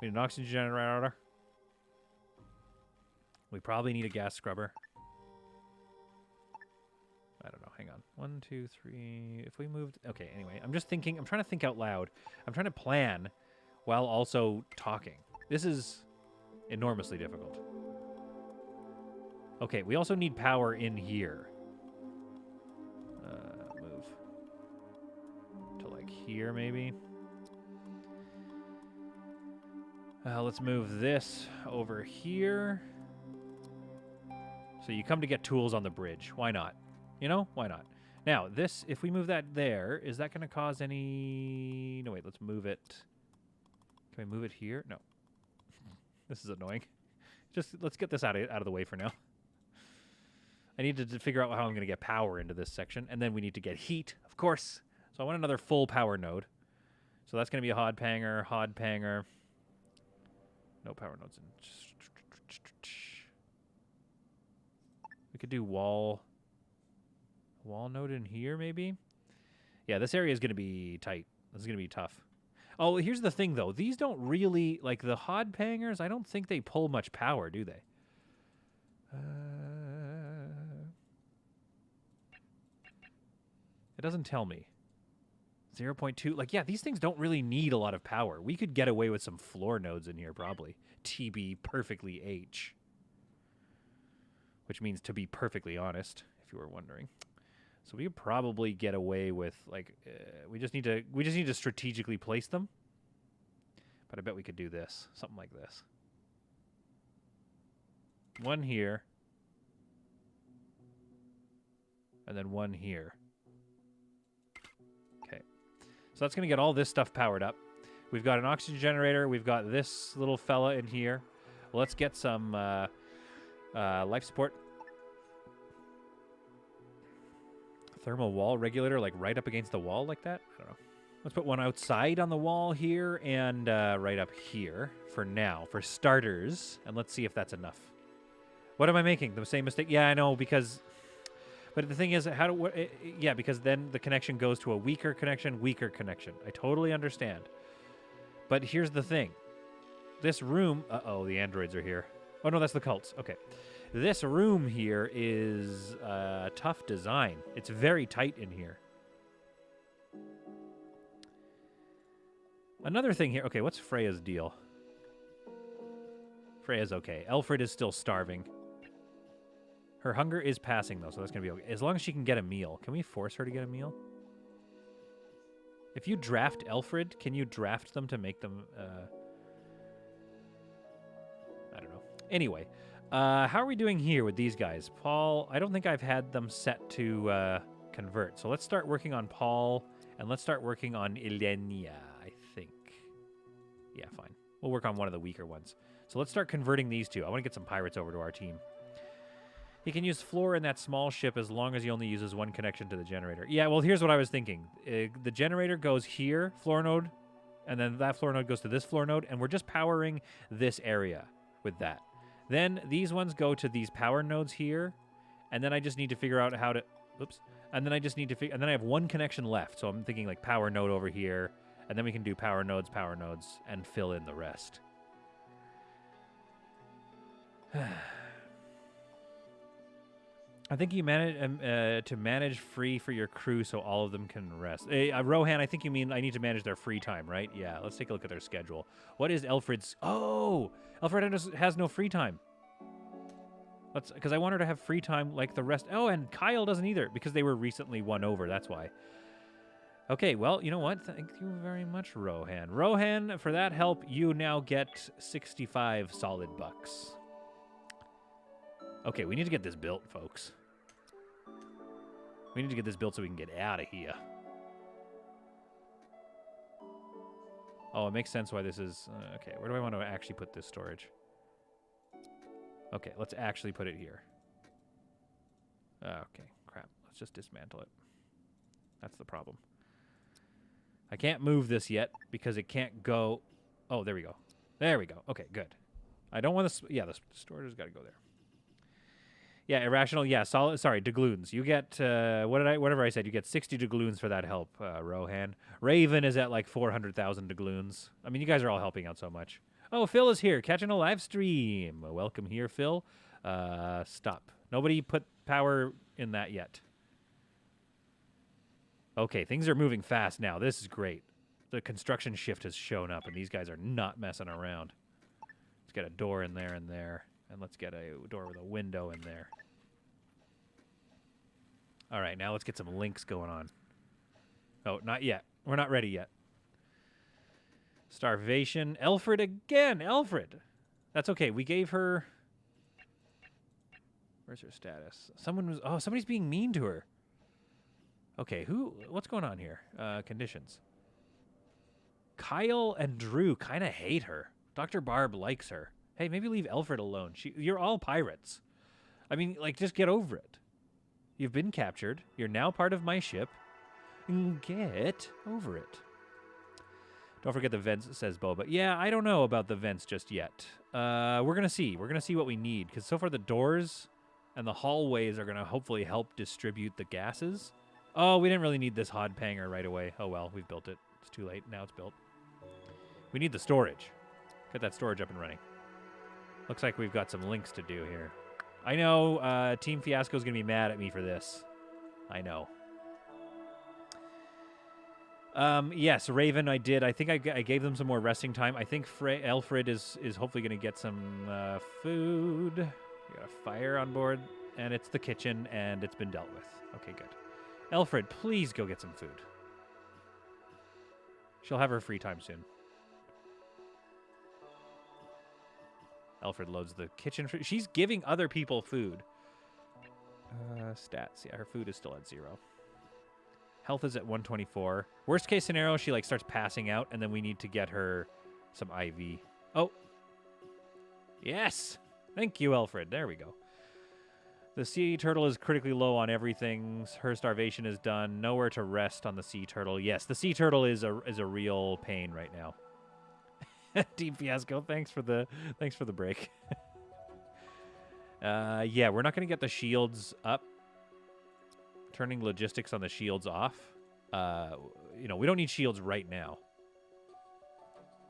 We need an oxygen generator. We probably need a gas scrubber. I don't know. Hang on. 1, 2, 3. If we moved... Okay, anyway. I'm just thinking... I'm trying to think out loud. I'm trying to plan while also talking. This is enormously difficult. Okay, we also need power in here. Move. To like here, maybe. Let's move this over here. So you come to get tools on the bridge. Why not? You know, why not? Now, this, if we move that there, is that going to cause any... No, wait, let's move it. Can we move it here? No. This is annoying. Just, let's get this out of the way for now. I need to figure out how I'm going to get power into this section. And then we need to get heat, of course. So I want another full power node. So that's going to be a hod panger. No power nodes in. We could do wall node in here, maybe? Yeah, this area is going to be tight. This is going to be tough. Oh, here's the thing, though. These don't really... Like, the hod pangers, I don't think they pull much power, do they? It doesn't tell me. 0.2. Like, yeah, these things don't really need a lot of power. We could get away with some floor nodes in here, probably. TB perfectly H. Which means to be perfectly honest, if you were wondering. So we could probably get away with, like, we just need to strategically place them. But I bet we could do this. Something like this. One here. And then one here. Okay. So that's going to get all this stuff powered up. We've got an oxygen generator. We've got this little fella in here. Let's get some life support. Thermal wall regulator, like right up against the wall like that? I don't know. Let's put one outside on the wall here and right up here for now, for starters. And let's see if that's enough. What am I making? The same mistake? Yeah, I know, because... But the thing is, yeah, because then the connection goes to a weaker connection. I totally understand. But here's the thing. This room... Uh-oh, the androids are here. Oh, no, that's the cults. Okay. This room here is tough design. It's very tight in here. Another thing here... Okay, what's Freya's deal? Freya's okay. Elfred is still starving. Her hunger is passing, though, so that's going to be okay. As long as she can get a meal. Can we force her to get a meal? If you draft Elfred, can you draft them to make them... I don't know. Anyway, how are we doing here with these guys? Paul, I don't think I've had them set to convert. So let's start working on Paul, and let's start working on Ilenia, I think. Yeah, fine. We'll work on one of the weaker ones. So let's start converting these two. I want to get some pirates over to our team. He can use floor in that small ship as long as he only uses one connection to the generator. Yeah, well, here's what I was thinking. The generator goes here, floor node, and then that floor node goes to this floor node, and we're just powering this area with that. Then these ones go to these power nodes here, and then I just need to figure out how to... Oops. And then I just need to figure... And then I have one connection left, so I'm thinking like power node over here, and then we can do power nodes, and fill in the rest. I think you manage to manage free for your crew so all of them can rest. Hey, Rohan, I think you mean I need to manage their free time, right? Yeah, let's take a look at their schedule. What is Elfred's... Oh! Alfred has no free time. Because I want her to have free time like the rest. Oh, and Kyle doesn't either because they were recently won over. That's why. Okay, well, you know what? Thank you very much, Rohan. Rohan, for that help, you now get 65 solid bucks. Okay, we need to get this built, folks. We need to get this built so we can get out of here. Oh, it makes sense why this is... okay, where do I want to actually put this storage? Okay, let's actually put it here. Okay, crap. Let's just dismantle it. That's the problem. I can't move this yet because it can't go... Oh, there we go. There we go. Okay, good. I don't want to... Yeah, the storage has got to go there. Yeah, irrational. Yeah, solid. Sorry, doubloons. You get whatever I said. You get 60 doubloons for that help, Rohan. Raven is at like 400,000 doubloons. I mean, you guys are all helping out so much. Oh, Phil is here, catching a live stream. Welcome here, Phil. Stop. Nobody put power in that yet. Okay, things are moving fast now. This is great. The construction shift has shown up, and these guys are not messing around. Let's get a door in there and there. And let's get a door with a window in there. All right, now let's get some links going on. Oh, not yet. We're not ready yet. Starvation. Elfred again. Elfred. That's okay. We gave her... Where's her status? Someone was... Oh, somebody's being mean to her. Okay, who... What's going on here? Conditions. Kyle and Drew kind of hate her. Dr. Barb likes her. Hey, maybe leave Elfred alone. You're all pirates. I mean, like, just get over it. You've been captured. You're now part of my ship. Get over it. Don't forget the vents, says Boba. Yeah, I don't know about the vents just yet. We're going to see. We're going to see what we need. Because so far the doors and the hallways are going to hopefully help distribute the gases. Oh, we didn't really need this hod panger right away. Oh, well, we've built it. It's too late. Now it's built. We need the storage. Get that storage up and running. Looks like we've got some links to do here. I know Team Fiasco's going to be mad at me for this. I know. Yes, Raven, I did. I think I gave them some more resting time. I think Alfred is hopefully going to get some food. We got a fire on board, and it's the kitchen, and it's been dealt with. Okay, good. Alfred, please go get some food. She'll have her free time soon. Alfred loads the kitchen. She's giving other people food. Stats. Yeah, her food is still at 0. Health is at 124. Worst case scenario, she like starts passing out, and then we need to get her some IV. Oh. Yes. Thank you, Alfred. There we go. The sea turtle is critically low on everything. Her starvation is done. Nowhere to rest on the sea turtle. Yes, the sea turtle is a real pain right now. Team Fiasco, thanks for the break. Yeah, we're not going to get the shields up. Turning logistics on the shields off. You know, we don't need shields right now.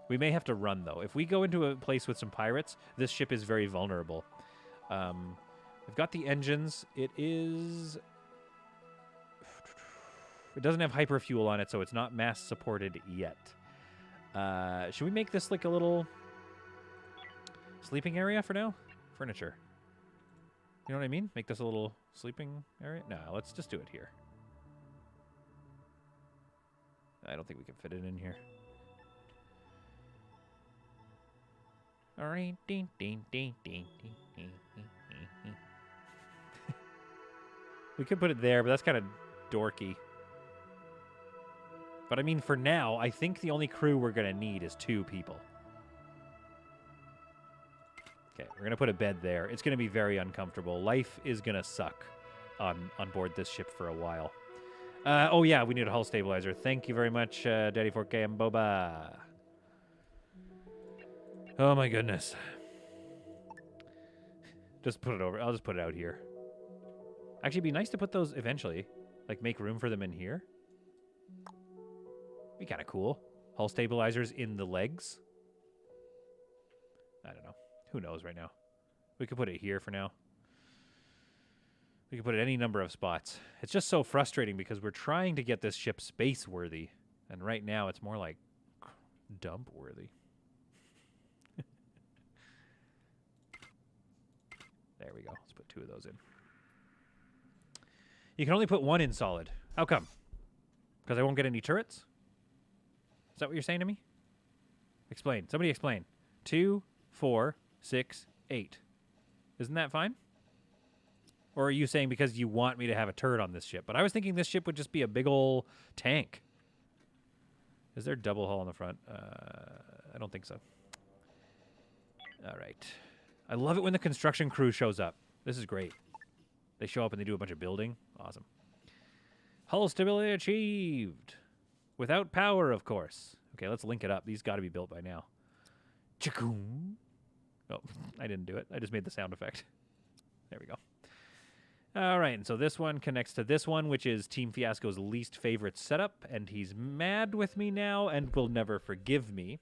We may have to run, though. If we go into a place with some pirates, this ship is very vulnerable. We've got the engines. It doesn't have hyperfuel on it, so it's not mass supported yet. Should we make this like a little... Sleeping area for now? Furniture. You know what I mean? Make this a little sleeping area? No, let's just do it here. I don't think we can fit it in here. All right. We could put it there, but that's kind of dorky. But I mean, for now, I think the only crew we're going to need is 2 people. Okay, we're going to put a bed there. It's going to be very uncomfortable. Life is going to suck on board this ship for a while. Oh, yeah, we need a hull stabilizer. Thank you very much, Daddy 4K and Boba. Oh, my goodness. Just put it over. I'll just put it out here. Actually, it'd be nice to put those eventually. Like, make room for them in here. Be kind of cool. Hull stabilizers in the legs. I don't know. Who knows right now? We could put it here for now. We could put it any number of spots. It's just so frustrating because we're trying to get this ship space-worthy. And right now, it's more like dump-worthy. There we go. Let's put 2 of those in. You can only put 1 in solid. How come? Because I won't get any turrets? Is that what you're saying to me? Explain. Somebody explain. 2, 4, 6, 8. Isn't that fine? Or are you saying because you want me to have a turret on this ship? But I was thinking this ship would just be a big ol' tank. Is there double hull on the front? I don't think so. All right. I love it when the construction crew shows up. This is great. They show up and they do a bunch of building. Awesome. Hull stability achieved. Without power, of course. Okay, let's link it up. These got to be built by now. Chikoom. Oh, I didn't do it. I just made the sound effect. There we go. All right, and so this one connects to this one, which is Team Fiasco's least favorite setup, and he's mad with me now and will never forgive me.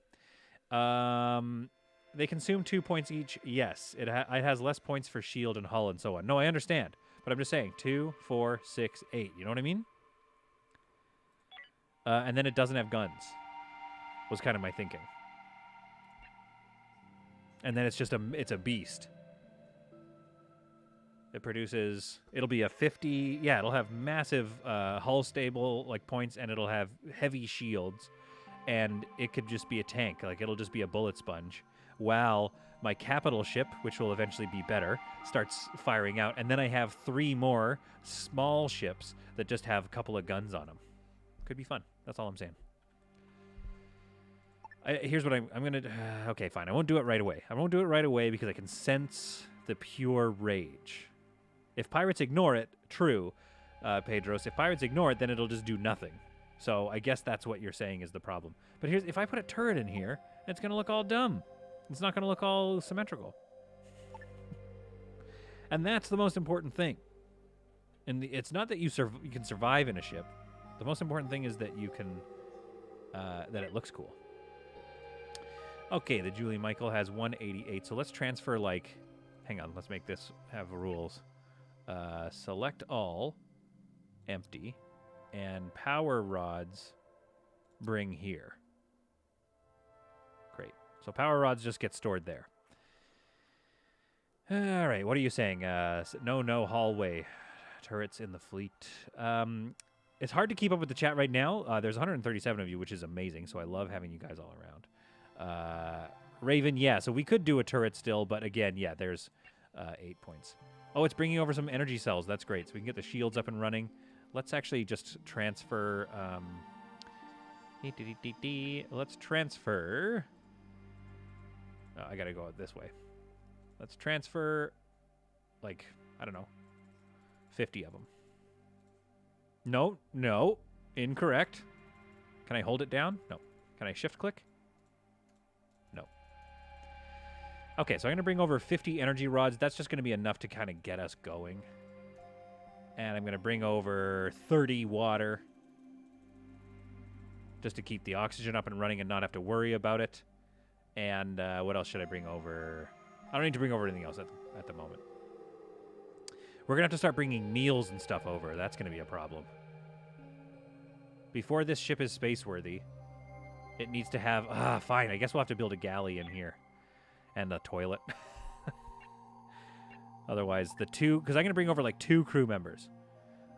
They consume 2 points each. Yes, it has less points for shield and hull and so on. No, I understand, but I'm just saying 2, 4, 6, 8. You know what I mean? And then it doesn't have guns. Was kind of my thinking. And then it's just it's a beast. It produces, it'll be a 50, yeah, it'll have massive hull stable like points, and it'll have heavy shields, and it could just be a tank, like it'll just be a bullet sponge, while my capital ship, which will eventually be better, starts firing out, and then I have 3 more small ships that just have a couple of guns on them. Could be fun. That's all I'm saying. Here's what I'm going to... okay, fine. I won't do it right away. I won't do it right away because I can sense the pure rage. If pirates ignore it, true, Pedros. If pirates ignore it, then it'll just do nothing. So I guess that's what you're saying is the problem. But here's... if I put a turret in here, it's going to look all dumb. It's not going to look all symmetrical. And that's the most important thing. And it's not that you can survive in a ship. The most important thing is that you can... that it looks cool. Okay, the Julie Michael has 188. So let's transfer, like... hang on, let's make this have rules. Select all. Empty. And power rods bring here. Great. So power rods just get stored there. All right, what are you saying? No hallway. Turrets in the fleet. It's hard to keep up with the chat right now. There's 137 of you, which is amazing, so I love having you guys all around. Raven, yeah, so we could do a turret still, but again, yeah, there's 8 points. Oh, it's bringing over some energy cells. That's great. So we can get the shields up and running. Let's actually just transfer... let's transfer... oh, I gotta go this way. Let's transfer, like, I don't know, 50 of them. No, incorrect. Can I hold it down? No. Can I shift click? No. Okay, so I'm going to bring over 50 energy rods. That's just going to be enough to kind of get us going. And I'm going to bring over 30 water just to keep the oxygen up and running and not have to worry about it. And what else should I bring over? I don't need to bring over anything else at the moment. We're going to have to start bringing meals and stuff over. That's going to be a problem. Before this ship is space-worthy, it needs to have... fine. I guess we'll have to build a galley in here. And the toilet. Otherwise, the two... Because I'm going to bring over, like, 2 crew members.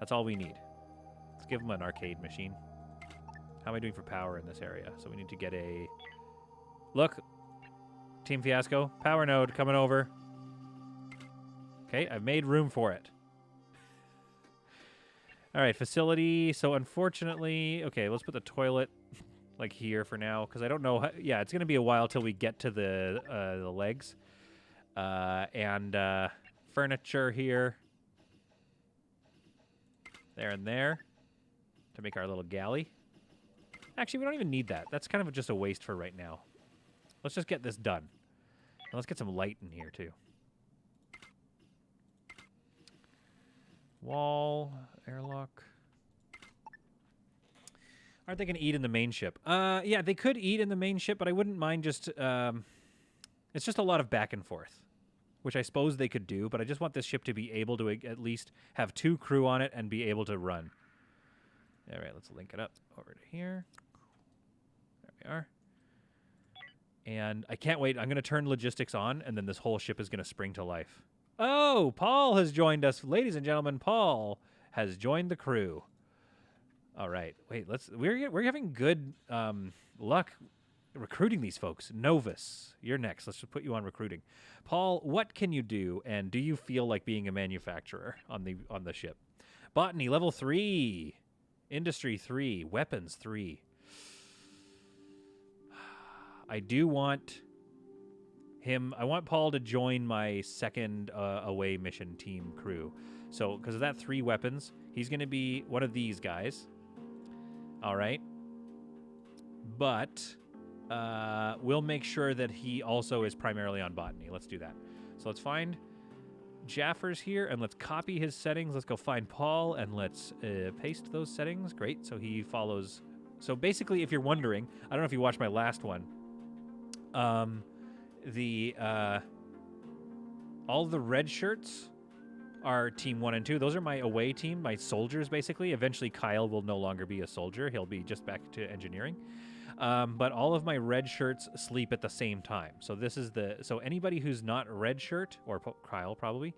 That's all we need. Let's give them an arcade machine. How am I doing for power in this area? So we need to get a... Look. Team Fiasco. Power node coming over. Okay, I've made room for it. All right, facility. So unfortunately... Okay, let's put the toilet, like, here for now. Because I don't know... How, yeah, it's going to be a while till we get to the legs. And furniture here. There and there. To make our little galley. Actually, we don't even need that. That's kind of just a waste for right now. Let's just get this done. And let's get some light in here, too. Wall, airlock. Aren't they going to eat in the main ship? Yeah, they could eat in the main ship, but I wouldn't mind just... it's just a lot of back and forth, which I suppose they could do, but I just want this ship to be able to at least have 2 crew on it and be able to run. All right, let's link it up over to here. There we are. And I can't wait. I'm going to turn logistics on, and then this whole ship is going to spring to life. Oh, Paul has joined us. Ladies and gentlemen, Paul has joined the crew. All right. Wait, we're having good luck recruiting these folks. Novus, you're next. Let's just put you on recruiting. Paul, what can you do, and do you feel like being a manufacturer on the ship? Botany, level 3. Industry 3. Weapons 3. I do want him... I want Paul to join my second away mission team crew. So, because of that 3 weapons, he's going to be one of these guys. All right. But we'll make sure that he also is primarily on botany. Let's do that. So let's find Jaffer's here, and let's copy his settings. Let's go find Paul, and let's paste those settings. Great. So he follows... So basically, if you're wondering, I don't know if you watched my last one, all the red shirts are team 1 and 2. Those are my away team, my soldiers, basically. Eventually, Kyle will no longer be a soldier. He'll be just back to engineering. But all of my red shirts sleep at the same time. So this is so anybody who's not red shirt, or Kyle probably,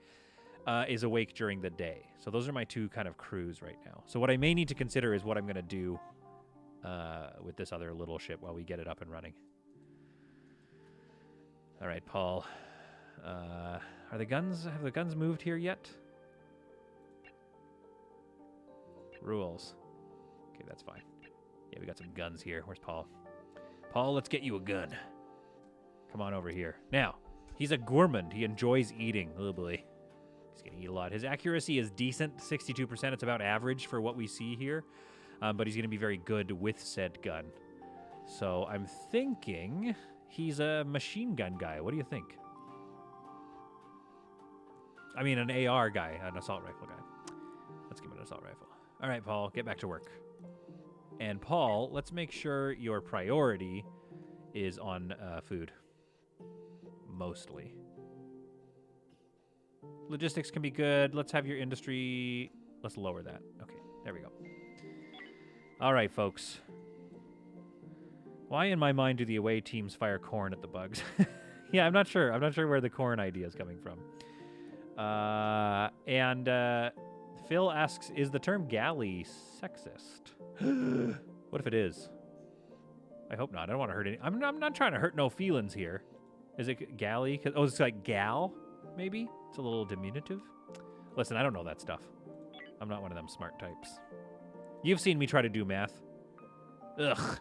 is awake during the day. So those are my 2 kind of crews right now. So what I may need to consider is what I'm going to do with this other little ship while we get it up and running. All right, Paul. Have the guns moved here yet? Rules. Okay, that's fine. Yeah, we got some guns here. Where's Paul? Paul, let's get you a gun. Come on over here. Now, he's a gourmand. He enjoys eating. Oh, boy. He's going to eat a lot. His accuracy is decent, 62%. It's about average for what we see here. But he's going to be very good with said gun. So I'm thinking he's a machine gun guy. What do you think? I mean, an AR guy, an assault rifle guy. Let's give him an assault rifle. All right, Paul, get back to work. And Paul, let's make sure your priority is on food. Mostly. Logistics can be good. Let's have your industry. Let's lower that. Okay, there we go. All right, folks. Why in my mind do the away teams fire corn at the bugs? Yeah, I'm not sure. I'm not sure where the corn idea is coming from. Phil asks, is the term galley sexist? What if it is? I hope not. I don't want to hurt any... I'm not trying to hurt no feelings here. Is it galley? Oh, it's like gal, maybe? It's a little diminutive. Listen, I don't know that stuff. I'm not one of them smart types. You've seen me try to do math. Ugh.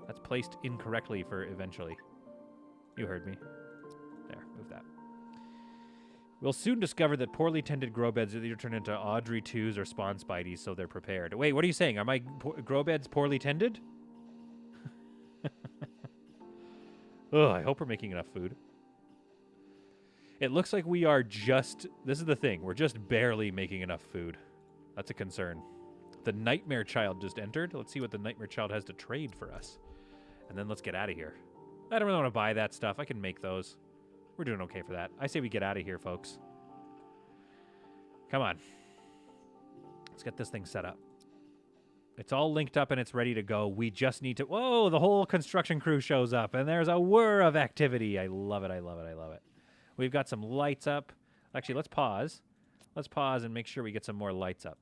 That's placed incorrectly for eventually. You heard me. There, move that. We'll soon discover that poorly tended grow beds either turn into Audrey 2s or spawn Spideys, so they're prepared. Wait, what are you saying? Are my grow beds poorly tended? Ugh, I hope we're making enough food. It looks like we are just... This is the thing. We're just barely making enough food. That's a concern. The Nightmare Child just entered. Let's see what the Nightmare Child has to trade for us. And then let's get out of here. I don't really want to buy that stuff. I can make those. We're doing okay for that. I say we get out of here, folks. Come on. Let's get this thing set up. It's all linked up and it's ready to go. We just need to... Whoa, the whole construction crew shows up, and there's a whir of activity. I love it, I love it, I love it. We've got some lights up. Actually, let's pause. Let's pause and make sure we get some more lights up.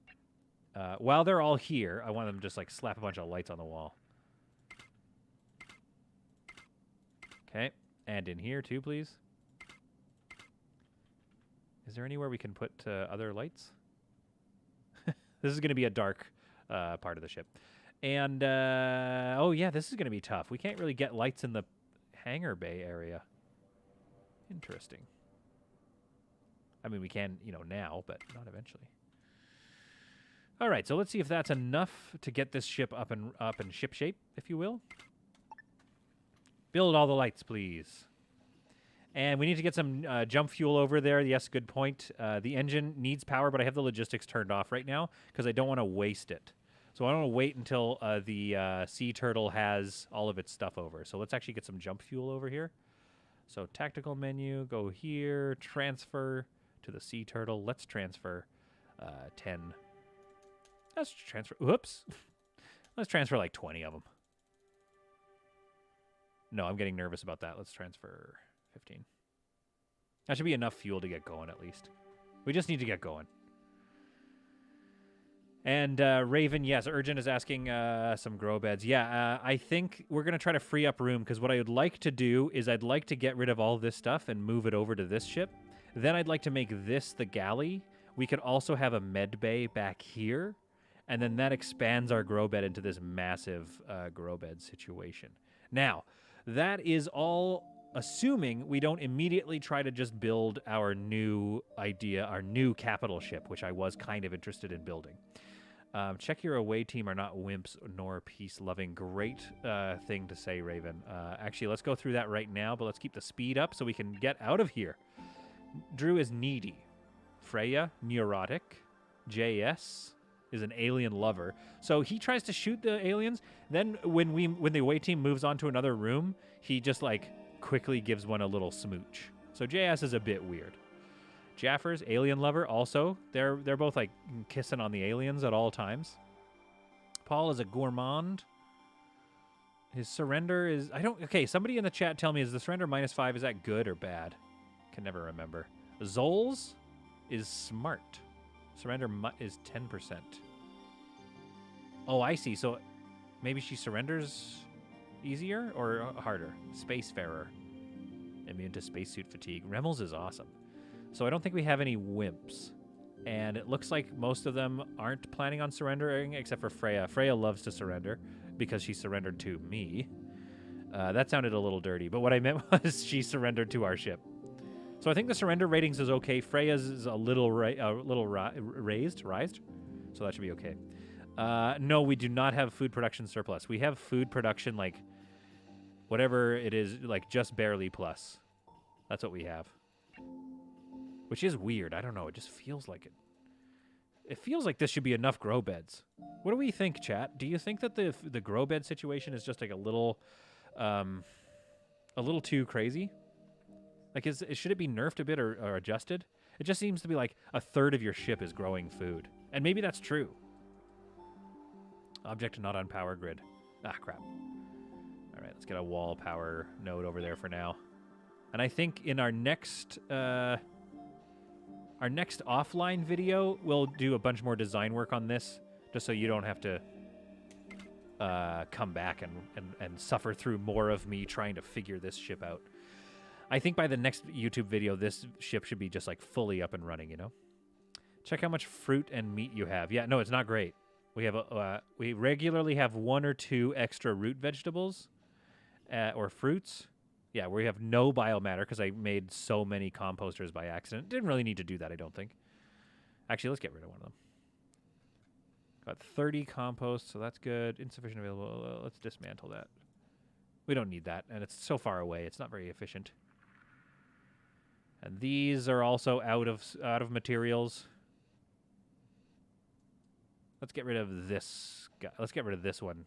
While they're all here, I want them to just, like, slap a bunch of lights on the wall. Okay, and in here, too, please. Is there anywhere we can put other lights? This is going to be a dark part of the ship. And, oh, yeah, this is going to be tough. We can't really get lights in the hangar bay area. Interesting. I mean, we can, you know, now, but not eventually. All right, so let's see if that's enough to get this ship up and ship shape, if you will. Build all the lights, please. And we need to get some jump fuel over there. Yes, good point. The engine needs power, but I have the logistics turned off right now because I don't want to waste it. So I don't want to wait until the sea turtle has all of its stuff over. So let's actually get some jump fuel over here. So tactical menu, go here, transfer to the sea turtle. Let's transfer 10. Let's transfer, whoops. Let's transfer like 20 of them. No, I'm getting nervous about that. Let's transfer 15. That should be enough fuel to get going at least. We just need to get going. And Raven, yes, Urgent is asking some grow beds. Yeah, I think we're going to try to free up room because what I would like to do is I'd like to get rid of all this stuff and move it over to this ship. Then I'd like to make this the galley. We could also have a med bay back here. And then that expands our grow bed into this massive grow bed situation. Now, that is all assuming we don't immediately try to just build our new idea, our new capital ship, which I was kind of interested in building. Check your away team are not wimps nor peace-loving. Great thing to say, Raven. Actually, let's go through that right now, but let's keep the speed up so we can get out of here. Drew is needy. Freya, neurotic. JS is an alien lover. So he tries to shoot the aliens. Then when the away team moves on to another room, he just like quickly gives one a little smooch. So JS is a bit weird. Jaffers, alien lover, also. They're both like kissing on the aliens at all times. Paul is a gourmand. His surrender is okay, somebody in the chat tell me, is the surrender -5, is that good or bad? Can never remember. Zols is smart. Surrender is 10%. Oh, I see. So maybe she surrenders easier or harder? Spacefarer. Immune to spacesuit fatigue. Remels is awesome. So I don't think we have any wimps. And it looks like most of them aren't planning on surrendering, except for Freya. Freya loves to surrender because she surrendered to me. That sounded a little dirty, but what I meant was she surrendered to our ship. So I think the surrender ratings is okay. Freya's is a little raised, so that should be okay. No, we do not have food production surplus. We have food production, like, whatever it is, like, just barely plus. That's what we have. Which is weird. I don't know. It just feels like it. It feels like this should be enough grow beds. What do we think, chat? Do you think that the grow bed situation is just, like, a little too crazy? Like, should it be nerfed a bit or adjusted? It just seems to be like a third of your ship is growing food. And maybe that's true. Object not on power grid. Ah, crap. All right, let's get a wall power node over there for now. And I think in our next offline video, we'll do a bunch more design work on this, just so you don't have to come back and suffer through more of me trying to figure this ship out. I think by the next YouTube video, this ship should be just like fully up and running, you know? Check how much fruit and meat you have. Yeah, no, it's not great. We have we regularly have 1 or 2 extra root vegetables or fruits. Yeah, we have no biomatter because I made so many composters by accident. Didn't really need to do that, I don't think. Actually, let's get rid of one of them. Got 30 compost, so that's good. Insufficient available. Let's dismantle that. We don't need that, and it's so far away. It's not very efficient. And these are also out of materials. Let's get rid of this guy. Let's get rid of this one.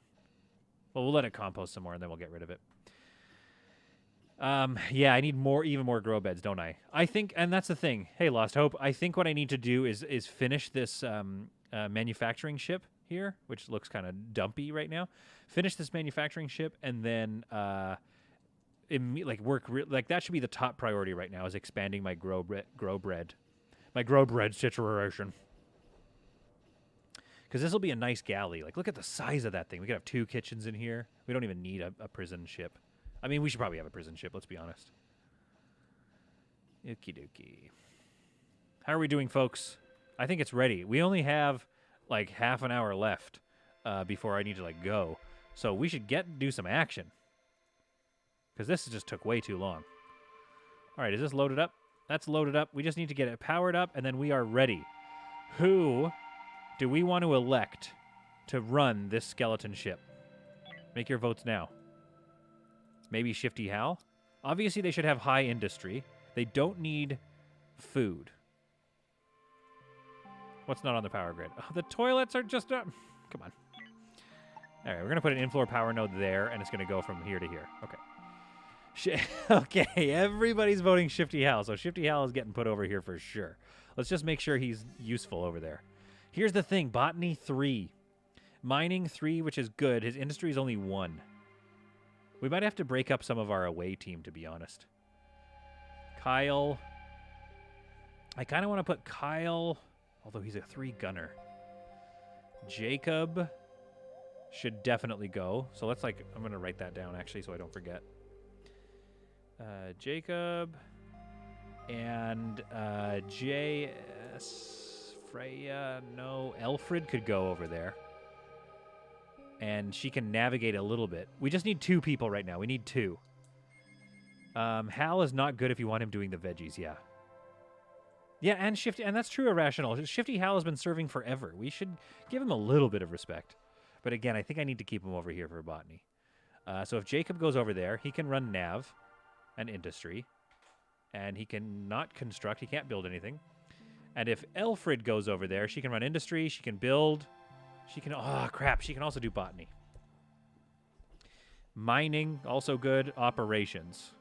Well, we'll let it compost some more, and then we'll get rid of it. Yeah, I need even more grow beds, don't I? I think, and that's the thing. Hey, Lost Hope. I think what I need to do is finish this manufacturing ship here, which looks kind of dumpy right now. Finish this manufacturing ship, and then like that should be the top priority right now, is expanding my grow bread situation. Because this will be a nice galley. Like, look at the size of that thing. We could have 2 kitchens in here. We don't even need a prison ship. I mean, we should probably have a prison ship, let's be honest. Okie dokie. How are we doing, folks? I think it's ready. We only have, like, half an hour left before I need to, like, go. So we should do some action. Because this just took way too long. All right, is this loaded up? That's loaded up. We just need to get it powered up, and then we are ready. Who do we want to elect to run this skeleton ship? Make your votes now. Maybe Shifty Hal? Obviously, they should have high industry. They don't need food. What's not on the power grid? Oh, the toilets are just... come on. All right, we're going to put an in-floor power node there, and it's going to go from here to here. Okay. Okay, everybody's voting Shifty Hal, so Shifty Hal is getting put over here for sure. Let's just make sure he's useful over there. Here's the thing. Botany 3. Mining 3, which is good. His industry is only 1. We might have to break up some of our away team, to be honest. Kyle. I kind of want to put Kyle, although he's a 3 gunner. Jacob should definitely go. So let's I'm going to write that down, actually, so I don't forget. Jacob and J.S. Freya. No, Elfrid could go over there. And she can navigate a little bit. We just need 2 people right now. We need 2. Hal is not good if you want him doing the veggies, yeah. Yeah, and Shifty, and that's true, Irrational. Shifty Hal has been serving forever. We should give him a little bit of respect. But again, I think I need to keep him over here for botany. So if Jacob goes over there, he can run nav and industry. And he can not construct. He can't build anything. And if Elfrid goes over there, she can run industry. She can build. She can... Oh, crap. She can also do botany. Mining, also good. Operations.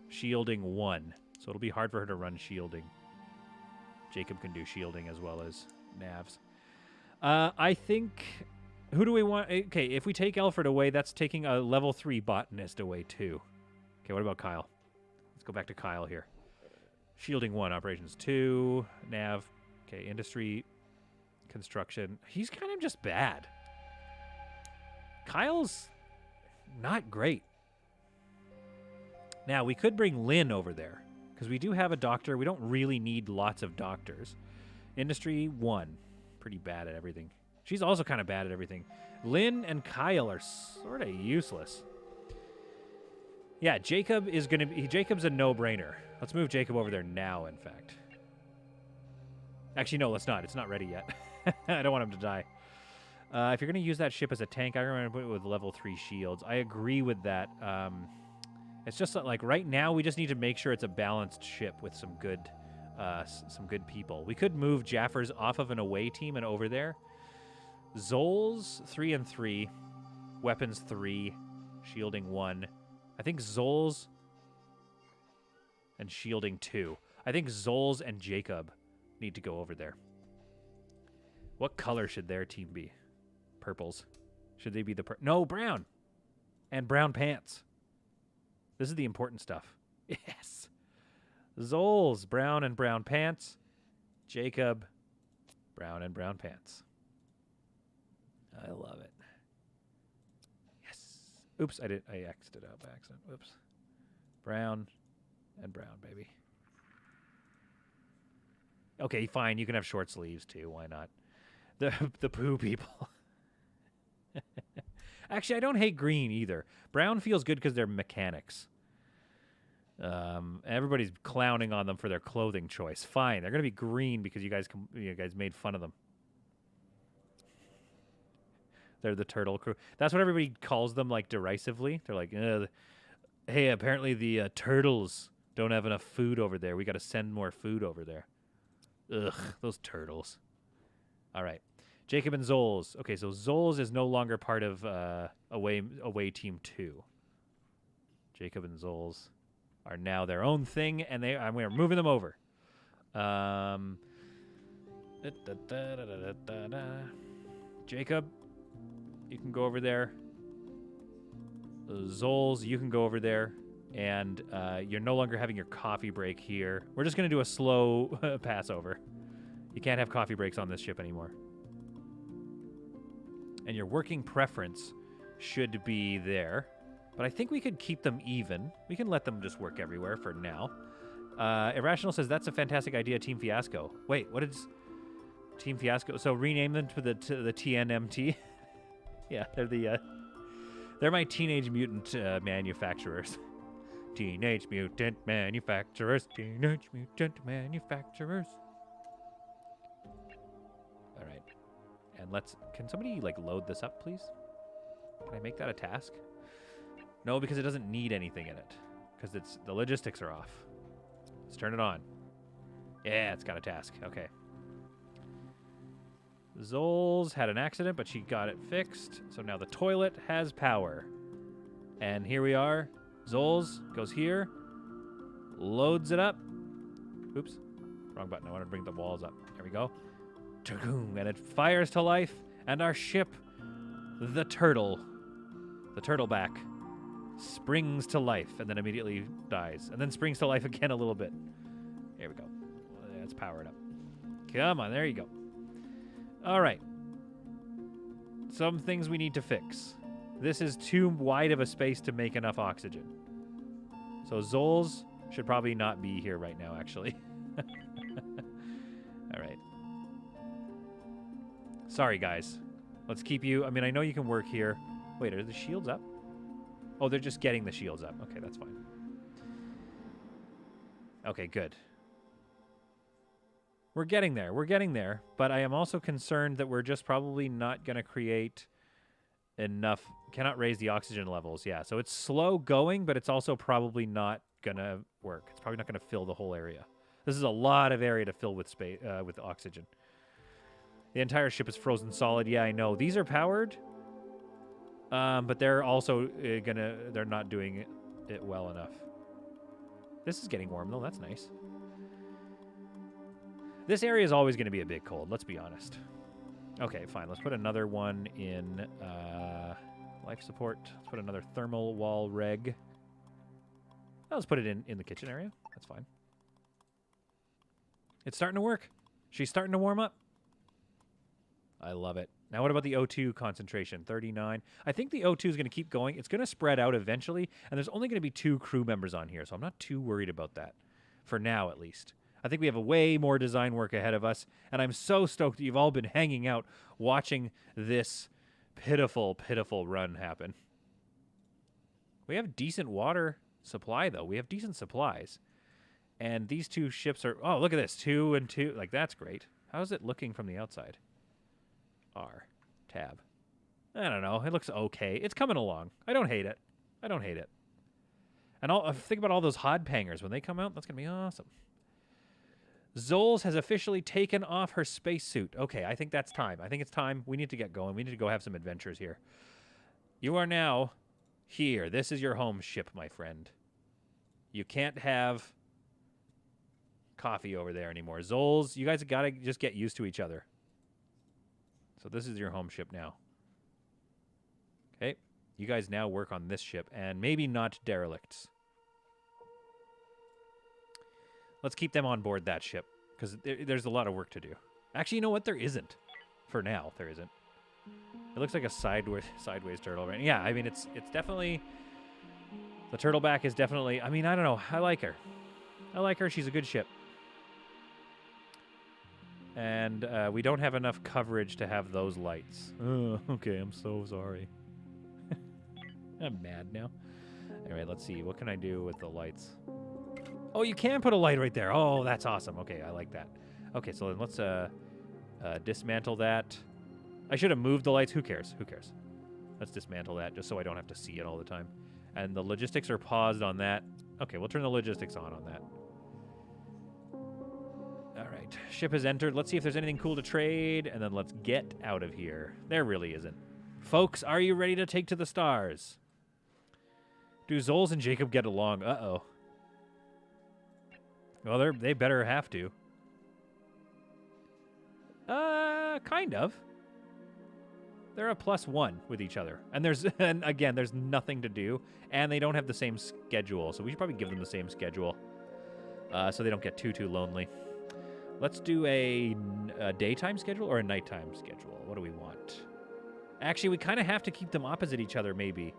Shielding 1. So it'll be hard for her to run shielding. Jacob can do shielding as well as navs. I think... Who do we want? Okay, if we take Elfrid away, that's taking a level 3 botanist away too. Okay, what about Kyle? Let's go back to Kyle here. Shielding 1, operations 2, nav. Okay, industry, construction. He's kind of just bad. Kyle's not great. Now, we could bring Lynn over there, because we do have a doctor. We don't really need lots of doctors. Industry 1, pretty bad at everything. She's also kind of bad at everything. Lynn and Kyle are sort of useless. Yeah, Jacob is going to be... Jacob's a no-brainer. Let's move Jacob over there now, in fact. Actually, no, let's not. It's not ready yet. I don't want him to die. If you're going to use that ship as a tank, I'm going to put it with level 3 shields. I agree with that. It's just like right now we just need to make sure it's a balanced ship with some good people. We could move Jaffers off of an away team and over there. Zol's 3 and 3, weapons 3, shielding 1. I think Zol's and shielding 2. I think Zol's and Jacob need to go over there. What color should their team be? Purples. Should they be the no, brown. And brown pants. This is the important stuff. Yes. Zol's brown and brown pants. Jacob brown and brown pants. I love it. Yes. Oops, I X'd it out by accident. Whoops. Brown and brown, baby. Okay, fine. You can have short sleeves too. Why not? The poo people. Actually, I don't hate green either. Brown feels good because they're mechanics. Everybody's clowning on them for their clothing choice. Fine, they're gonna be green because you guys made fun of them. They're the turtle crew. That's what everybody calls them, like, derisively. They're like, hey, apparently the turtles don't have enough food over there. We got to send more food over there. Ugh, those turtles. All right. Jacob and Zol's. Okay, so Zol's is no longer part of away team 2. Jacob and Zol's are now their own thing, and we're moving them over. Jacob, you can go over there. Zols, you can go over there. And you're no longer having your coffee break here. We're just going to do a slow pass over. You can't have coffee breaks on this ship anymore. And your working preference should be there. But I think we could keep them even. We can let them just work everywhere for now. Irrational says, that's a fantastic idea, Team Fiasco. Wait, what is Team Fiasco? So rename them to the TNMT? Yeah, they're my Teenage Mutant manufacturers. Teenage Mutant Manufacturers. Teenage Mutant Manufacturers. All right. And can somebody, like, load this up, please? Can I make that a task? No, because it doesn't need anything in it. Because the logistics are off. Let's turn it on. Yeah, it's got a task. Okay. Zols had an accident, but she got it fixed. So now the toilet has power. And here we are. Zols goes here. Loads it up. Oops. Wrong button. I want to bring the walls up. There we go. And it fires to life. And our ship, the turtleback, springs to life and then immediately dies. And then springs to life again a little bit. There we go. Let's power it up. Come on, there you go. All right. Some things we need to fix. This is too wide of a space to make enough oxygen. So Zols should probably not be here right now, actually. All right. Sorry, guys. Let's keep you... I mean, I know you can work here. Wait, are the shields up? Oh, they're just getting the shields up. Okay, that's fine. Okay, good. We're getting there. We're getting there. But I am also concerned that we're just probably not going to create enough... Cannot raise the oxygen levels. Yeah, so it's slow going, but it's also probably not going to work. It's probably not going to fill the whole area. This is a lot of area to fill with with oxygen. The entire ship is frozen solid. Yeah, I know. These are powered. But they're also they're not doing it well enough. This is getting warm, though. That's nice. This area is always going to be a bit cold, let's be honest. Okay, fine. Let's put another one in life support. Let's put another thermal wall reg. Let's put it in the kitchen area. That's fine. It's starting to work. She's starting to warm up. I love it. Now, what about the O2 concentration? 39. I think the O2 is going to keep going. It's going to spread out eventually, and there's only going to be 2 crew members on here, so I'm not too worried about that. For now, at least. I think we have a way more design work ahead of us, and I'm so stoked that you've all been hanging out watching this pitiful, pitiful run happen. We have decent water supply, though. We have decent supplies. And these 2 ships are... Oh, look at this. 2 and 2. Like, that's great. How's it looking from the outside? R. Tab. I don't know. It looks okay. It's coming along. I don't hate it. I don't hate it. And think about all those hod pangers. When they come out, that's going to be awesome. Zols has officially taken off her spacesuit. Okay, I think that's time. I think it's time. We need to get going. We need to go have some adventures here. You are now here. This is your home ship, my friend. You can't have coffee over there anymore. Zols, you guys got to just get used to each other. So this is your home ship now. Okay. You guys now work on this ship, and maybe not Derelicts. Let's keep them on board that ship, because there's a lot of work to do. Actually, you know what? There isn't. For now, there isn't. It looks like a sideways turtle, right? Yeah, I mean, it's definitely... The turtleback is definitely... I mean, I don't know. I like her. I like her. She's a good ship. And we don't have enough coverage to have those lights. Oh, okay, I'm so sorry. I'm mad now. Anyway, let's see. What can I do with the lights? Oh, you can put a light right there. Oh, that's awesome. Okay, I like that. Okay, so then let's dismantle that. I should have moved the lights. Who cares? Who cares? Let's dismantle that just so I don't have to see it all the time. And the logistics are paused on that. Okay, we'll turn the logistics on that. All right, ship has entered. Let's see if there's anything cool to trade, and then let's get out of here. There really isn't. Folks, are you ready to take to the stars? Do Zols and Jacob get along? Uh-oh. Well, they better have to. Kind of. They're a +1 with each other. And and again, there's nothing to do. And they don't have the same schedule. So we should probably give them the same schedule. So they don't get too lonely. Let's do a daytime schedule or a nighttime schedule. What do we want? Actually, we kind of have to keep them opposite each other, maybe.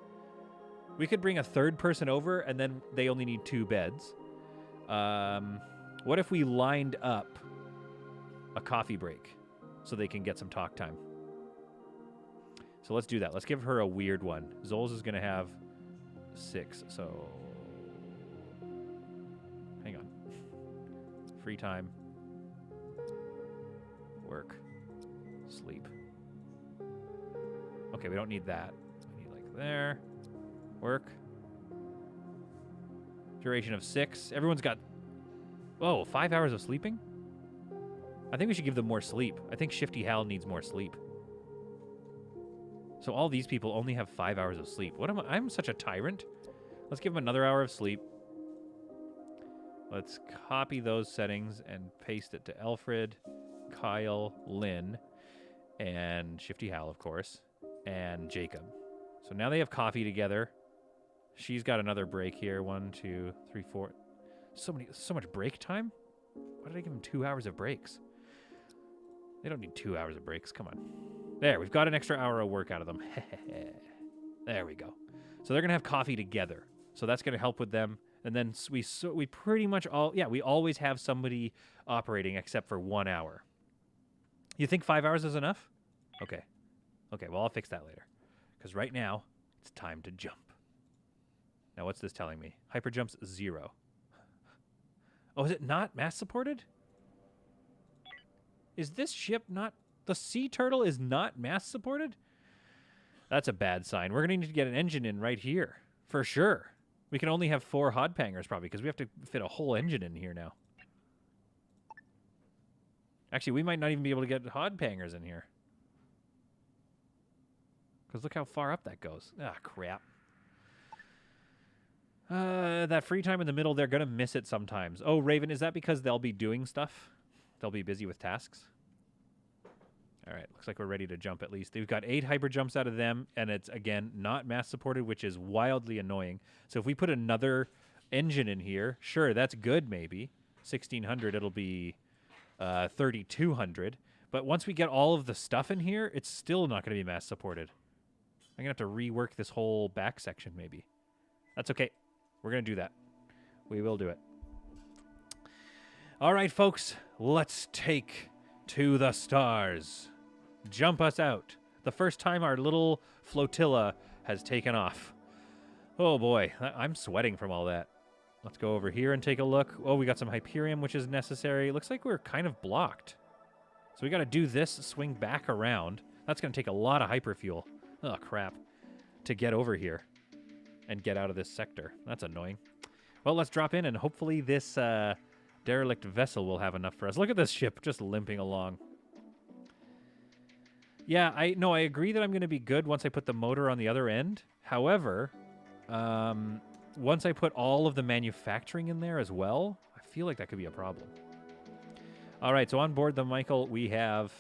We could bring a third person over, and then they only need 2 beds. What if we lined up a coffee break so they can get some talk time? So let's do that. Let's give her a weird one. Zols is going to have 6, so... Hang on. Free time. Work. Sleep. Okay, we don't need that. We need like there. Work. Duration of 6. Everyone's got... Oh, 5 hours of sleeping? I think we should give them more sleep. I think Shifty Hal needs more sleep. So all these people only have 5 hours of sleep. What am I? I'm such a tyrant. Let's give them another hour of sleep. Let's copy those settings and paste it to Alfred, Kyle, Lynn, and Shifty Hal, of course, and Jacob. So now they have coffee together. She's got another break here. 1, 2, 3, 4. So much break time? Why did I give them 2 hours of breaks? They don't need 2 hours of breaks. Come on. There, we've got an extra hour of work out of them. There we go. So they're going to have coffee together. So that's going to help with them. And then we pretty much we always have somebody operating except for 1 hour. You think 5 hours is enough? Okay. Okay, well, I'll fix that later. Because right now, it's time to jump. Now, what's this telling me? Hyperjump's 0. Oh, is it not mass supported? Is this ship not... The sea turtle is not mass supported? That's a bad sign. We're going to need to get an engine in right here. For sure. We can only have 4 Hodpangers probably because we have to fit a whole engine in here now. Actually, we might not even be able to get Hodpangers in here. Because look how far up that goes. Ah, crap. That free time in the middle, they're going to miss it sometimes. Oh, Raven, is that because they'll be doing stuff? They'll be busy with tasks? All right, looks like we're ready to jump at least. We've got 8 hyper jumps out of them, and it's, again, not mass supported, which is wildly annoying. So if we put another engine in here, sure, that's good maybe. 1,600, it'll be 3,200. But once we get all of the stuff in here, it's still not going to be mass supported. I'm going to have to rework this whole back section maybe. That's okay. We're going to do that. We will do it. All right, folks, let's take to the stars. Jump us out. The first time our little flotilla has taken off. Oh boy, I'm sweating from all that. Let's go over here and take a look. Oh, we got some Hyperium, which is necessary. Looks like we're kind of blocked. So we got to do this, swing back around. That's going to take a lot of hyperfuel. Oh, crap. To get over here and get out of this sector. That's annoying. Well, let's drop in and hopefully this derelict vessel will have enough for us. Look at this ship just limping along. Yeah, I agree that I'm going to be good once I put the motor on the other end. However, once I put all of the manufacturing in there as well, I feel like that could be a problem. All right, so on board the Michael, we have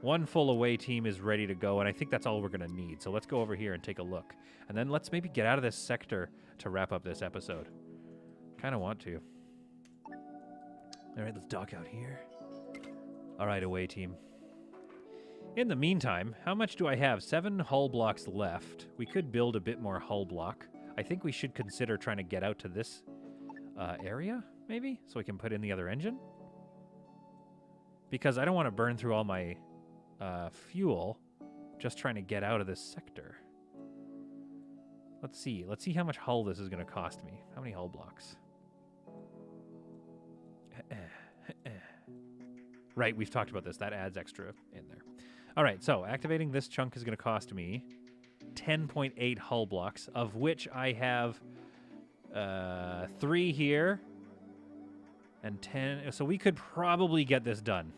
1 full away team is ready to go, and I think that's all we're going to need. So let's go over here and take a look. And then let's maybe get out of this sector to wrap up this episode. Kind of want to. All right, let's dock out here. All right, away team. In the meantime, how much do I have? 7 hull blocks left. We could build a bit more hull block. I think we should consider trying to get out to this area, maybe, so we can put in the other engine. Because I don't want to burn through all my fuel just trying to get out of this sector. Let's see. Let's see how much hull this is going to cost me. How many hull blocks? Right, we've talked about this. That adds extra in there. All right, so activating this chunk is going to cost me 10.8 hull blocks, of which I have 3 here and 10. So we could probably get this done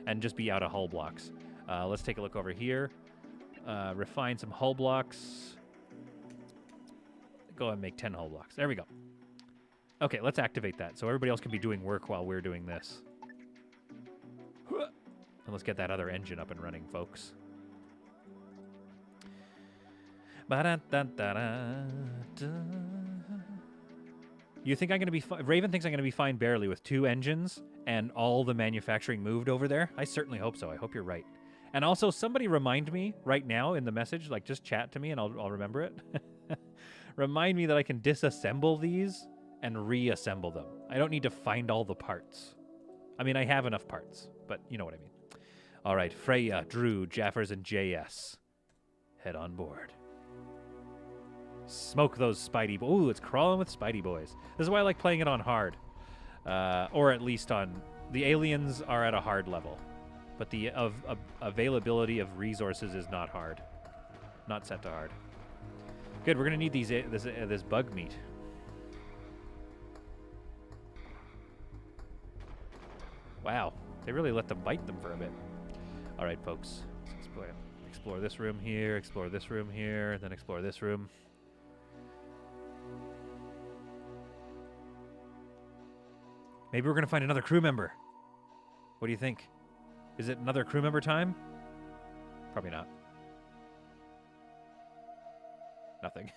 and just be out of hull blocks. Let's take a look over here. Refine some hull blocks. Go ahead and make 10 hull blocks. There we go. Okay, let's activate that so everybody else can be doing work while we're doing this. And let's get that other engine up and running, folks. Ba-da-da-da-da-da. You think I'm going to be Raven thinks I'm going to be fine barely with 2 engines and all the manufacturing moved over there? I certainly hope so. I hope you're right. And also, somebody remind me right now in the message, like just chat to me and I'll remember it. Remind me that I can disassemble these and reassemble them. I don't need to find all the parts. I mean, I have enough parts, but you know what I mean. All right, Freya, Drew, Jaffers, and JS. Head on board. Smoke those Spidey boys. Ooh, it's crawling with Spidey boys. This is why I like playing it on hard. Or at least on... The aliens are at a hard level. But the availability of resources is not hard. Not set to hard. Good, we're going to need this bug meat. Wow, they really let them bite them for a bit. All right, folks. Let's explore this room here, explore this room here, then explore this room. Maybe we're going to find another crew member. What do you think? Is it another crew member time? Probably not. Nothing.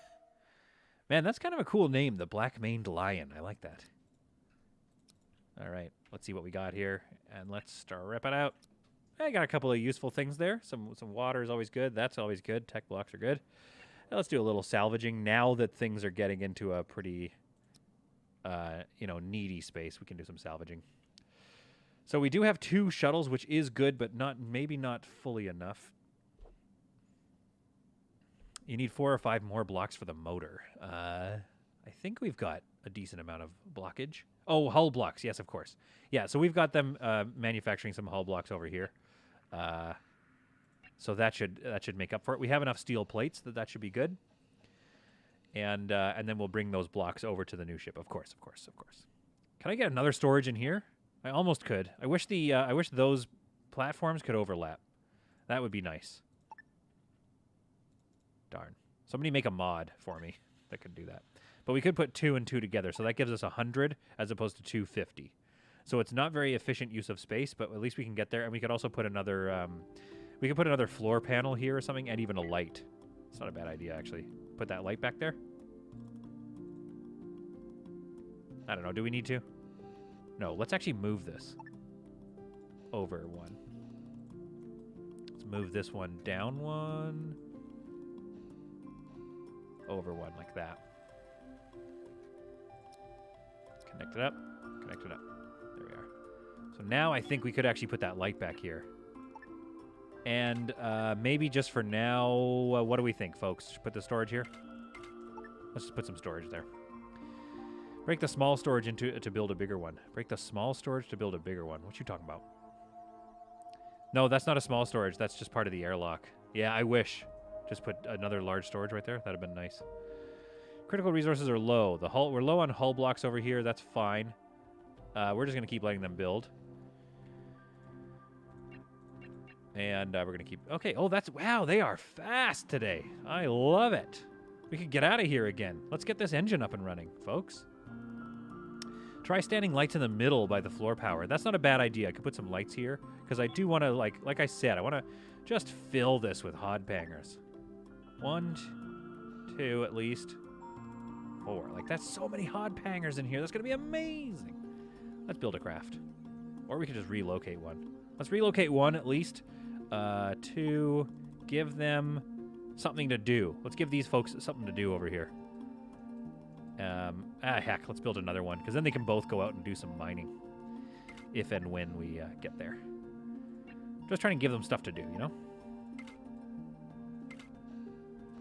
Man, that's kind of a cool name, the Black-Maned Lion. I like that. All right, let's see what we got here, and let's strip it out. I got a couple of useful things there. Some water is always good. That's always good. Tech blocks are good. Now let's do a little salvaging. Now that things are getting into a pretty, needy space, we can do some salvaging. So we do have 2 shuttles, which is good, but maybe not fully enough. You need 4 or 5 more blocks for the motor. I think we've got a decent amount of blockage. Oh, hull blocks. Yes, of course. Yeah, so we've got them manufacturing some hull blocks over here. So that should make up for it. We have enough steel plates that should be good. And then we'll bring those blocks over to the new ship. Of course. Can I get another storage in here? I almost could. I wish those platforms could overlap. That would be nice. Darn. Somebody make a mod for me that could do that. But we could put 2 and 2 together, so that gives us 100 as opposed to 250. So it's not very efficient use of space, but at least we can get there. And we could also put another, we could put another floor panel here or something, and even a light. It's not a bad idea, actually. Put that light back there. I don't know. Do we need to? No. Let's actually move this over 1. Let's move this one down 1. Over 1 like that. Connect it up. Connect it up. There we are. So now I think we could actually put that light back here. And maybe just for now, what do we think, folks? Should put the storage here? Let's just put some storage there. Break the small storage to build a bigger one. Break the small storage to build a bigger one. What you talking about? No, that's not a small storage. That's just part of the airlock. Yeah, I wish. Just put another large storage right there. That'd have been nice. Critical resources are low. We're low on hull blocks over here. That's fine. We're just going to keep letting them build. And we're going to keep... Okay. Oh, wow, they are fast today. I love it. We could get out of here again. Let's get this engine up and running, folks. Try standing lights in the middle by the floor power. That's not a bad idea. I could put some lights here because I do want to, like I said, I want to just fill this with hod pangers. 1, 2 at least. 4. Like, that's so many hod pangers in here. That's going to be amazing. Let's build a craft. Or we could just relocate one. Let's relocate 1 at least. 2. Give them something to do. Let's give these folks something to do over here. Heck, let's build another one, because then they can both go out and do some mining. If and when we get there. Just trying to give them stuff to do, you know?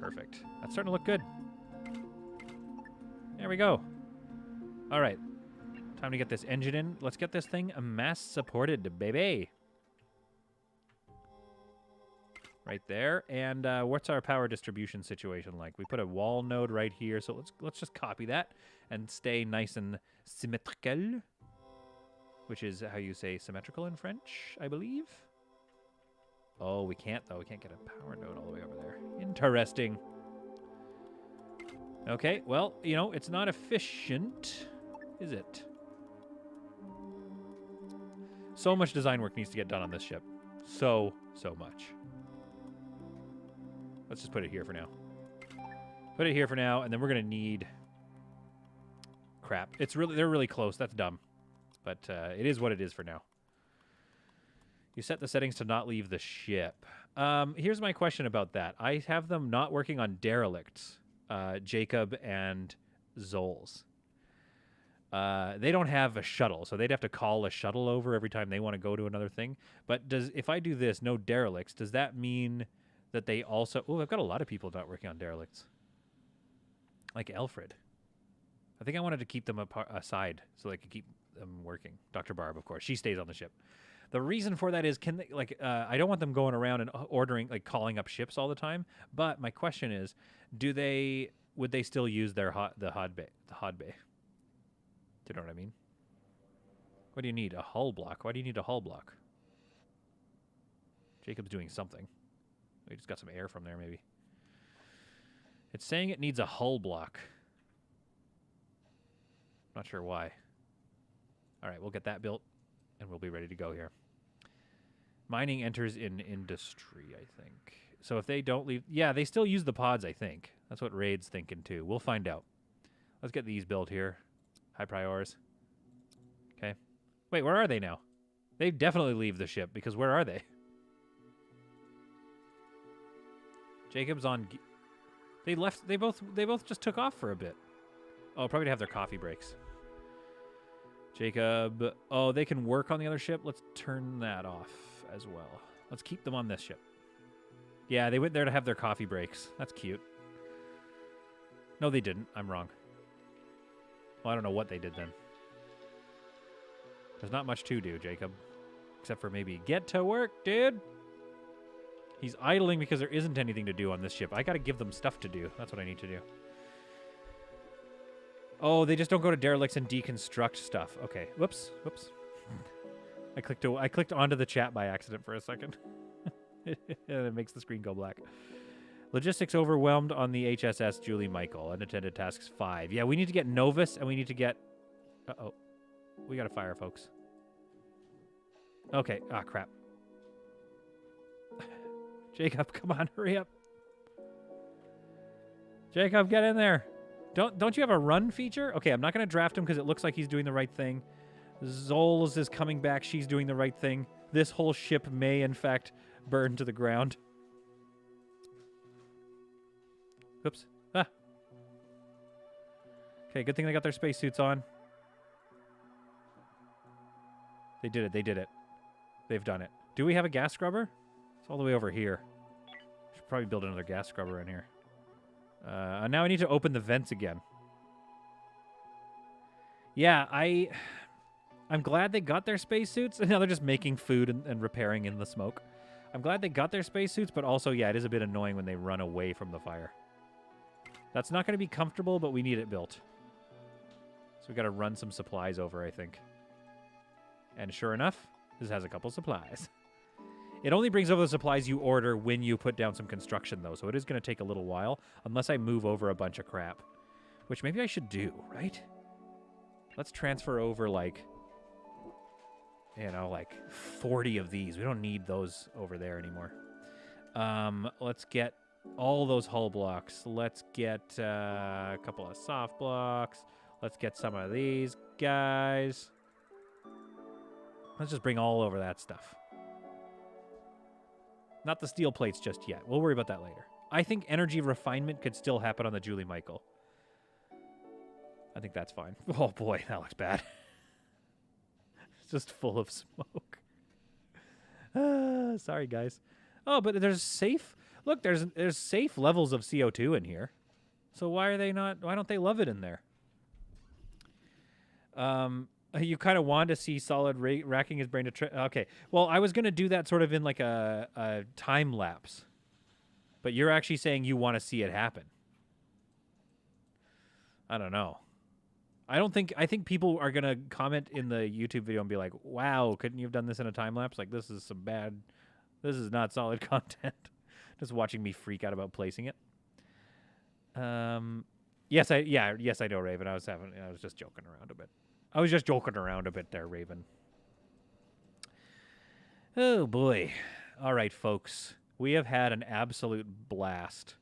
Perfect. That's starting to look good. There we go. All right. Time to get this engine in. Let's get this thing mass supported, baby. Right there. And what's our power distribution situation like? We put a wall node right here, so let's just copy that and stay nice and symmetrical, which is how you say symmetrical in French, I believe. Oh, we can't, though. We can't get a power node all the way over there. Interesting. Okay, well, you know, it's not efficient, is it? So much design work needs to get done on this ship. So much. Let's just put it here for now. Put it here for now, and then we're going to need... Crap. They're really close. That's dumb. But it is what it is for now. You set the settings to not leave the ship. Here's my question about that. I have them not working on Derelicts, Jacob and Zoles. They don't have a shuttle, so they'd have to call a shuttle over every time they want to go to another thing. But if I do this, no Derelicts, does that mean that they also... Oh, I've got a lot of people not working on Derelicts. Like Alfred. I think I wanted to keep them aside so they could keep them working. Dr. Barb, of course. She stays on the ship. The reason for that is, can they, like, I don't want them going around and ordering, like, calling up ships all the time. But my question is, would they still use the hod bay? Do you know what I mean? What do you need? A hull block? Why do you need a hull block? Jacob's doing something. We just got some air from there, maybe. It's saying it needs a hull block. Not sure why. All right, we'll get that built, and we'll be ready to go here. Mining enters in industry, I think. So if they don't leave... Yeah, they still use the pods, I think. That's what Raid's thinking, too. We'll find out. Let's get these built here. High priors. Okay. Wait, where are they now? They definitely leave the ship, because where are they? Jacob's on... They left... They both just took off for a bit. Oh, probably to have their coffee breaks. Jacob... Oh, they can work on the other ship? Let's turn that off as well. Let's keep them on this ship. Yeah, they went there to have their coffee breaks. That's cute. No, they didn't. I'm wrong. Well, I don't know what they did then. There's not much to do, Jacob. Except for maybe get to work, dude. He's idling because there isn't anything to do on this ship. I gotta give them stuff to do. That's what I need to do. Oh, they just don't go to derelicts and deconstruct stuff. Okay. Whoops. Whoops. I clicked onto the chat by accident for a second. It makes the screen go black. Logistics overwhelmed on the HSS Julie Michael. Unattended tasks 5. Yeah, we need to get Novus, and we need to get... Uh-oh. We gotta fire, folks. Okay. Ah, crap. Jacob, come on, hurry up. Jacob, get in there. Don't you have a run feature? Okay, I'm not going to draft him because it looks like he's doing the right thing. Zoles is coming back. She's doing the right thing. This whole ship may, in fact, burn to the ground. Oops. Ah. Okay, good thing they got their spacesuits on. They did it. They did it. They've done it. Do we have a gas scrubber? It's all the way over here. Should probably build another gas scrubber in here. Now I need to open the vents again. Yeah, I'm glad they got their spacesuits. Now they're just making food and repairing in the smoke. I'm glad they got their spacesuits, but also, yeah, it is a bit annoying when they run away from the fire. That's not going to be comfortable, but we need it built. So we got to run some supplies over, I think. And sure enough, this has a couple supplies. It only brings over the supplies you order when you put down some construction, though, so it is going to take a little while, unless I move over a bunch of crap. Which maybe I should do, right? Let's transfer over, like, you know, like 40 of these. We don't need those over there anymore. Let's get all those hull blocks. Let's get a couple of soft blocks. Let's get some of these guys. Let's just bring all over that stuff. Not the steel plates just yet. We'll worry about that later. I think energy refinement could still happen on the Julie Michael. I think that's fine. Oh boy, that looks bad. It's just full of smoke. Sorry, guys. Oh, but there's safe... Look, there's safe levels of CO2 in here. So why are they not... Why don't they love it in there? You kind of want to see Solid racking his brain to... Okay. Well, I was going to do that sort of in like a time lapse. But you're actually saying you want to see it happen. I don't know. I think people are going to comment in the YouTube video and be like, wow, couldn't you have done this in a time lapse? Like, this is this is not solid content. Just watching me freak out about placing it. Yes, I know, Raven. I was just joking around a bit. I was just joking around a bit there, Raven. Oh, boy. All right, folks. We have had an absolute blast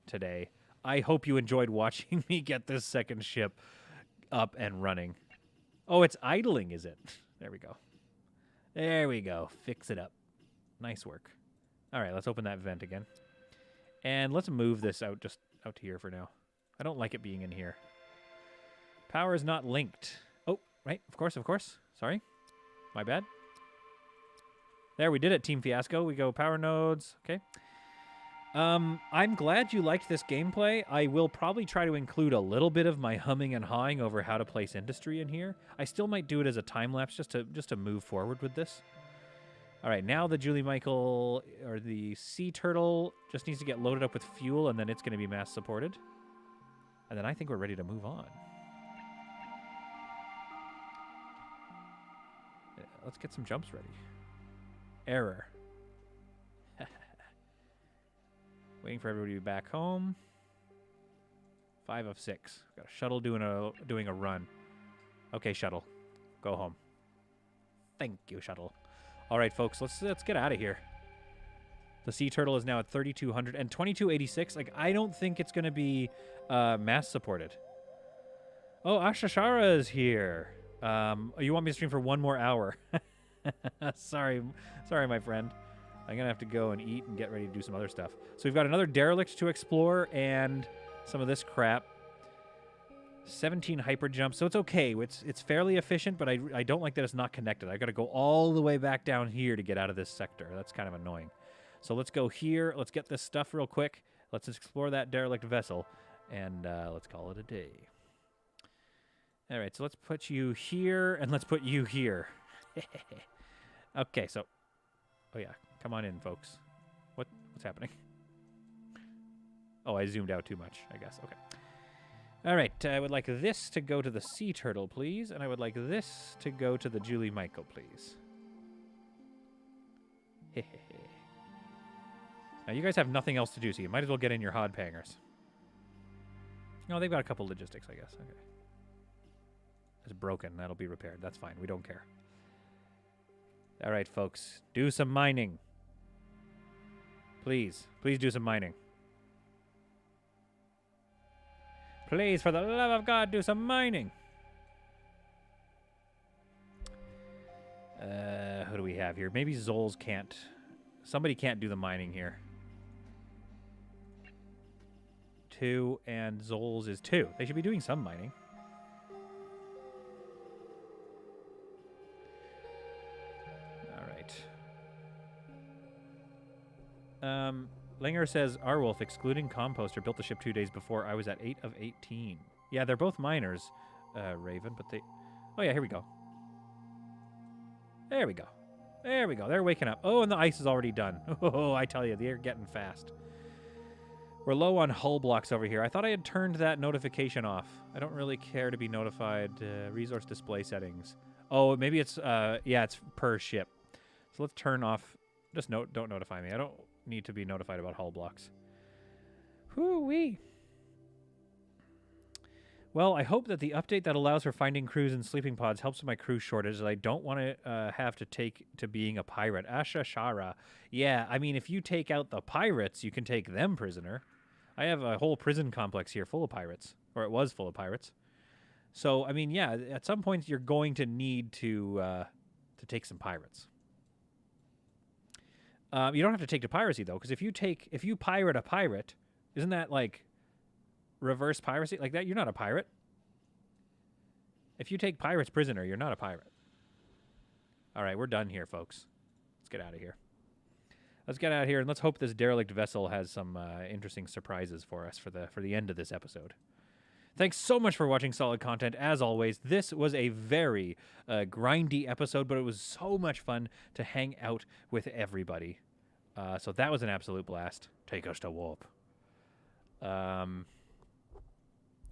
today. I hope you enjoyed watching me get this second ship up and running. Oh, it's idling, is it? There we go. There we go. Fix it up. Nice work. All right, let's open that vent again. And let's move this out just out to here for now. I don't like it being in here. Power is not linked. Oh, right. Of course, of course. Sorry. My bad. There, we did it, Team Fiasco. We go power nodes. Okay. I'm glad you liked this gameplay. I will probably try to include a little bit of my humming and hawing over how to place industry in here. I still might do it as a time lapse just to move forward with this. All right, now the Julie Michael or the Sea Turtle just needs to get loaded up with fuel, and then it's going to be mass supported. And then I think we're ready to move on. Let's get some jumps ready. Error. Waiting for everybody to be back home. 5 of 6. Got a shuttle doing a run. Okay, shuttle. Go home. Thank you, shuttle. All right, folks, let's get out of here. The Sea Turtle is now at 3,200 and 2,286. Like, I don't think it's going to be mass supported. Oh, Ashashara is here. You want me to stream for 1 more hour? Sorry, my friend. I'm going to have to go and eat and get ready to do some other stuff. So we've got another Derelict to explore and some of this crap. 17 hyper jumps, so it's okay. It's fairly efficient, but I don't like that it's not connected. I got to go all the way back down here to get out of this sector. That's kind of annoying. So let's go here. Let's get this stuff real quick. Let's explore that Derelict vessel, and let's call it a day. All right, so let's put you here, and let's put you here. Okay, so... Oh, yeah. Come on in, folks. What's happening? Oh, I zoomed out too much, I guess. Okay. All right, I would like this to go to the Sea Turtle, please, and I would like this to go to the Julie Michael, please. Now, you guys have nothing else to do, so you might as well get in your hod pangers. No, they've got a couple logistics, I guess. Okay. It's broken. That'll be repaired. That's fine. We don't care. All right, folks. Do some mining. Please. Please do some mining. Please, for the love of God, do some mining. Who do we have here? Maybe Zols can't. Somebody can't do the mining here. 2 and Zols is 2. They should be doing some mining. Linger says, Arwolf, excluding Composter, built the ship 2 days before. I was at 8 of 18. Yeah, they're both miners, Raven, but they... Oh, yeah, here we go. There we go. There we go. They're waking up. Oh, and the ice is already done. Oh, I tell you, they're getting fast. We're low on hull blocks over here. I thought I had turned that notification off. I don't really care to be notified. Resource display settings. Oh, maybe it's, yeah, it's per ship. So let's turn off... Just don't notify me. I don't need to be notified about hull blocks. Whoo-wee. Well, I hope that the update that allows for finding crews in sleeping pods helps with my crew shortage, as I don't want to have to take to being a pirate. Ashashara. Yeah, I mean, if you take out the pirates, you can take them prisoner. I have a whole prison complex here full of pirates. Or it was full of pirates. So, I mean, yeah, at some point you're going to need to take some pirates. You don't have to take to piracy, though, because if you pirate a pirate, isn't that like reverse piracy? Like that, you're not a pirate. If you take pirates prisoner, you're not a pirate. All right, we're done here, folks. Let's get out of here. Let's get out of here, and let's hope this derelict vessel has some interesting surprises for us for the end of this episode. Thanks so much for watching Solid Content. As always, this was a very grindy episode, but it was so much fun to hang out with everybody. So that was an absolute blast. Take us to warp. And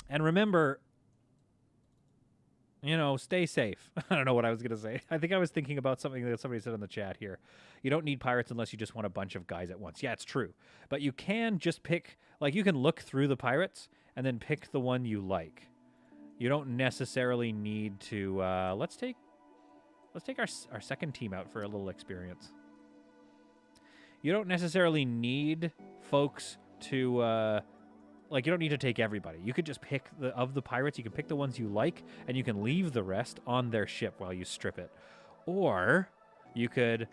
remember, you know, stay safe. I don't know what I was going to say. I think I was thinking about something that somebody said in the chat here. You don't need pirates unless you just want a bunch of guys at once. Yeah, it's true. But you can just pick, like, you can look through the pirates and then pick the one you like. You don't necessarily need to, let's take Let's take our second team out for a little experience. You don't necessarily need folks to, like, you don't need to take everybody. You could just pick of the pirates, you can pick the ones you like, and you can leave the rest on their ship while you strip it. Or you could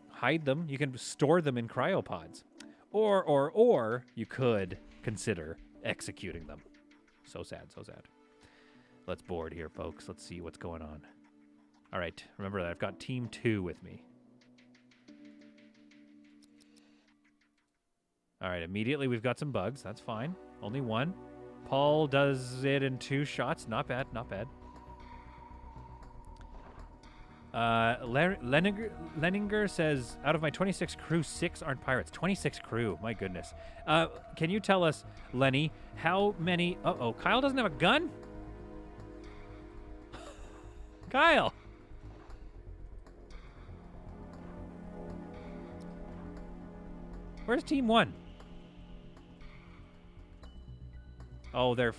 hide them. You can store them in cryopods. Or you could consider executing them. So sad, so sad. Let's board here, folks. Let's see what's going on. All right, remember that I've got Team 2 with me. All right, immediately we've got some bugs. That's fine. Only one. Paul does it in 2 shots. Not bad, not bad. Leninger says, out of my 26 crew, 6 aren't pirates. 26 crew, my goodness. Can you tell us, Lenny, how many... Uh-oh, Kyle doesn't have a gun? Kyle! Where's Team 1? Oh, they're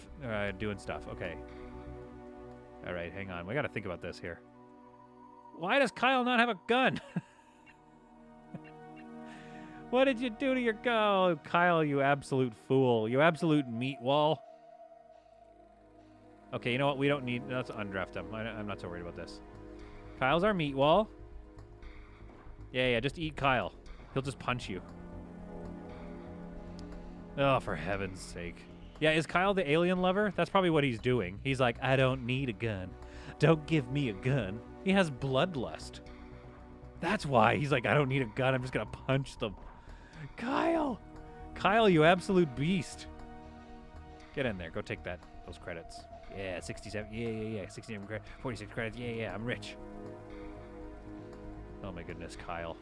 doing stuff. Okay. All right, hang on. We got to think about this here. Why does Kyle not have a gun? What did you do to your go? Kyle, you absolute fool. You absolute meat wall. Okay, you know what? We don't need... Let's undraft him. I'm not so worried about this. Kyle's our meat wall. Yeah, just eat Kyle. He'll just punch you. Oh, for heaven's sake. Yeah, is Kyle the alien lover? That's probably what he's doing. He's like, I don't need a gun. Don't give me a gun. He has bloodlust. That's why. He's like, I don't need a gun. I'm just going to punch them. Kyle! Kyle, you absolute beast. Get in there. Go take those credits. Yeah, 67. Yeah. 67 credits. 46 credits. Yeah. I'm rich. Oh, my goodness, Kyle.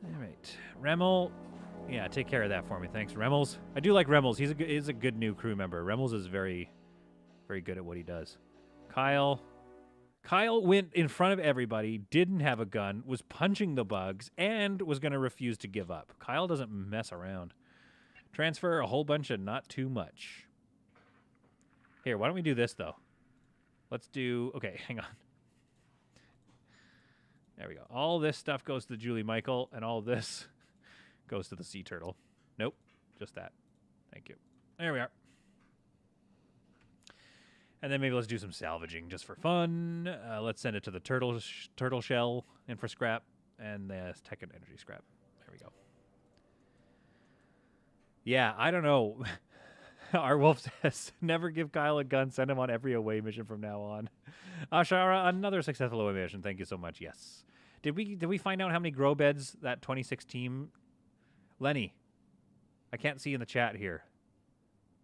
All right. Remel. Yeah, take care of that for me. Thanks, Remels. I do like Remels. He's a good new crew member. Remels is very, very good at what he does. Kyle went in front of everybody, didn't have a gun, was punching the bugs, and was going to refuse to give up. Kyle doesn't mess around. Transfer a whole bunch of not too much. Here, why don't we do this, though? Let's do... Okay, hang on. There we go. All this stuff goes to Julie Michael, and all this goes to the sea turtle. Nope, just that. Thank you. There we are. And then maybe let's do some salvaging just for fun. Let's send it to the turtle shell and for scrap, and the tech and energy scrap. There we go. Yeah, I don't know. Our wolf says, never give Kyle a gun. Send him on every away mission from now on. Ashara, another successful away mission. Thank you so much. Yes. Did we find out how many grow beds that 26 team... Lenny, I can't see in the chat here.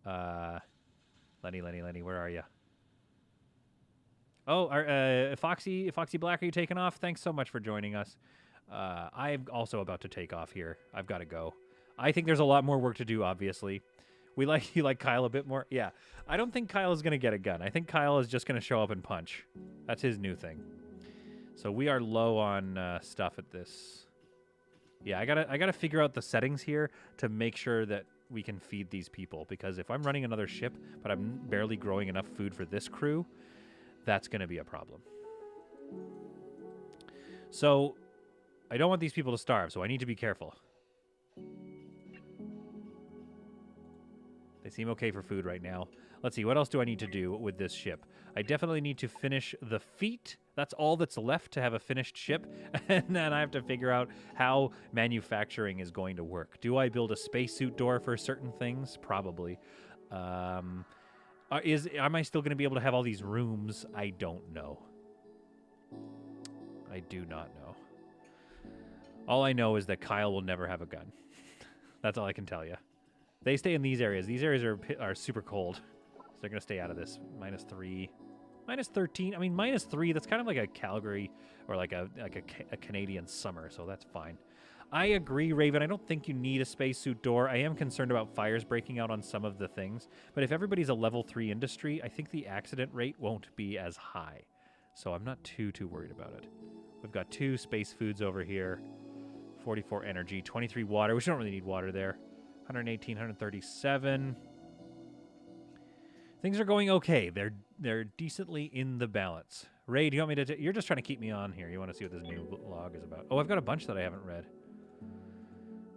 Lenny, where are you? Oh, Foxy Black, are you taking off? Thanks so much for joining us. I'm also about to take off here. I've got to go. I think there's a lot more work to do, obviously. You like Kyle a bit more? Yeah. I don't think Kyle is going to get a gun. I think Kyle is just going to show up and punch. That's his new thing. So we are low on stuff at this... Yeah, I gotta figure out the settings here to make sure that we can feed these people, because if I'm running another ship but I'm barely growing enough food for this crew, that's gonna be a problem. So I don't want these people to starve, so I need to be careful. They seem okay for food right now. Let's see, what else do I need to do with this ship? I definitely need to finish the feet. That's all that's left to have a finished ship. And then I have to figure out how manufacturing is going to work. Do I build a spacesuit door for certain things? Probably. Am I still going to be able to have all these rooms? I don't know. I do not know. All I know is that Kyle will never have a gun. That's all I can tell you. They stay in these areas. These areas are super cold. So they're going to stay out of this. -3. -13. I mean, -3, that's kind of like a Calgary or like a Canadian summer, so that's fine. I agree, Raven. I don't think you need a spacesuit door. I am concerned about fires breaking out on some of the things. But if everybody's a level 3 industry, I think the accident rate won't be as high. So I'm not too worried about it. We've got 2 space foods over here. 44 energy, 23 water. We don't really need water there. 118, 137. Things are going okay. they're decently in the balance. Ray, do you want me to? You're just trying to keep me on here. You want to see what this new log is about? Oh, I've got a bunch that I haven't read.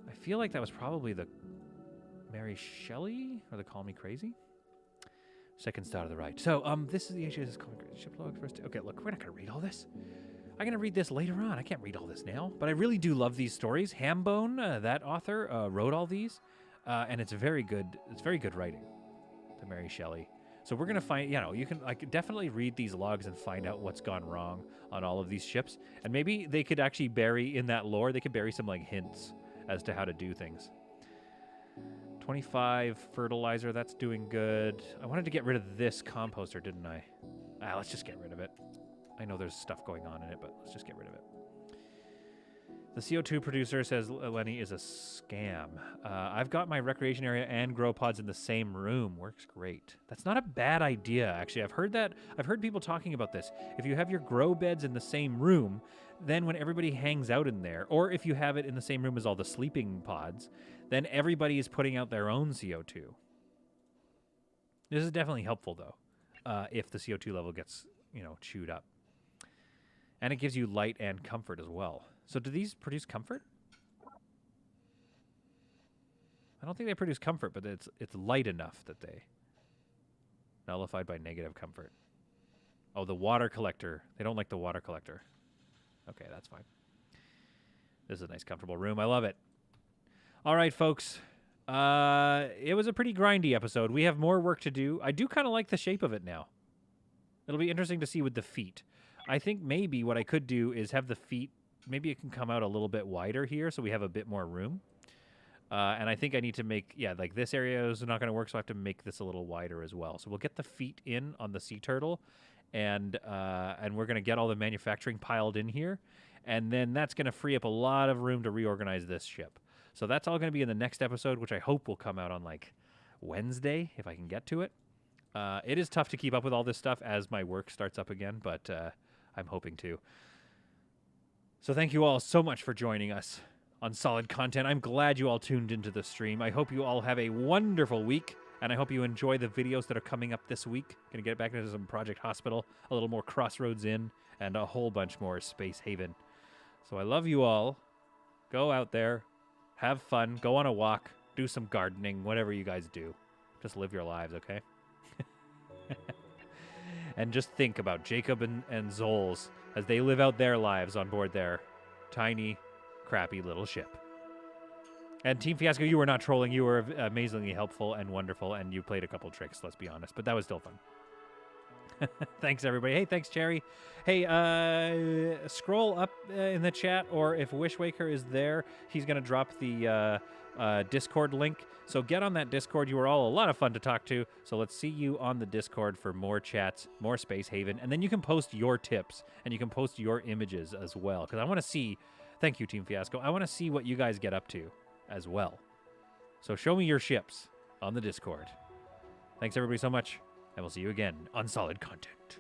I feel like that was probably the Mary Shelley or the Call Me Crazy. Second star to the right. So, this is the HMS Call Me Crazy ship log first. Okay, look, we're not gonna read all this. I'm gonna read this later on. I can't read all this now, but I really do love these stories. Hambone, that author, wrote all these, and it's very good. It's very good writing. The Mary Shelley. So we're gonna find, you can definitely read these logs and find out what's gone wrong on all of these ships, and maybe they could actually bury in that lore. They could bury some hints as to how to do things. 25 fertilizer, that's doing good. I wanted to get rid of this composter, didn't I? Let's just get rid of it. I know there's stuff going on in it, but let's just get rid of it. The CO2 producer, says Lenny, is a scam. I've got my recreation area and grow pods in the same room. Works great. That's not a bad idea, actually. I've heard that. I've heard people talking about this. If you have your grow beds in the same room, then when everybody hangs out in there, or if you have it in the same room as all the sleeping pods, then everybody is putting out their own CO2. This is definitely helpful, though, if the CO2 level gets, chewed up. And it gives you light and comfort as well. So do these produce comfort? I don't think they produce comfort, but it's light enough that they nullified by negative comfort. Oh, the water collector. They don't like the water collector. Okay, that's fine. This is a nice, comfortable room. I love it. All right, folks. It was a pretty grindy episode. We have more work to do. I do kind of like the shape of it now. It'll be interesting to see with the feet. I think maybe what I could do is have the feet, maybe it can come out a little bit wider here so we have a bit more room. And I think I need to make, this area is not going to work, so I have to make this a little wider as well. So we'll get the feet in on the sea turtle, and we're going to get all the manufacturing piled in here. And then that's going to free up a lot of room to reorganize this ship. So that's all going to be in the next episode, which I hope will come out on, Wednesday, if I can get to it. It is tough to keep up with all this stuff as my work starts up again, but I'm hoping to. So thank you all so much for joining us on Solid Content. I'm glad you all tuned into the stream. I hope you all have a wonderful week, and I hope you enjoy the videos that are coming up this week. Gonna get back into some Project Hospital, a little more Crossroads Inn, and a whole bunch more Space Haven. So I love you all. Go out there, have fun, go on a walk, do some gardening, whatever you guys do. Just live your lives, okay? And just think about Jacob and Zoles as they live out their lives on board their tiny, crappy little ship. And Team Fiasco, you were not trolling. You were amazingly helpful and wonderful, and you played a couple tricks, let's be honest. But that was still fun. Thanks, everybody. Hey, thanks, Cherry. Hey, scroll up in the chat, or if Wishwaker is there, he's going to drop the Discord link. So get on that Discord. You were all a lot of fun to talk to. So let's see you on the Discord for more chats, more Space Haven. And then you can post your tips, and you can post your images as well. Because I want to see, thank you, Team Fiasco, I want to see what you guys get up to as well. So show me your ships on the Discord. Thanks, everybody, so much. And we'll see you again on Solid Content.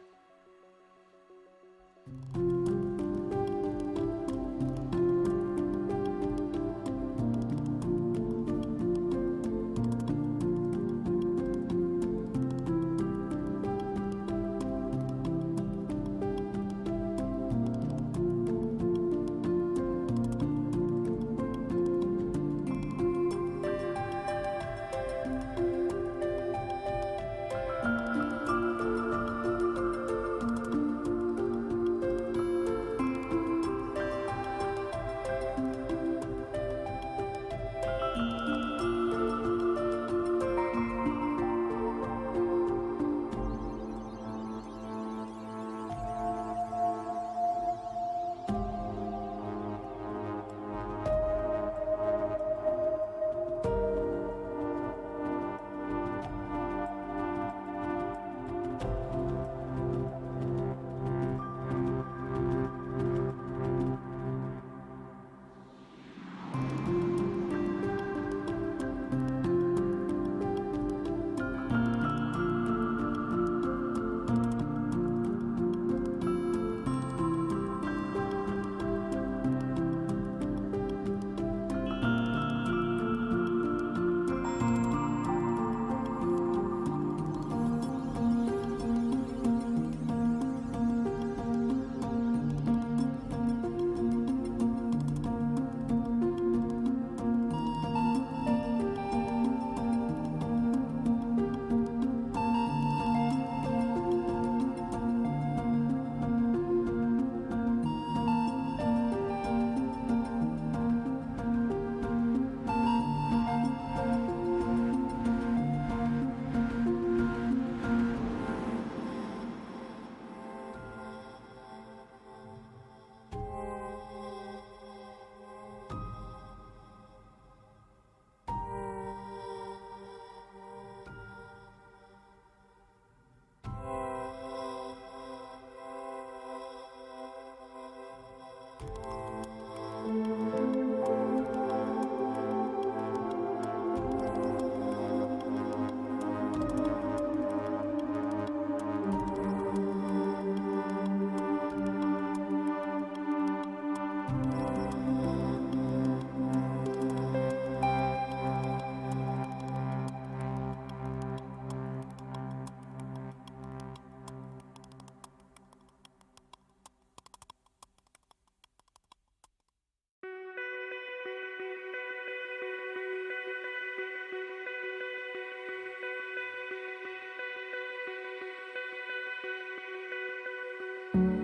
Thank